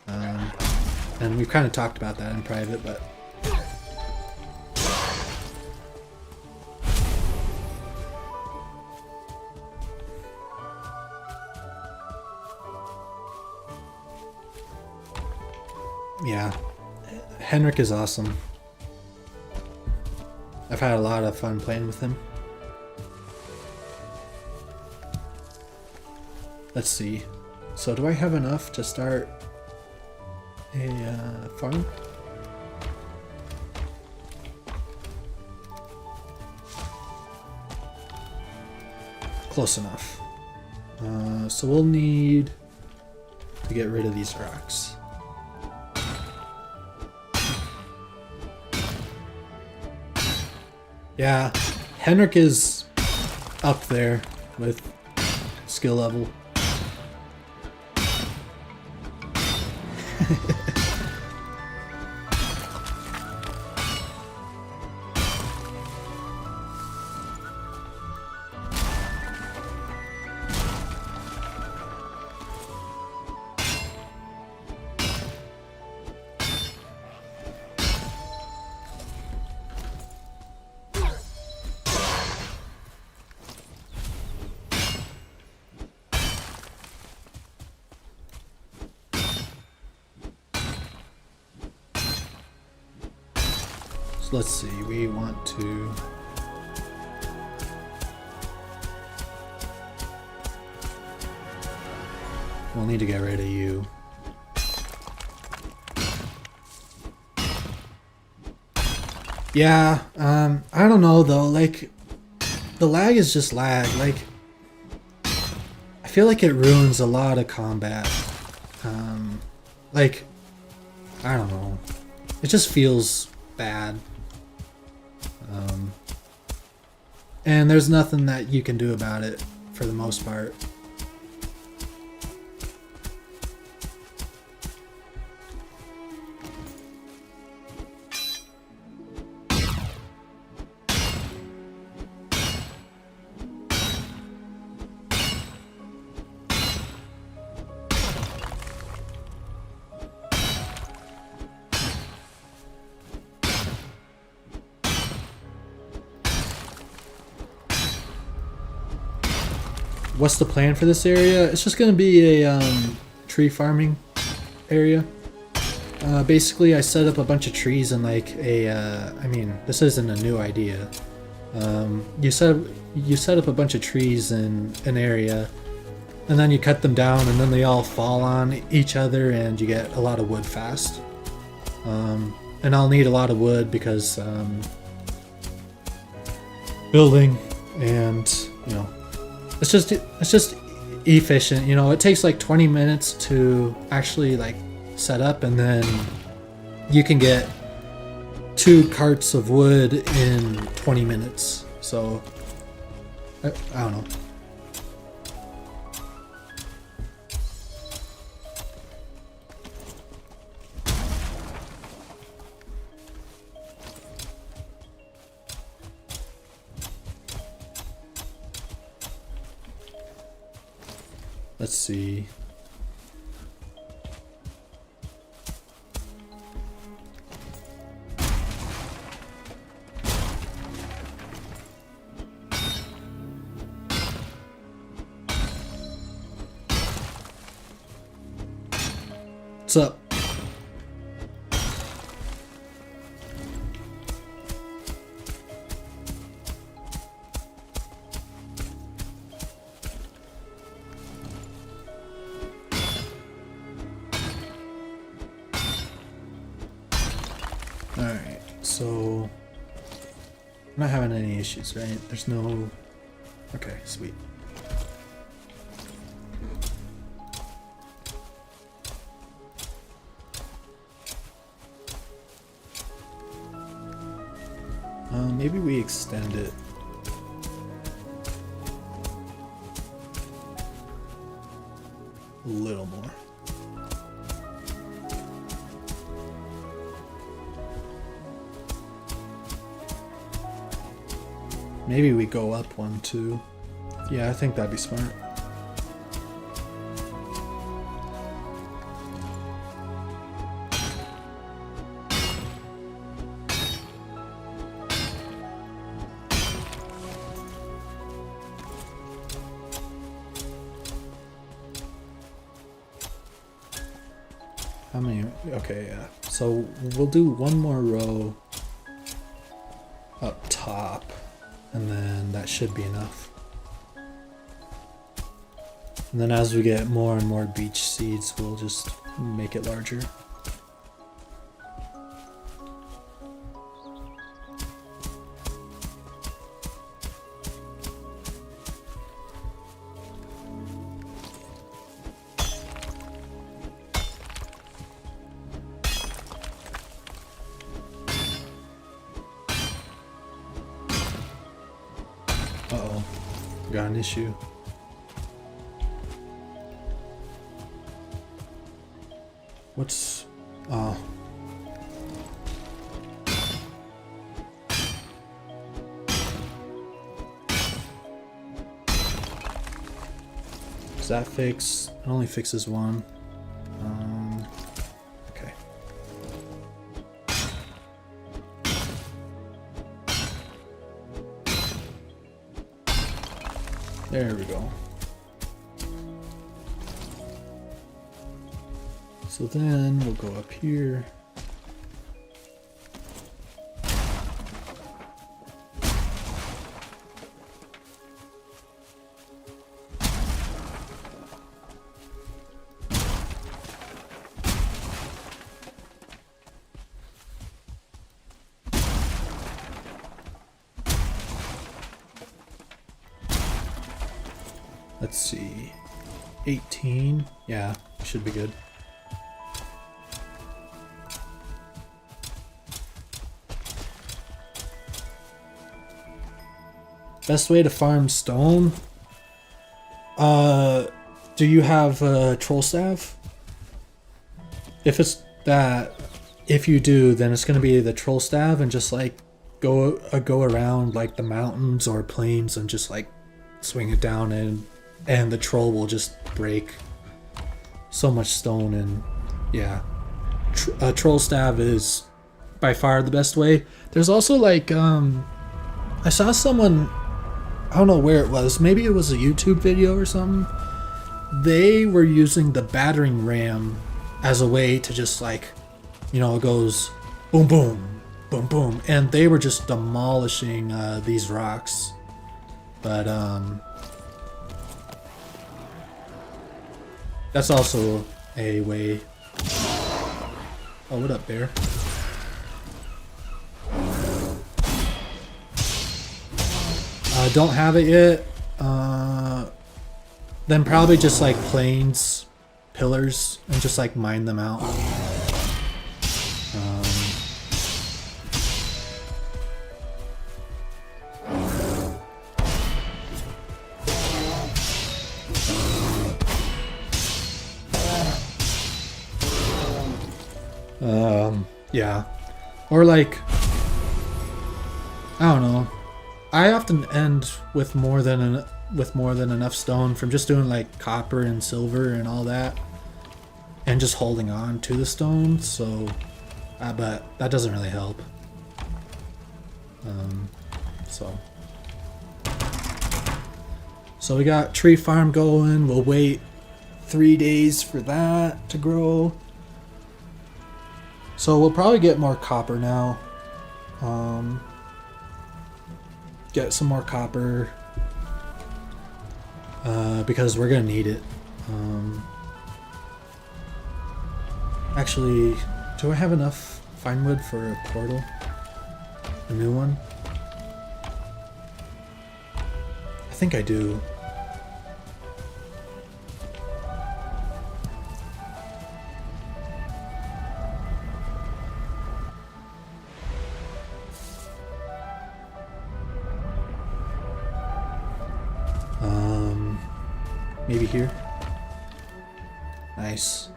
And we've kind of talked about that in private, but yeah, Henrik is awesome. I've had a lot of fun playing with him. Let's see. So do I have enough to start a farm? Close enough. So we'll need to get rid of these rocks. Yeah, Henrik is up there with skill level. So let's see, we want to... We'll need to get rid of you. Yeah, I don't know though, like, the lag is just lag, like, I feel like it ruins a lot of combat. Like, I don't know, it just feels bad. And there's nothing that you can do about it for the most part. What's the plan for this area? It's just going to be a tree farming area. Basically, I set up a bunch of trees in like a. I mean, this isn't a new idea. You set up a bunch of trees in an area, and then you cut them down, and then they all fall on each other, and you get a lot of wood fast. And I'll need a lot of wood because building, and you know. It's just efficient, you know. It takes like 20 minutes to actually like set up, and then you can get 2 carts of wood in 20 minutes. So I don't know. Let's see. What's up? Alright, so I'm not having any issues, right? There's no... Okay, sweet. Maybe we extend it. A little more. Maybe we go up 1, 2. Yeah, I think that'd be smart. How many? Okay, yeah. So we'll do one more row up top, and then that should be enough. And then as we get more and more beach seeds, we'll just make it larger. Uh-oh, got an issue. What's... oh. Does that fix? It only fixes one. Okay. There we go. So then we'll go up here. Let's see. 18. Yeah, should be good. Best way to farm stone? Do you have a troll staff? If it's that, if you do, then it's gonna be the troll staff and just like go around like the mountains or plains and just like swing it down, and the troll will just break so much stone. And yeah, a troll staff is by far the best way. There's also like I saw someone, I don't know where it was, maybe it was a YouTube video or something. They were using the battering ram as a way to just like, you know, it goes boom boom boom boom, and they were just demolishing these rocks. But that's also a way. Oh, what up, bear? Don't have it yet. Then probably just like plains pillars and just like mine them out. Yeah, or like, I don't know. I often end with more than enough stone from just doing like copper and silver and all that, and just holding on to the stone. So, but that doesn't really help. So we got tree farm going. We'll wait 3 days for that to grow. So we'll probably get more copper now. Get some more copper because we're gonna need it. Actually, do I have enough fine wood for a portal? A new one? I think I do. Maybe here. Nice.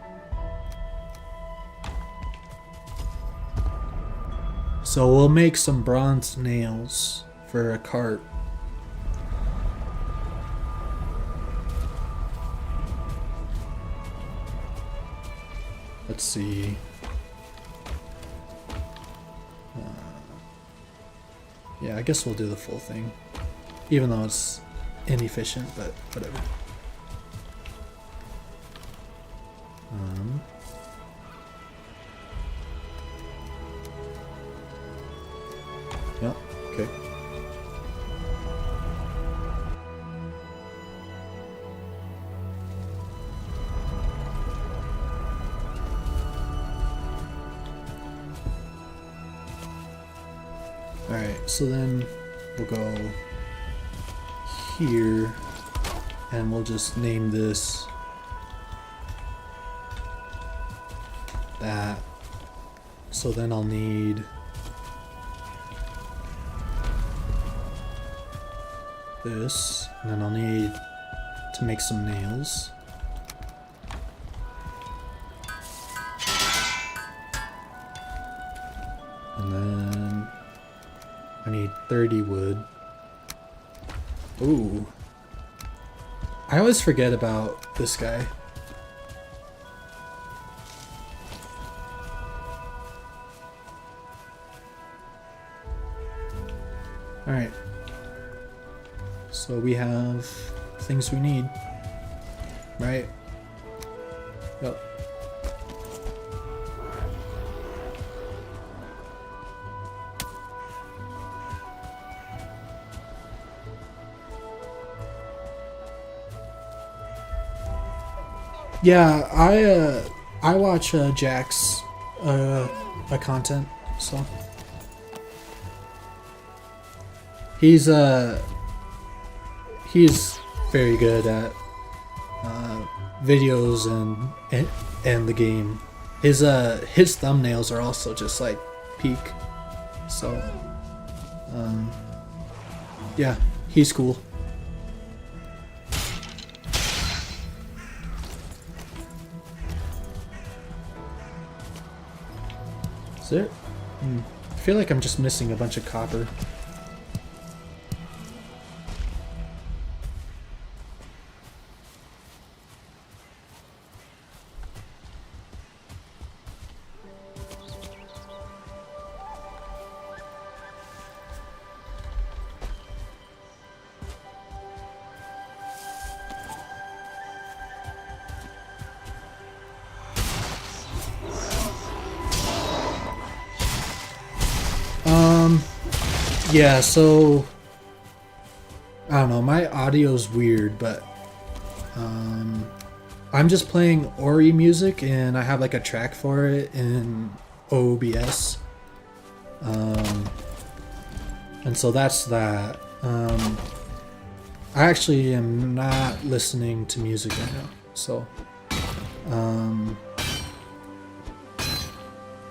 So we'll make some bronze nails for a cart. Let's see. Yeah, I guess we'll do the full thing. Even though it's inefficient, but whatever. Okay. Alright, so then we'll go here and we'll just name this that. So then I'll need this, and then I'll need to make some nails. And then I need 30 wood. Ooh. I always forget about this guy. Alright. So we have things we need. Right? Yep. Yeah, I watch Jack's content, so he's very good at videos and the game. His thumbnails are also just like peak. So yeah, he's cool. Is it? I feel like I'm just missing a bunch of copper. Yeah, so I don't know, my audio's weird, but I'm just playing Ori music and I have like a track for it in OBS. And so that's that. I actually am not listening to music right now, so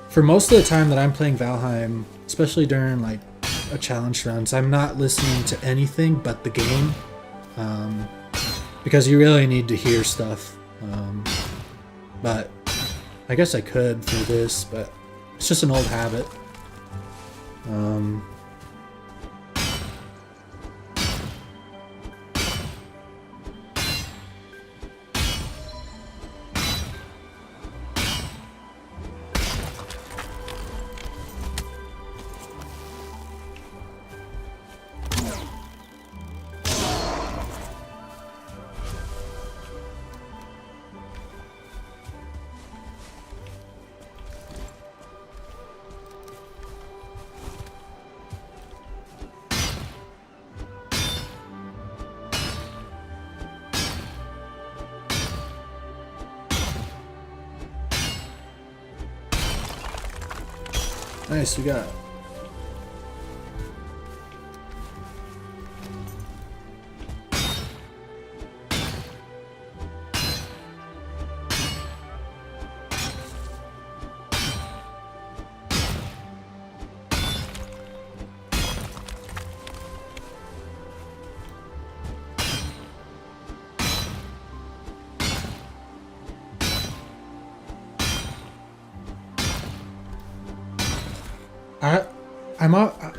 for most of the time that I'm playing Valheim, especially during like challenge runs, I'm not listening to anything but the game, because you really need to hear stuff. But I guess I could for this, but it's just an old habit. Nice, we got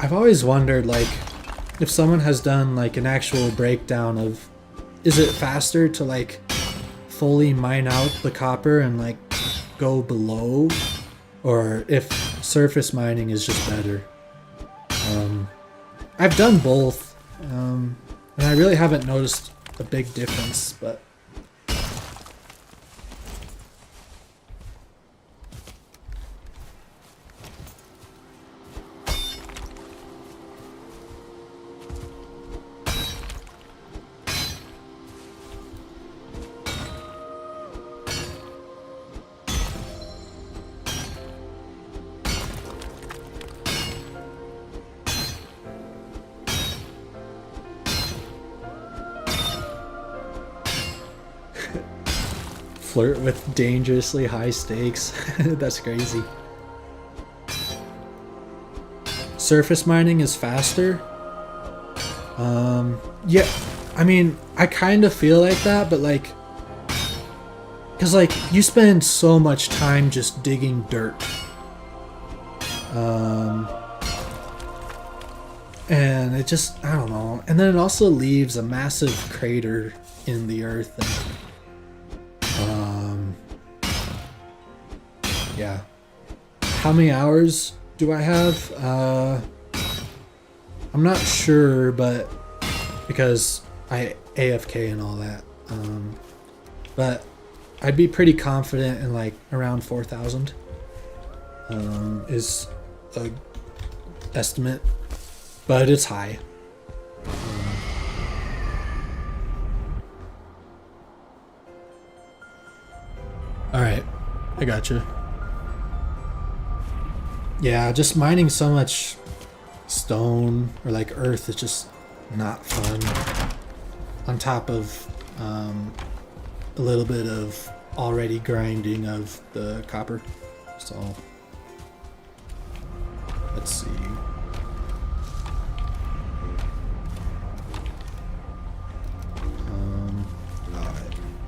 I've always wondered, like, if someone has done like an actual breakdown of, is it faster to like fully mine out the copper and like go below, or if surface mining is just better. I've done both, and I really haven't noticed a big difference, but flirt with dangerously high stakes. That's crazy. Surface mining is faster. Yeah, I mean, I kind of feel like that, but like, because like you spend so much time just digging dirt. And it just, I don't know. And then it also leaves a massive crater in the earth. And, yeah. How many hours do I have? I'm not sure, but because I AFK and all that. But I'd be pretty confident in like around 4,000 is a estimate, but it's high. All right, I got you. Yeah, just mining so much stone or like earth is just not fun. On top of a little bit of already grinding of the copper. So let's see.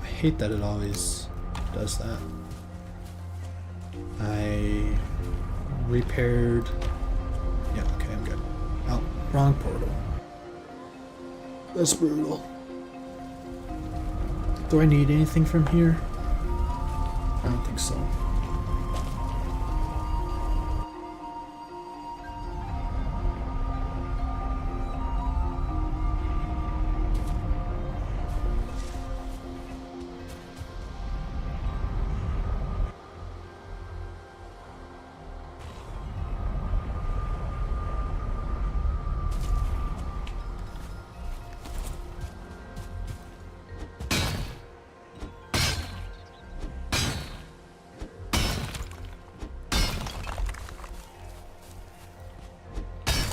I hate that it always does that. I repaired. Yeah, okay, I'm good. Oh, wrong portal. That's brutal. Do I need anything from here? I don't think so.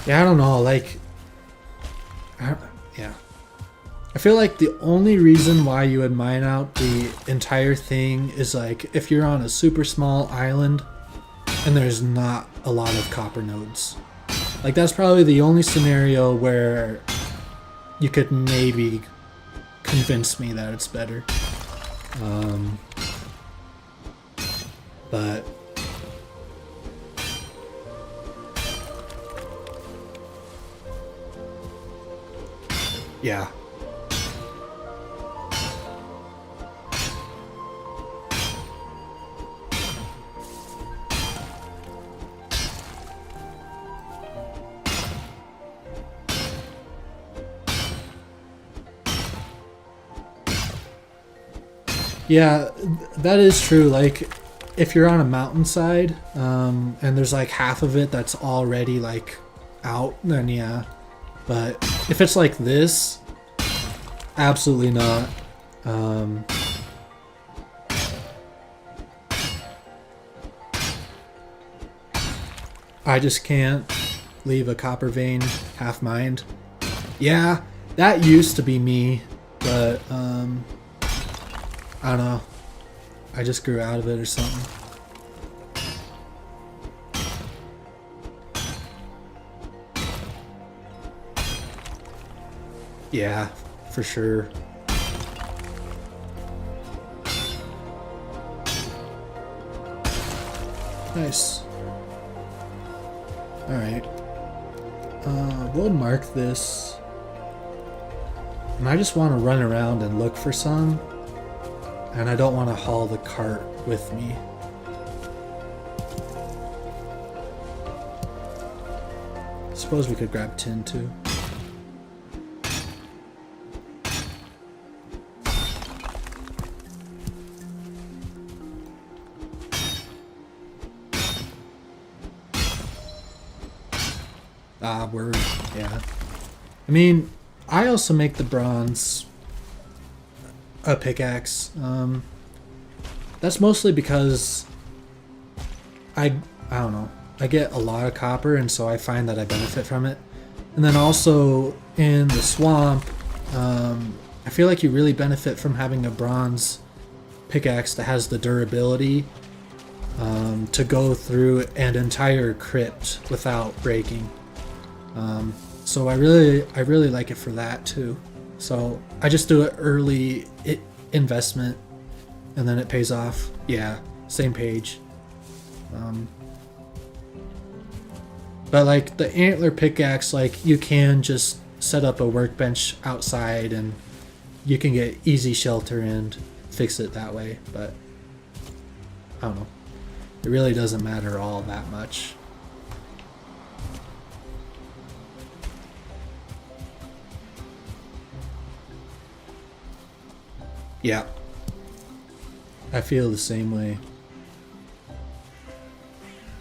Yeah, I don't know, like, yeah. I feel like the only reason why you would mine out the entire thing is like if you're on a super small island and there's not a lot of copper nodes. Like that's probably the only scenario where you could maybe convince me that it's better. But yeah. Yeah, that is true. Like, if you're on a mountainside, and there's like half of it that's already like out, then yeah. But if it's like this, absolutely not. I just can't leave a copper vein half mined. Yeah, that used to be me, but I don't know. I just grew out of it or something. Yeah, for sure. Nice. Alright. We'll mark this. And I just want to run around and look for some. And I don't want to haul the cart with me. Suppose we could grab tin too. Ah, word. Yeah. I mean, I also make the bronze a pickaxe. That's mostly because I don't know. I get a lot of copper, and so I find that I benefit from it. And then also in the swamp, I feel like you really benefit from having a bronze pickaxe that has the durability to go through an entire crypt without breaking. So I really like it for that too. So I just do it early investment, and then it pays off. Yeah, same page. But like the antler pickaxe, like you can just set up a workbench outside and you can get easy shelter and fix it that way. But I don't know. It really doesn't matter all that much. Yeah. I feel the same way.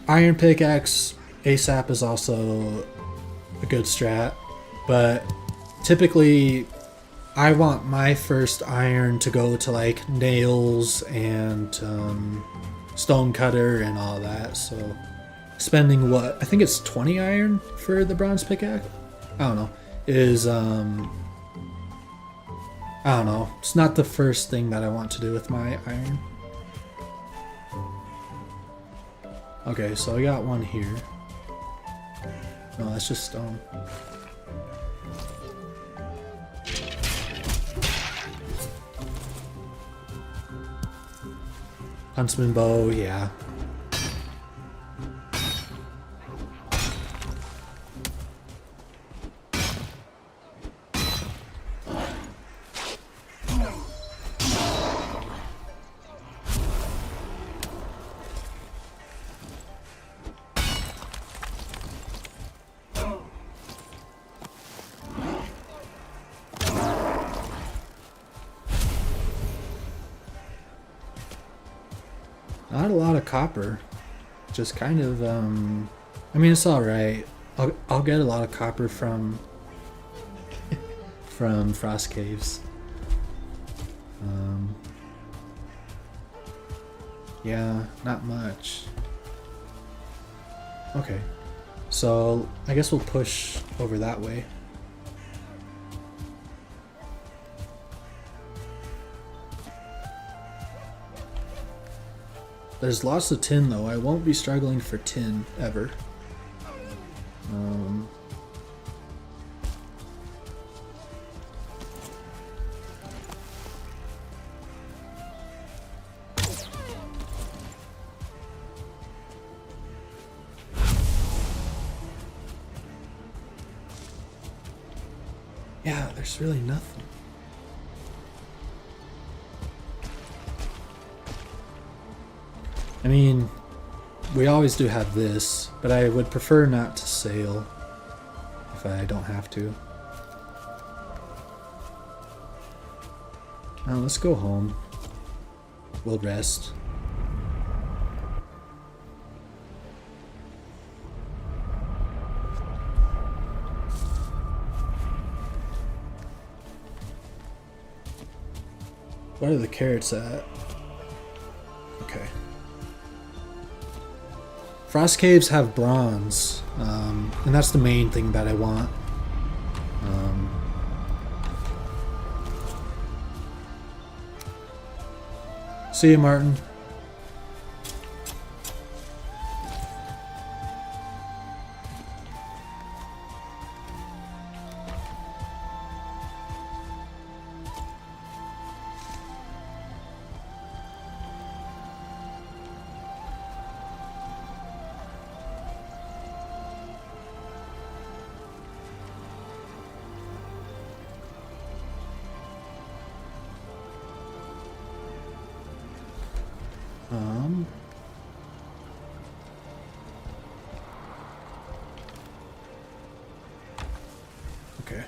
Iron pickaxe ASAP is also a good strat, but typically I want my first iron to go to like nails and stone cutter and all that. So spending what I think it's 20 iron for the bronze pickaxe. I don't know. Is I don't know. It's not the first thing that I want to do with my iron. Okay, so I got one here. No, that's just stone. Huntsman bow, yeah. Not a lot of copper. Just kind of, I mean, it's alright. I'll get a lot of copper from frost caves. Yeah, not much. Okay. So, I guess we'll push over that way. There's lots of tin though. I won't be struggling for tin ever. Yeah, there's really nothing. I mean, we always do have this, but I would prefer not to sail if I don't have to. Now let's go home. We'll rest. Where are the carrots at? Okay. Frost caves have bronze, and that's the main thing that I want. See you, Martin. Okay.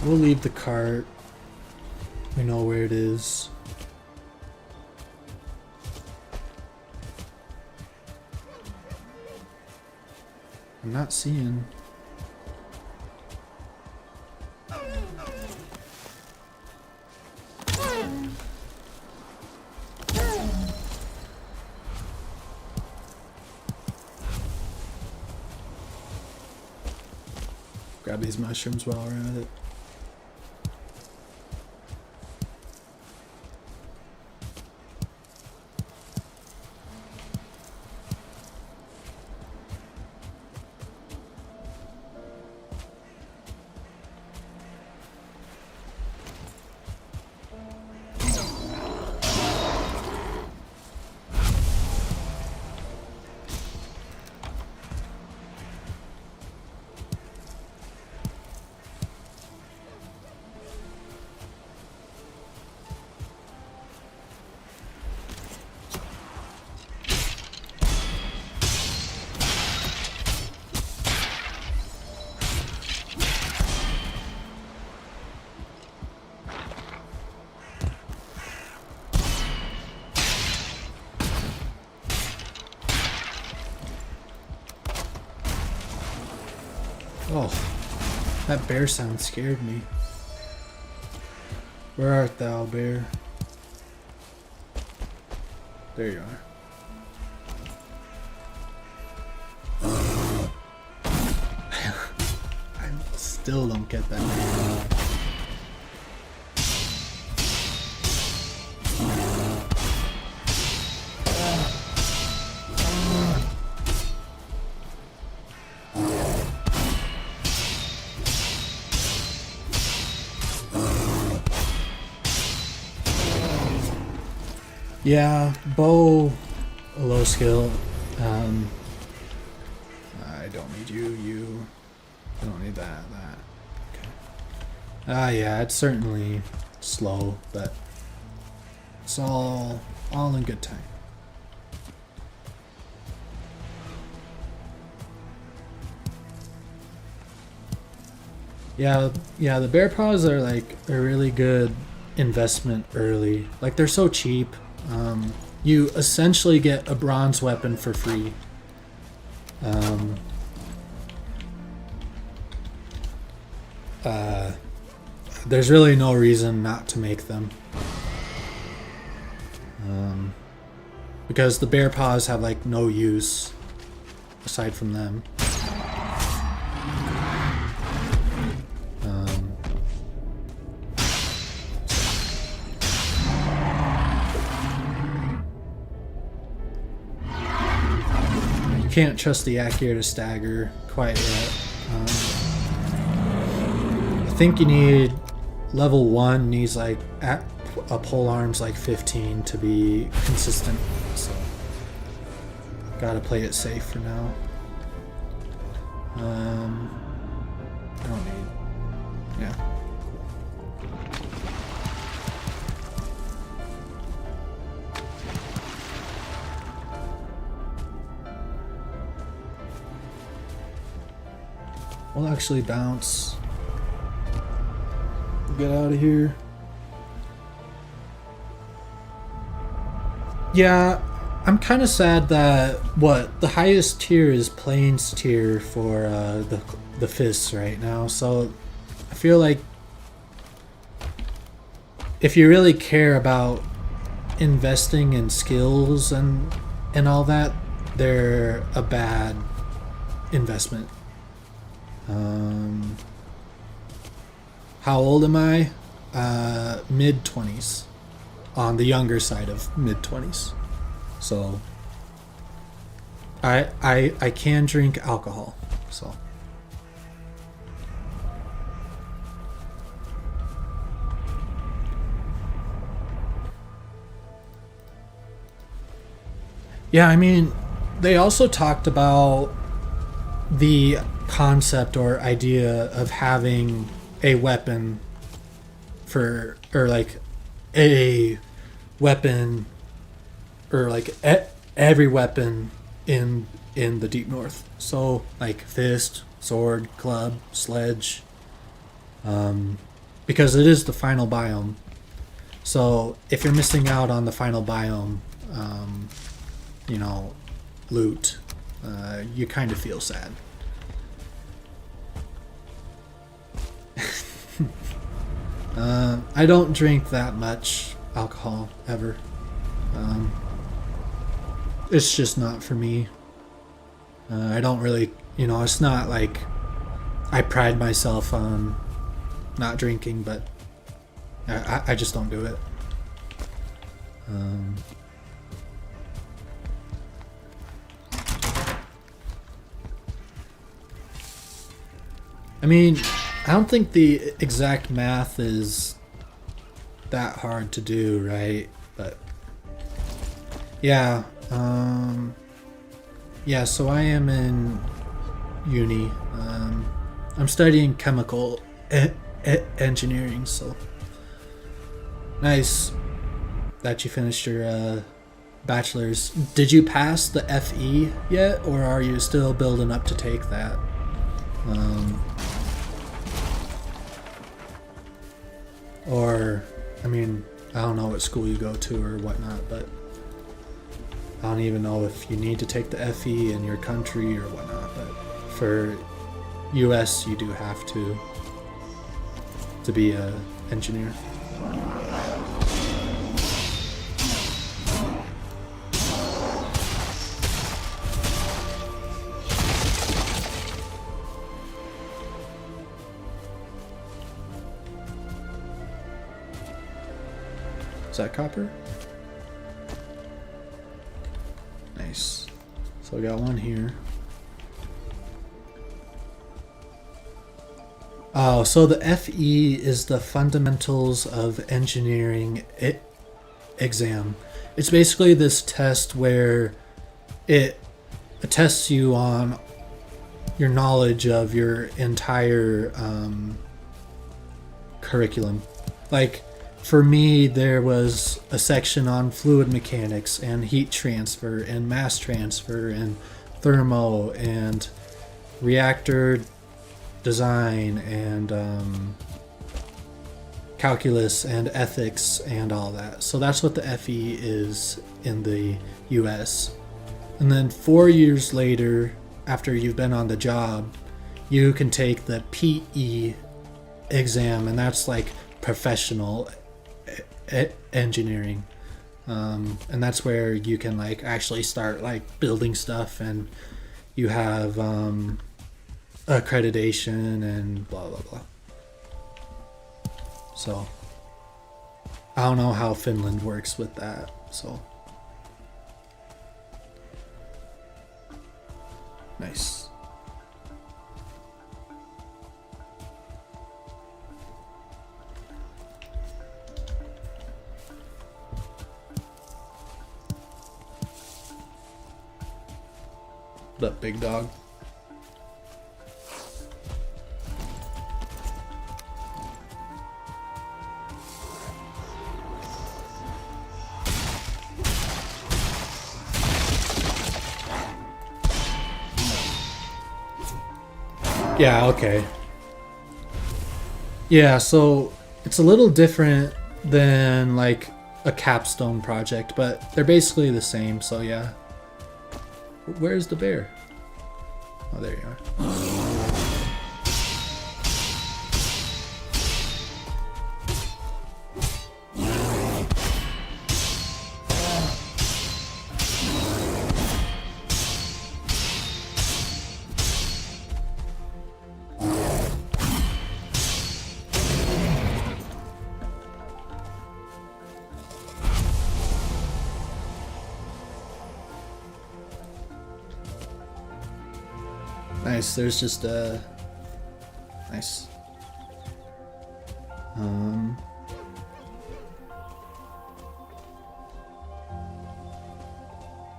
We'll leave the cart. We know where it is. I'm not seeing. Grab these mushrooms while we're at it. Oh, that bear sound scared me. Where art thou, bear? There you are. I still don't get that. Yeah, bow, a low skill. I don't need you. I don't need that. Okay. Yeah, it's certainly slow, but it's all in good time. Yeah, the bear paws are like a really good investment early. Like they're so cheap. You essentially get a bronze weapon for free. There's really no reason not to make them. Because the bear paws have like no use aside from them. Can't trust the Acura to stagger quite yet. I think you need level 1 needs like a pole arms like 15 to be consistent, so gotta play it safe for now. I don't need, yeah. We'll actually bounce. Get out of here. Yeah, I'm kind of sad that the highest tier is Plains tier for the fists right now. So I feel like if you really care about investing in skills and all that, they're a bad investment. How old am I? Mid-20s. On the younger side of mid-20s. So I can drink alcohol. So yeah, I mean, they also talked about the concept or idea of having a weapon for, or like a weapon, or like every weapon in the Deep North. So like fist, sword, club, sledge, because it is the final biome. So if you're missing out on the final biome, you know, loot, you kind of feel sad. I don't drink that much alcohol ever. It's just not for me. I don't really, you know, it's not like I pride myself on not drinking, but I just don't do it. I mean, I don't think the exact math is that hard to do, right? But yeah, yeah. So I am in uni. I'm studying chemical engineering. So nice that you finished your bachelor's. Did you pass the FE yet, or are you still building up to take that? Or, I mean, I don't know what school you go to or whatnot, but I don't even know if you need to take the FE in your country or whatnot, but for US you do have to be a engineer. Is that copper? Nice. So I got one here. Oh, so the FE is the Fundamentals of Engineering exam. It's basically this test where it tests you on your knowledge of your entire curriculum. Like, for me, there was a section on fluid mechanics and heat transfer and mass transfer and thermo and reactor design and calculus and ethics and all that. So that's what the FE is in the US. And then 4 years later, after you've been on the job, you can take the PE exam, and that's like professional engineering, and that's where you can like actually start like building stuff, and you have accreditation and blah blah blah. So I don't know how Finland works with that, so nice. What up, big dog? Yeah, okay. Yeah, so it's a little different than like a capstone project, but they're basically the same, so yeah. Where's the bear? Oh, there you are. Nice, there's just a... Nice.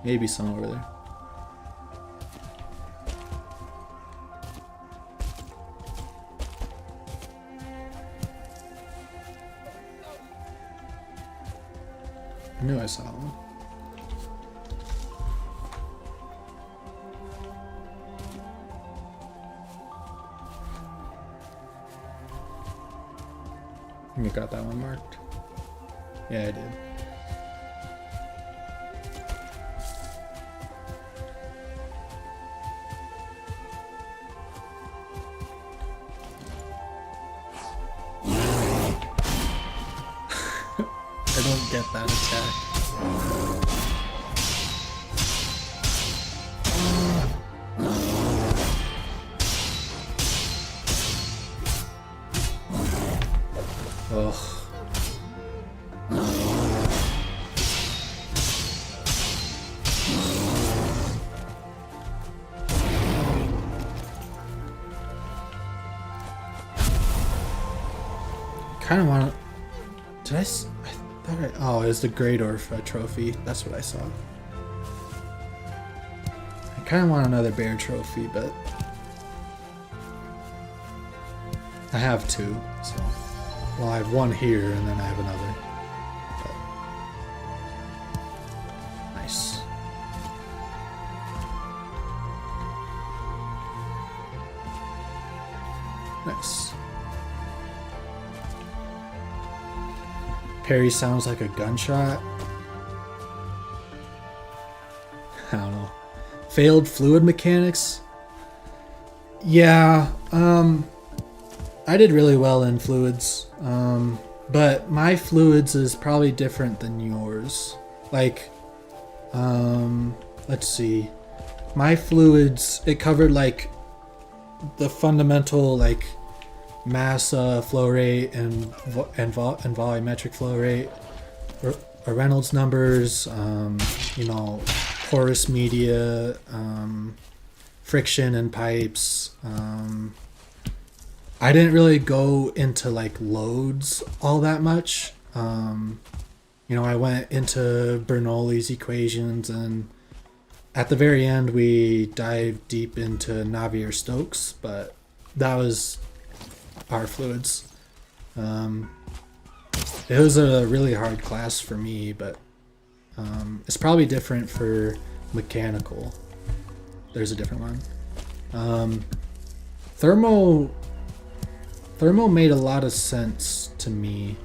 Maybe some over there. I knew I saw one. I think I got that one marked. Yeah, I did. I don't get that attack. Kind of want to. Did I thought oh, it was the Great Orpha trophy. That's what I saw. I kind of want another bear trophy, but I have two. So, well, I have one here, and then I have another. But nice. Nice. Parry sounds like a gunshot. I don't know. Failed fluid mechanics? Yeah, I did really well in fluids. But my fluids is probably different than yours. Like, let's see. My fluids, it covered like the fundamental like mass flow rate and volumetric flow rate, or Reynolds numbers, you know, porous media, friction in pipes. I didn't really go into like loads all that much. You know, I went into Bernoulli's equations, and at the very end we dived deep into Navier-Stokes, but that was our fluids. It was a really hard class for me, but it's probably different for mechanical. There's a different one. Thermo made a lot of sense to me.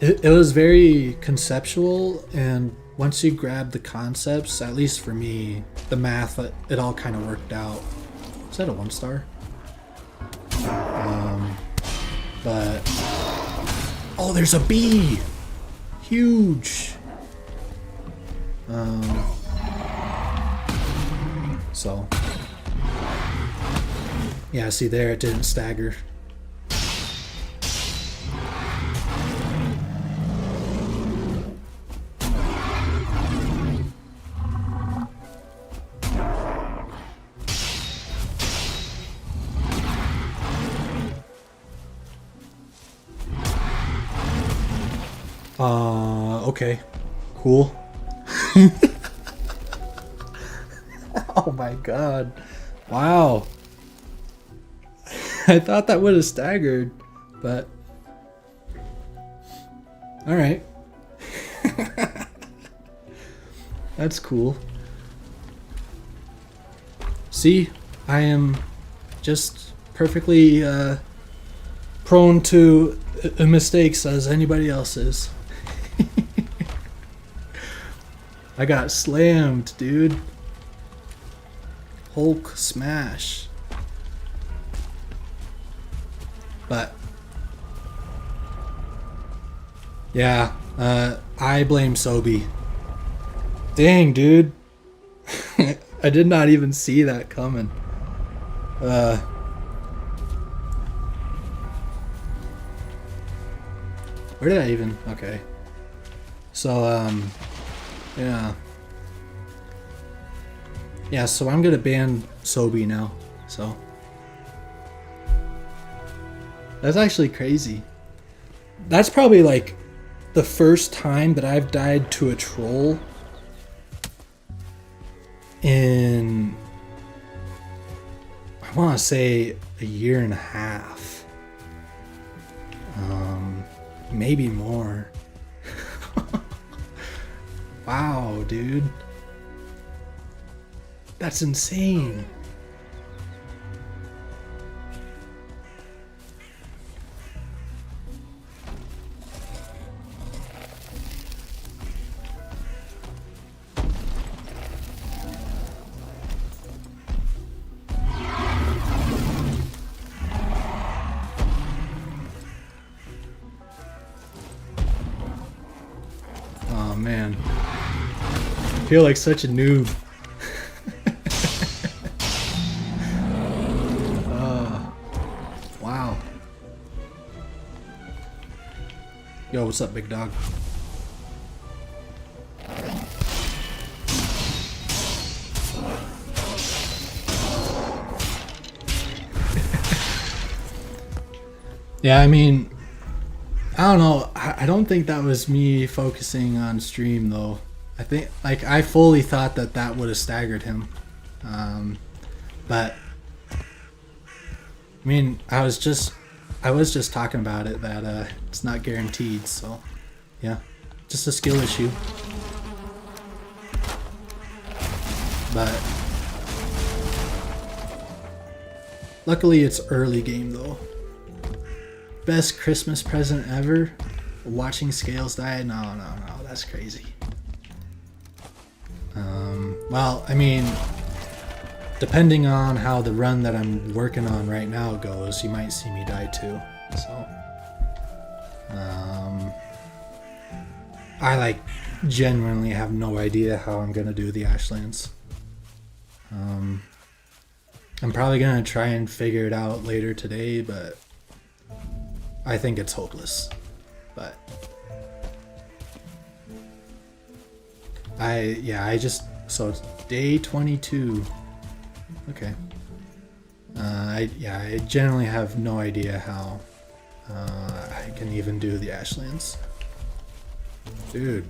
It was very conceptual, and once you grab the concepts, at least for me, the math, it all kind of worked out. Is that a 1-star? But oh, there's a bee, huge. So yeah, see there, it didn't stagger. Okay, cool. Oh my god. Wow. I thought that would have staggered, but all right. That's cool. See, I am just perfectly prone to mistakes as anybody else is. I got slammed, dude. Hulk smash. But yeah, I blame Sobi. Dang, dude. I did not even see that coming. Where did I even? Okay. So, yeah. Yeah, so I'm gonna ban Sobi now. So. That's actually crazy. That's probably like the first time that I've died to a troll in, I want to say, a year and a half. Maybe more. Wow, dude. That's insane. Oh man. I feel like such a noob. Wow. Yo, what's up, big dog? Yeah, I mean, I don't know. I don't think that was me focusing on stream though. I think like I fully thought that that would have staggered him, but I mean, I was just talking about it that it's not guaranteed. So yeah, just a skill issue. But luckily, it's early game though. Best Christmas present ever? Watching scales die? No, that's crazy. Well, I mean, depending on how the run that I'm working on right now goes, you might see me die too. So, I like genuinely have no idea how I'm gonna do the Ashlands. I'm probably gonna try and figure it out later today, but I think it's hopeless. But so it's day 22. Okay. I generally have no idea how I can even do the Ashlands. Dude.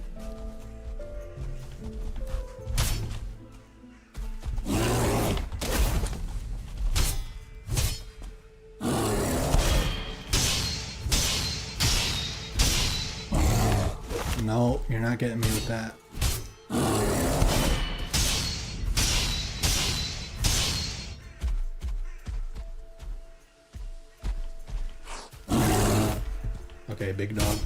No, you're not getting me with that. Okay, big dog.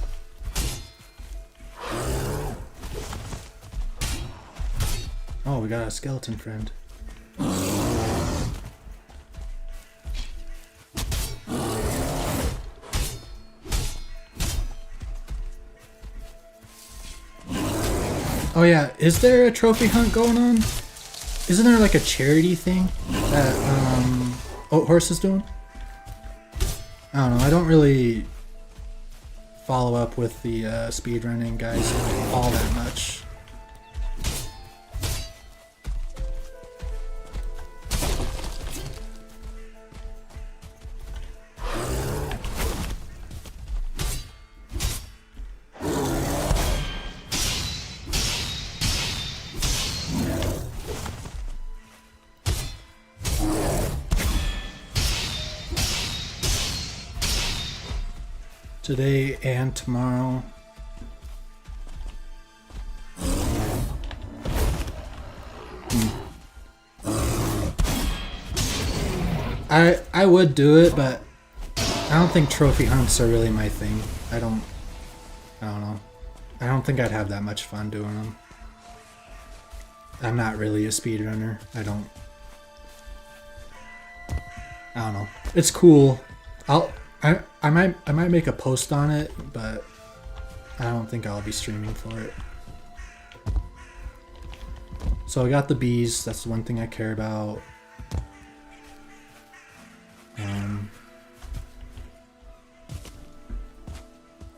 Oh, we got a skeleton friend. Oh yeah, is there a trophy hunt going on? Isn't there like a charity thing that Oat Horse is doing? I don't know, I don't really follow up with the speedrunning guys all that much. Today and tomorrow. I would do it, but I don't think trophy hunts are really my thing. I don't know. I don't think I'd have that much fun doing them. I'm not really a speedrunner. I don't know. It's cool. I might make a post on it, but I don't think I'll be streaming for it. So I got the bees. That's the one thing I care about.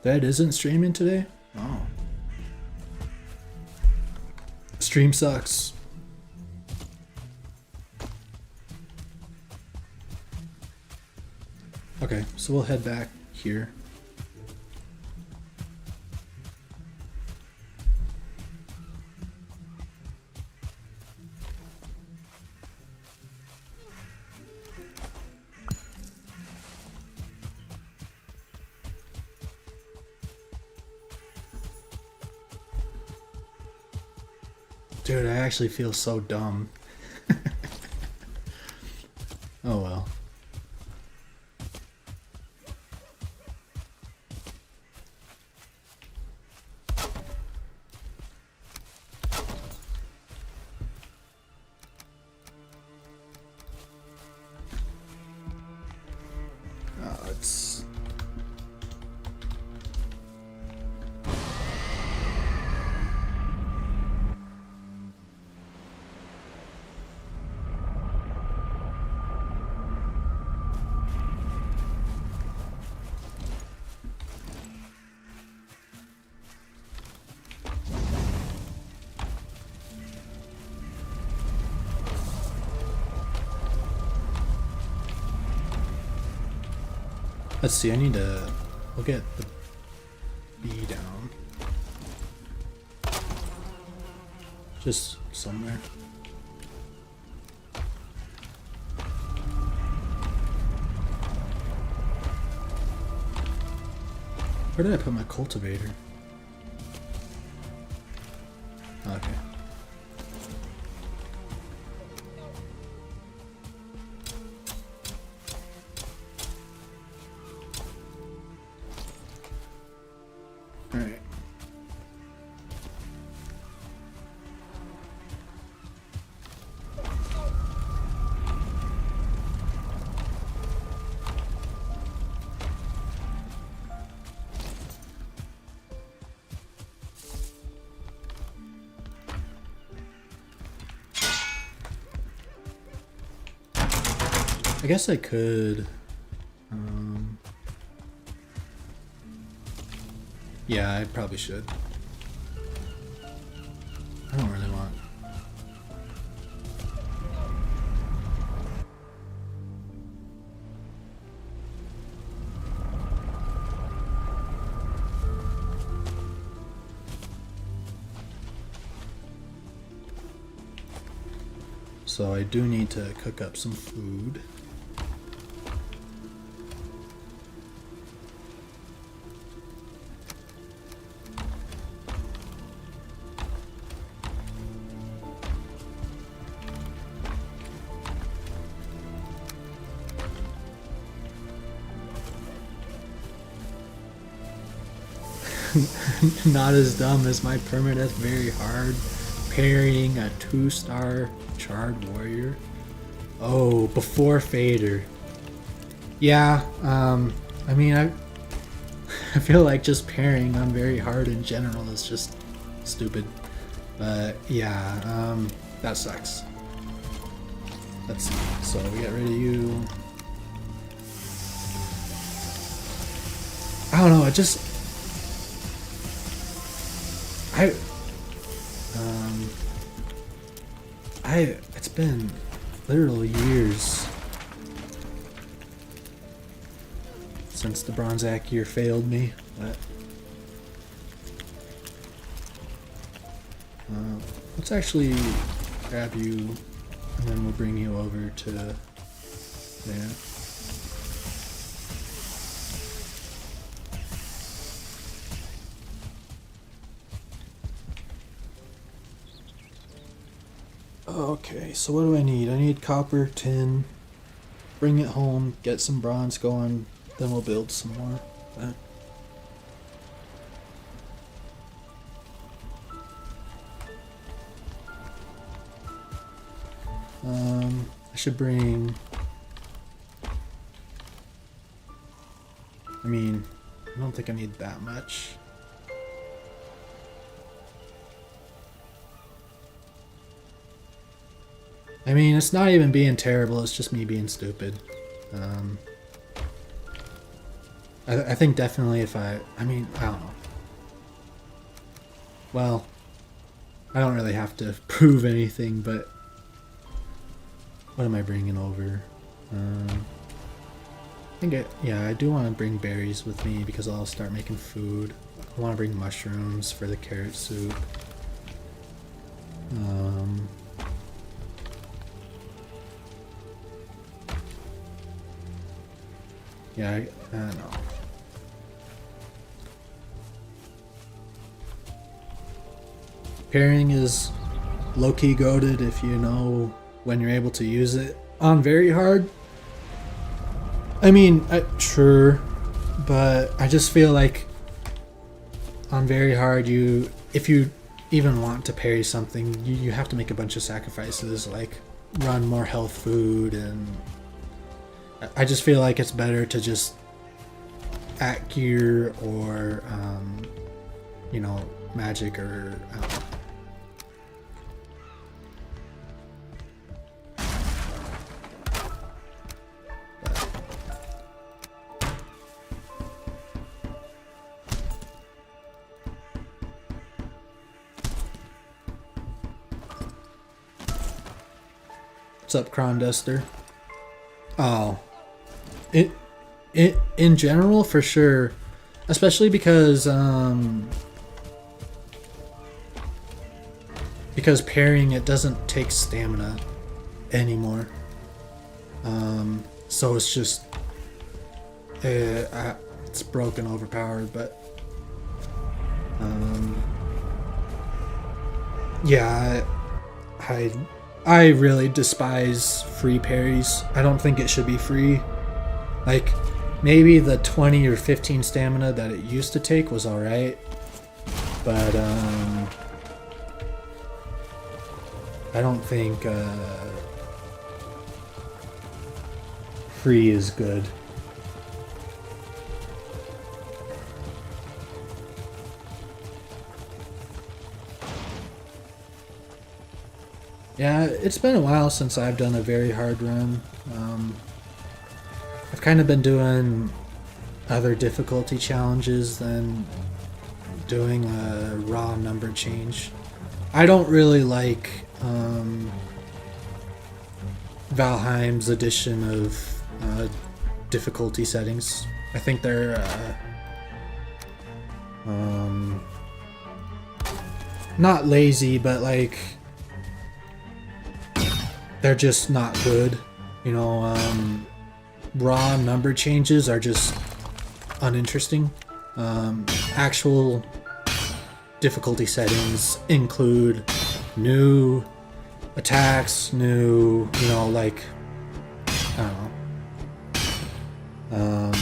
That isn't streaming today? Oh. Stream sucks. Okay, so we'll head back here. Dude, I actually feel so dumb. Oh well. Let's see, I need to... We'll get the bee down. Just somewhere. Where did I put my cultivator? Okay. Alright. I guess I could. Yeah, I probably should. I don't really want. So I do need to cook up some food. Not as dumb as my permadeath very hard parrying a 2-star charred warrior. Oh, before fader. Yeah, I mean I feel like just parrying on very hard in general is just stupid. But yeah, that sucks. Let's see. So we get rid of you. I don't know, it just it's been literal years since the Bronze Act year failed me, but let's actually grab you and then we'll bring you over to there. Okay, so what do I need? I need copper, tin, bring it home, get some bronze going, then we'll build some more. I should bring... I mean, I don't think I need that much. I mean, it's not even being terrible, it's just me being stupid. I think definitely if I mean, I don't know. Well, I don't really have to prove anything, but what am I bringing over? I think yeah, I do want to bring berries with me because I'll start making food. I want to bring mushrooms for the carrot soup. Yeah, I don't know. Pairing is low-key goated if you know when you're able to use it. On very hard, I mean, sure, but I just feel like on very hard, if you even want to parry something, you have to make a bunch of sacrifices, like run more health food, and I just feel like it's better to just at gear or you know, magic or I don't know. What's up, Cron Duster? Oh. in general, for sure, especially because parrying it doesn't take stamina anymore. So it's just it's broken, overpowered, but yeah, I really despise free parries. I don't think it should be free. Like, maybe the 20 or 15 stamina that it used to take was alright, but I don't think free is good. Yeah, it's been a while since I've done a very hard run. I've kind of been doing other difficulty challenges than doing a raw number change. I don't really like Valheim's addition of difficulty settings. I think they're not lazy, but like they're just not good. You know, raw number changes are just uninteresting. Actual difficulty settings include new attacks, new, you know, like, I don't know.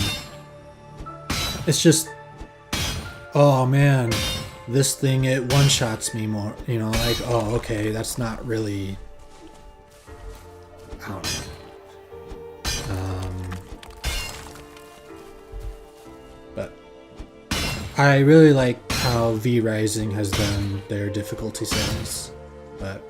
It's just, oh man, this thing, it one-shots me more, you know, like, oh, okay, that's not really, I don't know. But I really like how V Rising has done their difficulty settings, but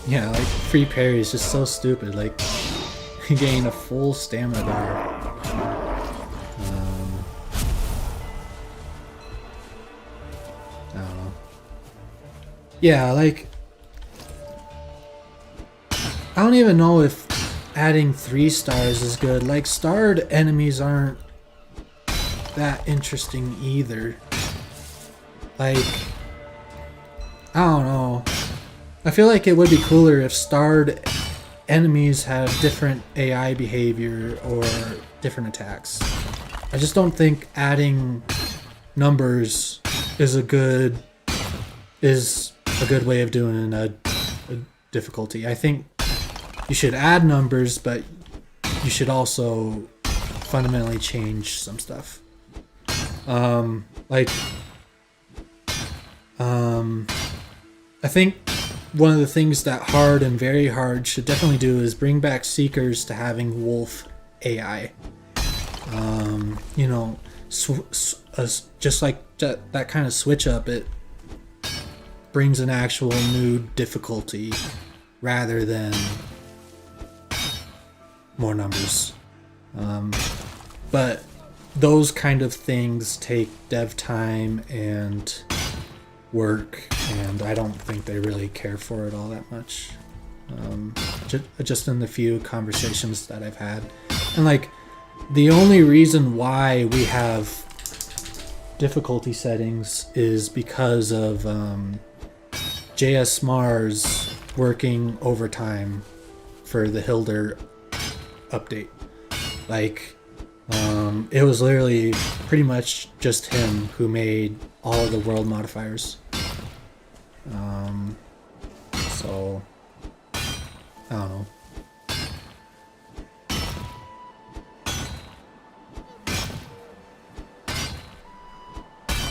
yeah, like free parry is just so stupid. Like, you gain a full stamina bar. I don't know. Yeah, like, I don't even know if adding 3 stars is good. Like, starred enemies aren't that interesting either. Like, I don't know. I feel like it would be cooler if starred enemies have different AI behavior or different attacks. I just don't think adding numbers is a good way of doing a difficulty. I think you should add numbers, but you should also fundamentally change some stuff. I think one of the things that hard and very hard should definitely do is bring back Seekers to having wolf AI. You know, just like that kind of switch up, it brings an actual new difficulty rather than more numbers. But those kind of things take dev time and work, and I don't think they really care for it all that much. Just in the few conversations that I've had. And like, the only reason why we have difficulty settings is because of JS Mars working overtime for the Hilder update. Like, it was literally pretty much just him who made all of the world modifiers. So I don't know.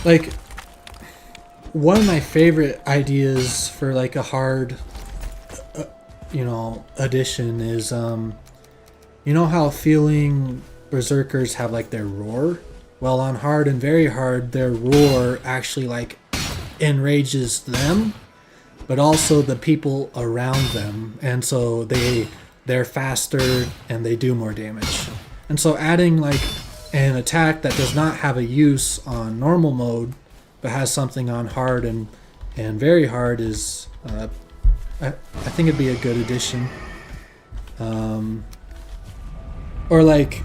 Like, one of my favorite ideas for like a hard addition is you know how feeling berserkers have like their roar? Well, on hard and very hard, their roar actually like enrages them, but also the people around them, and so they're faster and they do more damage. And so adding like an attack that does not have a use on normal mode, but has something on hard and very hard is, I think it'd be a good addition. Or like,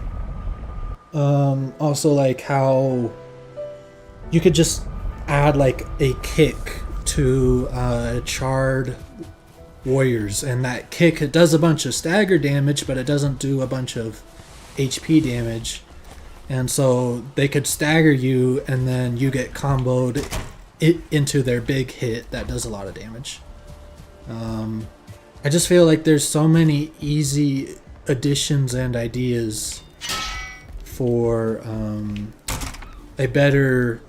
also like how you could just add like a kick to charred warriors, and that kick, it does a bunch of stagger damage, but it doesn't do a bunch of HP damage. And so they could stagger you, and then you get comboed into their big hit that does a lot of damage. I just feel like there's so many easy additions and ideas for a better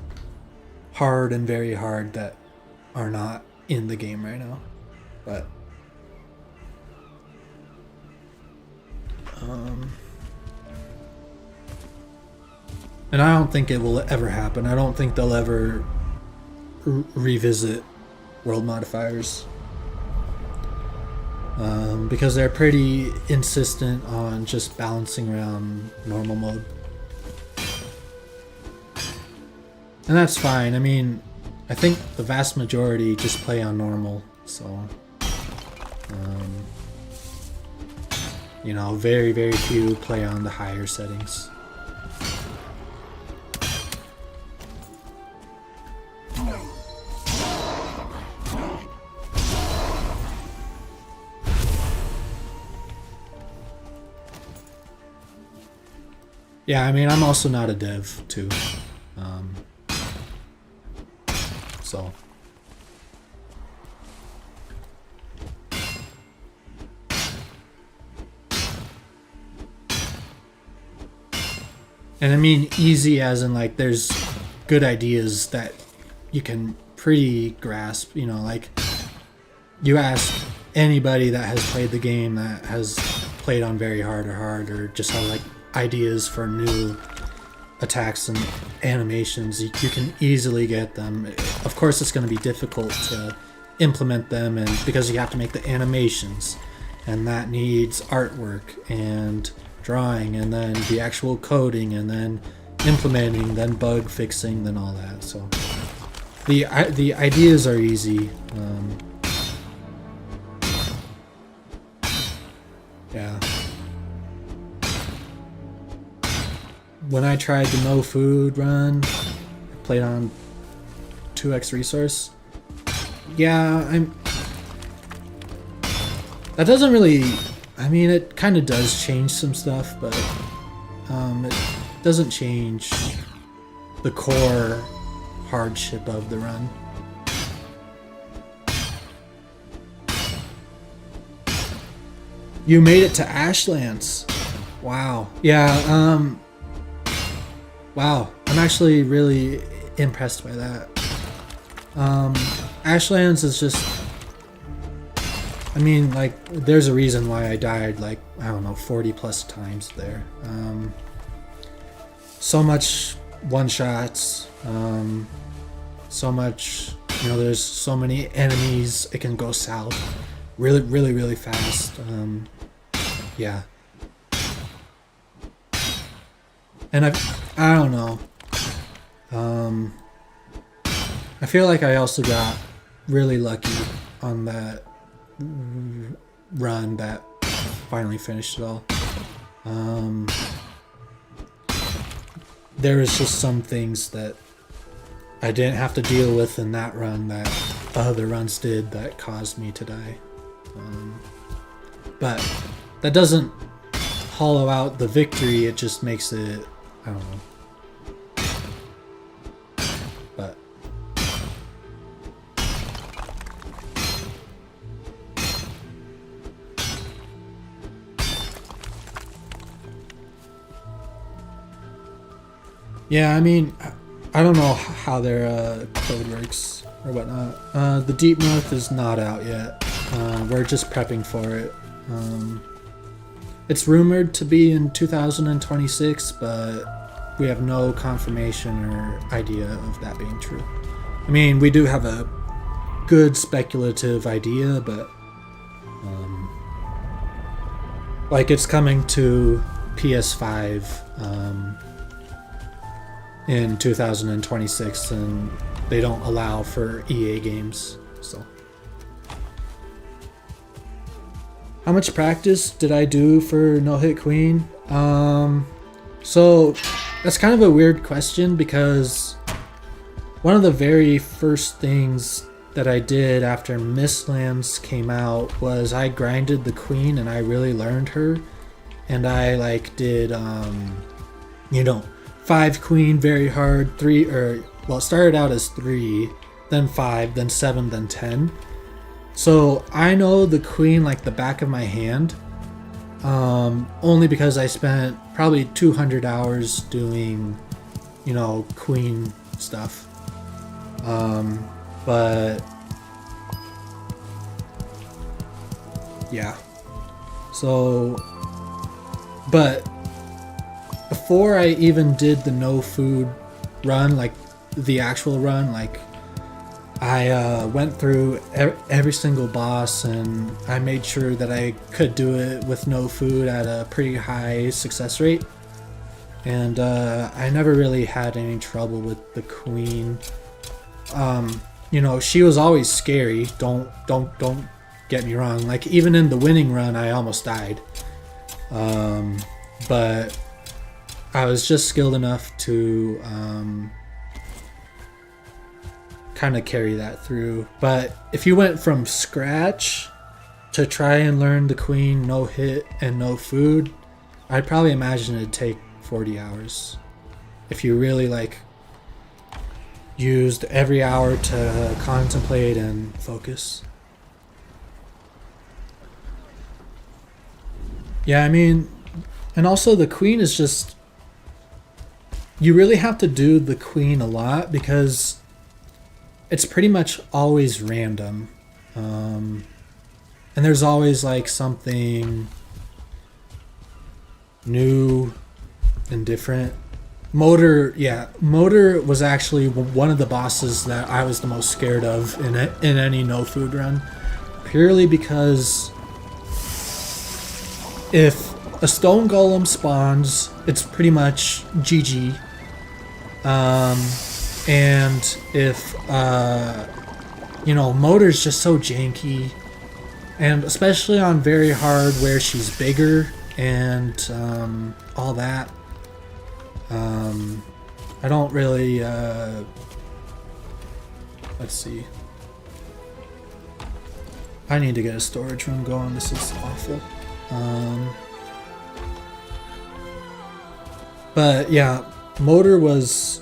hard and very hard that are not in the game right now. But and I don't think it will ever happen. I don't think they'll ever revisit world modifiers, because they're pretty insistent on just balancing around normal mode. And that's fine. I mean, I think the vast majority just play on normal, so you know, very, very few play on the higher settings. Yeah, I mean, I'm also not a dev, too. So. And I mean easy as in like there's good ideas that you can pretty grasp, you know, like you ask anybody that has played the game, that has played on very hard or just have like ideas for new attacks and animations, you can easily get them. Of course it's going to be difficult to implement them, and because you have to make the animations, and that needs artwork and drawing, and then the actual coding, and then implementing, then bug fixing, then all that. So the ideas are easy. Yeah. When I tried the no food run, I played on 2x resource. Yeah, that doesn't really, I mean, it kind of does change some stuff, but it doesn't change the core hardship of the run. You made it to Ashlands. Wow. Yeah, wow. I'm actually really impressed by that. Ashlands is just, I mean, like, there's a reason why I died, like, I don't know, 40 plus times there. So much one-shots, so much, you know, there's so many enemies, it can go south really, really, really fast. Yeah. And I don't know. I feel like I also got really lucky on that run that finally finished it all. There was just some things that I didn't have to deal with in that run that other runs did that caused me to die. But that doesn't hollow out the victory, it just makes it, I don't know. But yeah, I mean, I don't know how their code works or whatnot. The Deep North is not out yet. We're just prepping for it. It's rumored to be in 2026, but we have no confirmation or idea of that being true. I mean, we do have a good speculative idea, but like it's coming to PS5 in 2026, and they don't allow for EA games. So, how much practice did I do for No Hit Queen? So that's kind of a weird question, because one of the very first things that I did after Mistlands came out was I grinded the queen and I really learned her, and I like did 5 queen very hard, 3, or well, it started out as 3, then 5, then 7, then 10. So I know the queen like the back of my hand, only because I spent probably 200 hours doing, queen stuff. But yeah, so, but before I even did the no food run, like the actual run, like I went through every single boss, and I made sure that I could do it with no food at a pretty high success rate. And I never really had any trouble with the queen. She was always scary. Don't get me wrong. Like, even in the winning run, I almost died. But I was just skilled enough to kind of carry that through. But if you went from scratch to try and learn the queen, no hit and no food, I'd probably imagine it'd take 40 hours. If you really used every hour to contemplate and focus. Yeah, I mean, and also the queen is just, you really have to do the queen a lot, because it's pretty much always random. And there's always something new and different. Motor was actually one of the bosses that I was the most scared of in any no food run, purely because if a stone golem spawns, it's pretty much GG. And if Motor's just so janky, and especially on very hard where she's bigger and all that. I don't really, let's see. I need to get a storage room going. This is awful. But yeah, Motor was,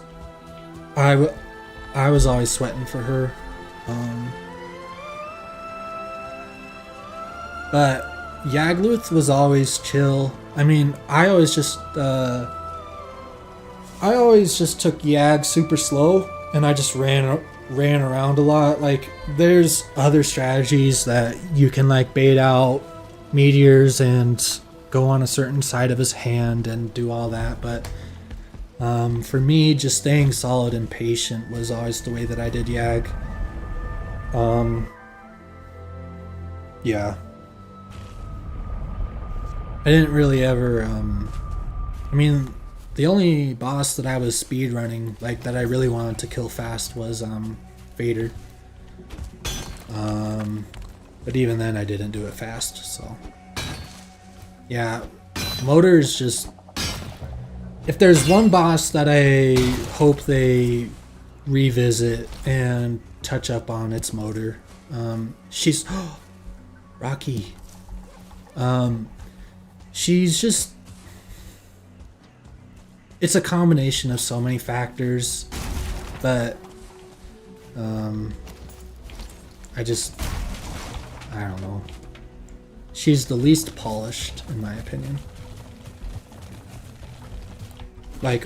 I was always sweating for her. But Yagluth was always chill. I mean, I always just took Yag super slow, and I just ran around a lot. Like, there's other strategies that you can bait out meteors and go on a certain side of his hand and do all that, but for me, just staying solid and patient was always the way that I did Yag. Yeah. I didn't really ever, I mean, the only boss that I was speedrunning, that I really wanted to kill fast, was Vader. But even then I didn't do it fast, so. Yeah, Motor is just, if there's one boss that I hope they revisit and touch up on, it's Motor. She's Rocky. She's just, it's a combination of so many factors, but I don't know. She's the least polished, in my opinion.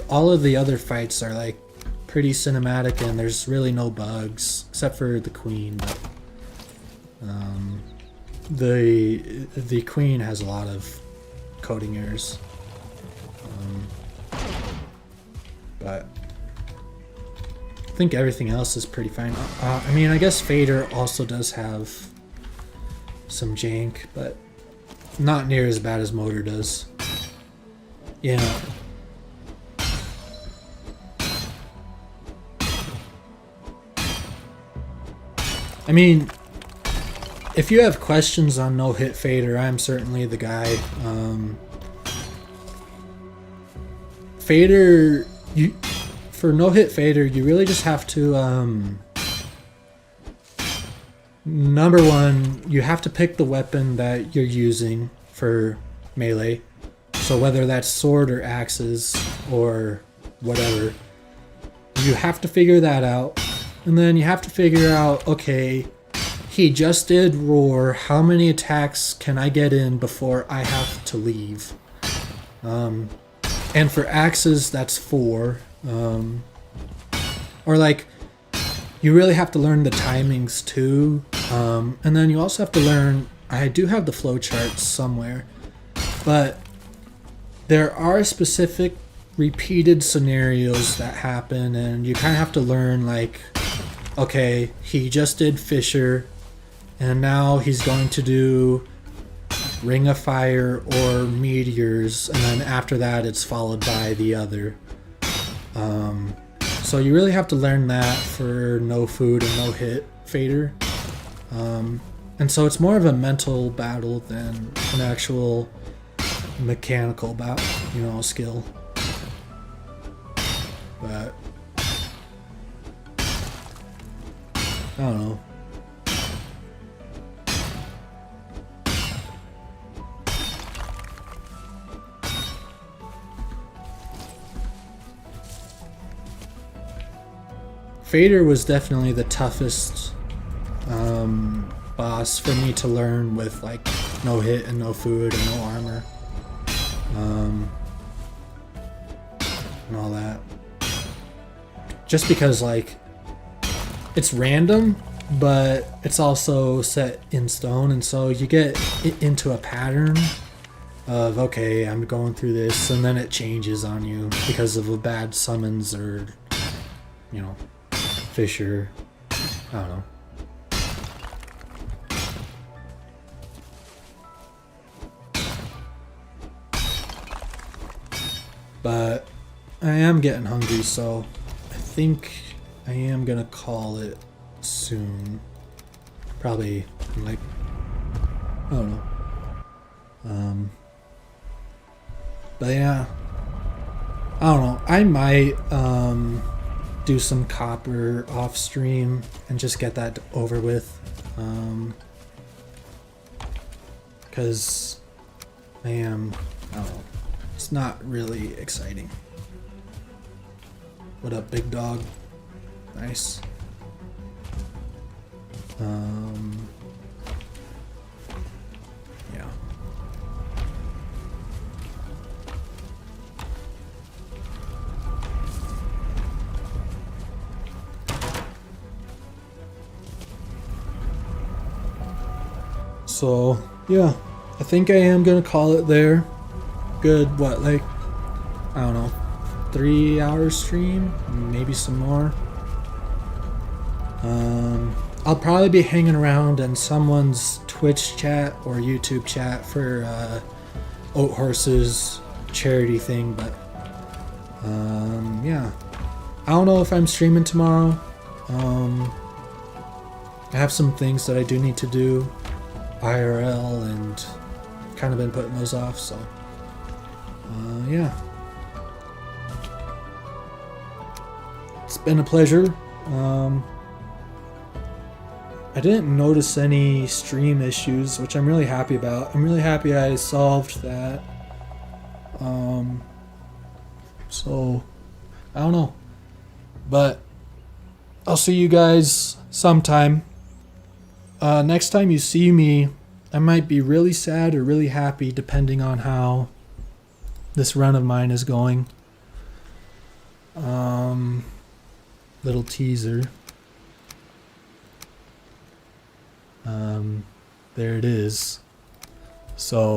All of the other fights are pretty cinematic, and there's really no bugs except for the queen. But the queen has a lot of coding errors. But I think everything else is pretty fine. I mean, I guess Fader also does have some jank, but not near as bad as Motor does. Yeah. I mean, if you have questions on no hit fader, I'm certainly the guy. Fader, for no hit fader, you really just have to number one, you have to pick the weapon that you're using for melee. So whether that's sword or axes or whatever, you have to figure that out. And then you have to figure out, okay, he just did roar, how many attacks can I get in before I have to leave? And for axes, that's 4. Or like, you really have to learn the timings too. And then you also have to learn, I do have the flowcharts somewhere, but there are specific repeated scenarios that happen, and you kind of have to learn, like, okay, he just did Fisher, and now he's going to do Ring of Fire or Meteors, and then after that it's followed by the other. So you really have to learn that for no food and no hit fader. And so it's more of a mental battle than an actual mechanical skill. But I don't know. Fader was definitely the toughest boss for me to learn with, like, no hit and no food and no armor. And all that. Just because, like, it's random, but it's also set in stone, and so you get into a pattern of, okay, I'm going through this, and then it changes on you because of a bad summons or, Fisher. I don't know. But I am getting hungry, so I think I am gonna call it soon. Probably in, like, I don't know. But yeah, I don't know. I might do some copper off stream and just get that over with. Because I don't know. It's not really exciting. What up, big dog? Nice. Yeah. So, yeah. I think I am gonna call it there. Good, what, like, I don't know, 3-hour stream, maybe some more. I'll probably be hanging around in someone's Twitch chat or YouTube chat for Oat Horse's charity thing, but yeah, I don't know if I'm streaming tomorrow. I have some things that I do need to do IRL, and kind of been putting those off, so yeah. It's been a pleasure. I didn't notice any stream issues, which I'm really happy about. I'm really happy I solved that. So, I don't know. But I'll see you guys sometime. Next time you see me, I might be really sad or really happy, depending on how this run of mine is going. Little teaser. There it is. So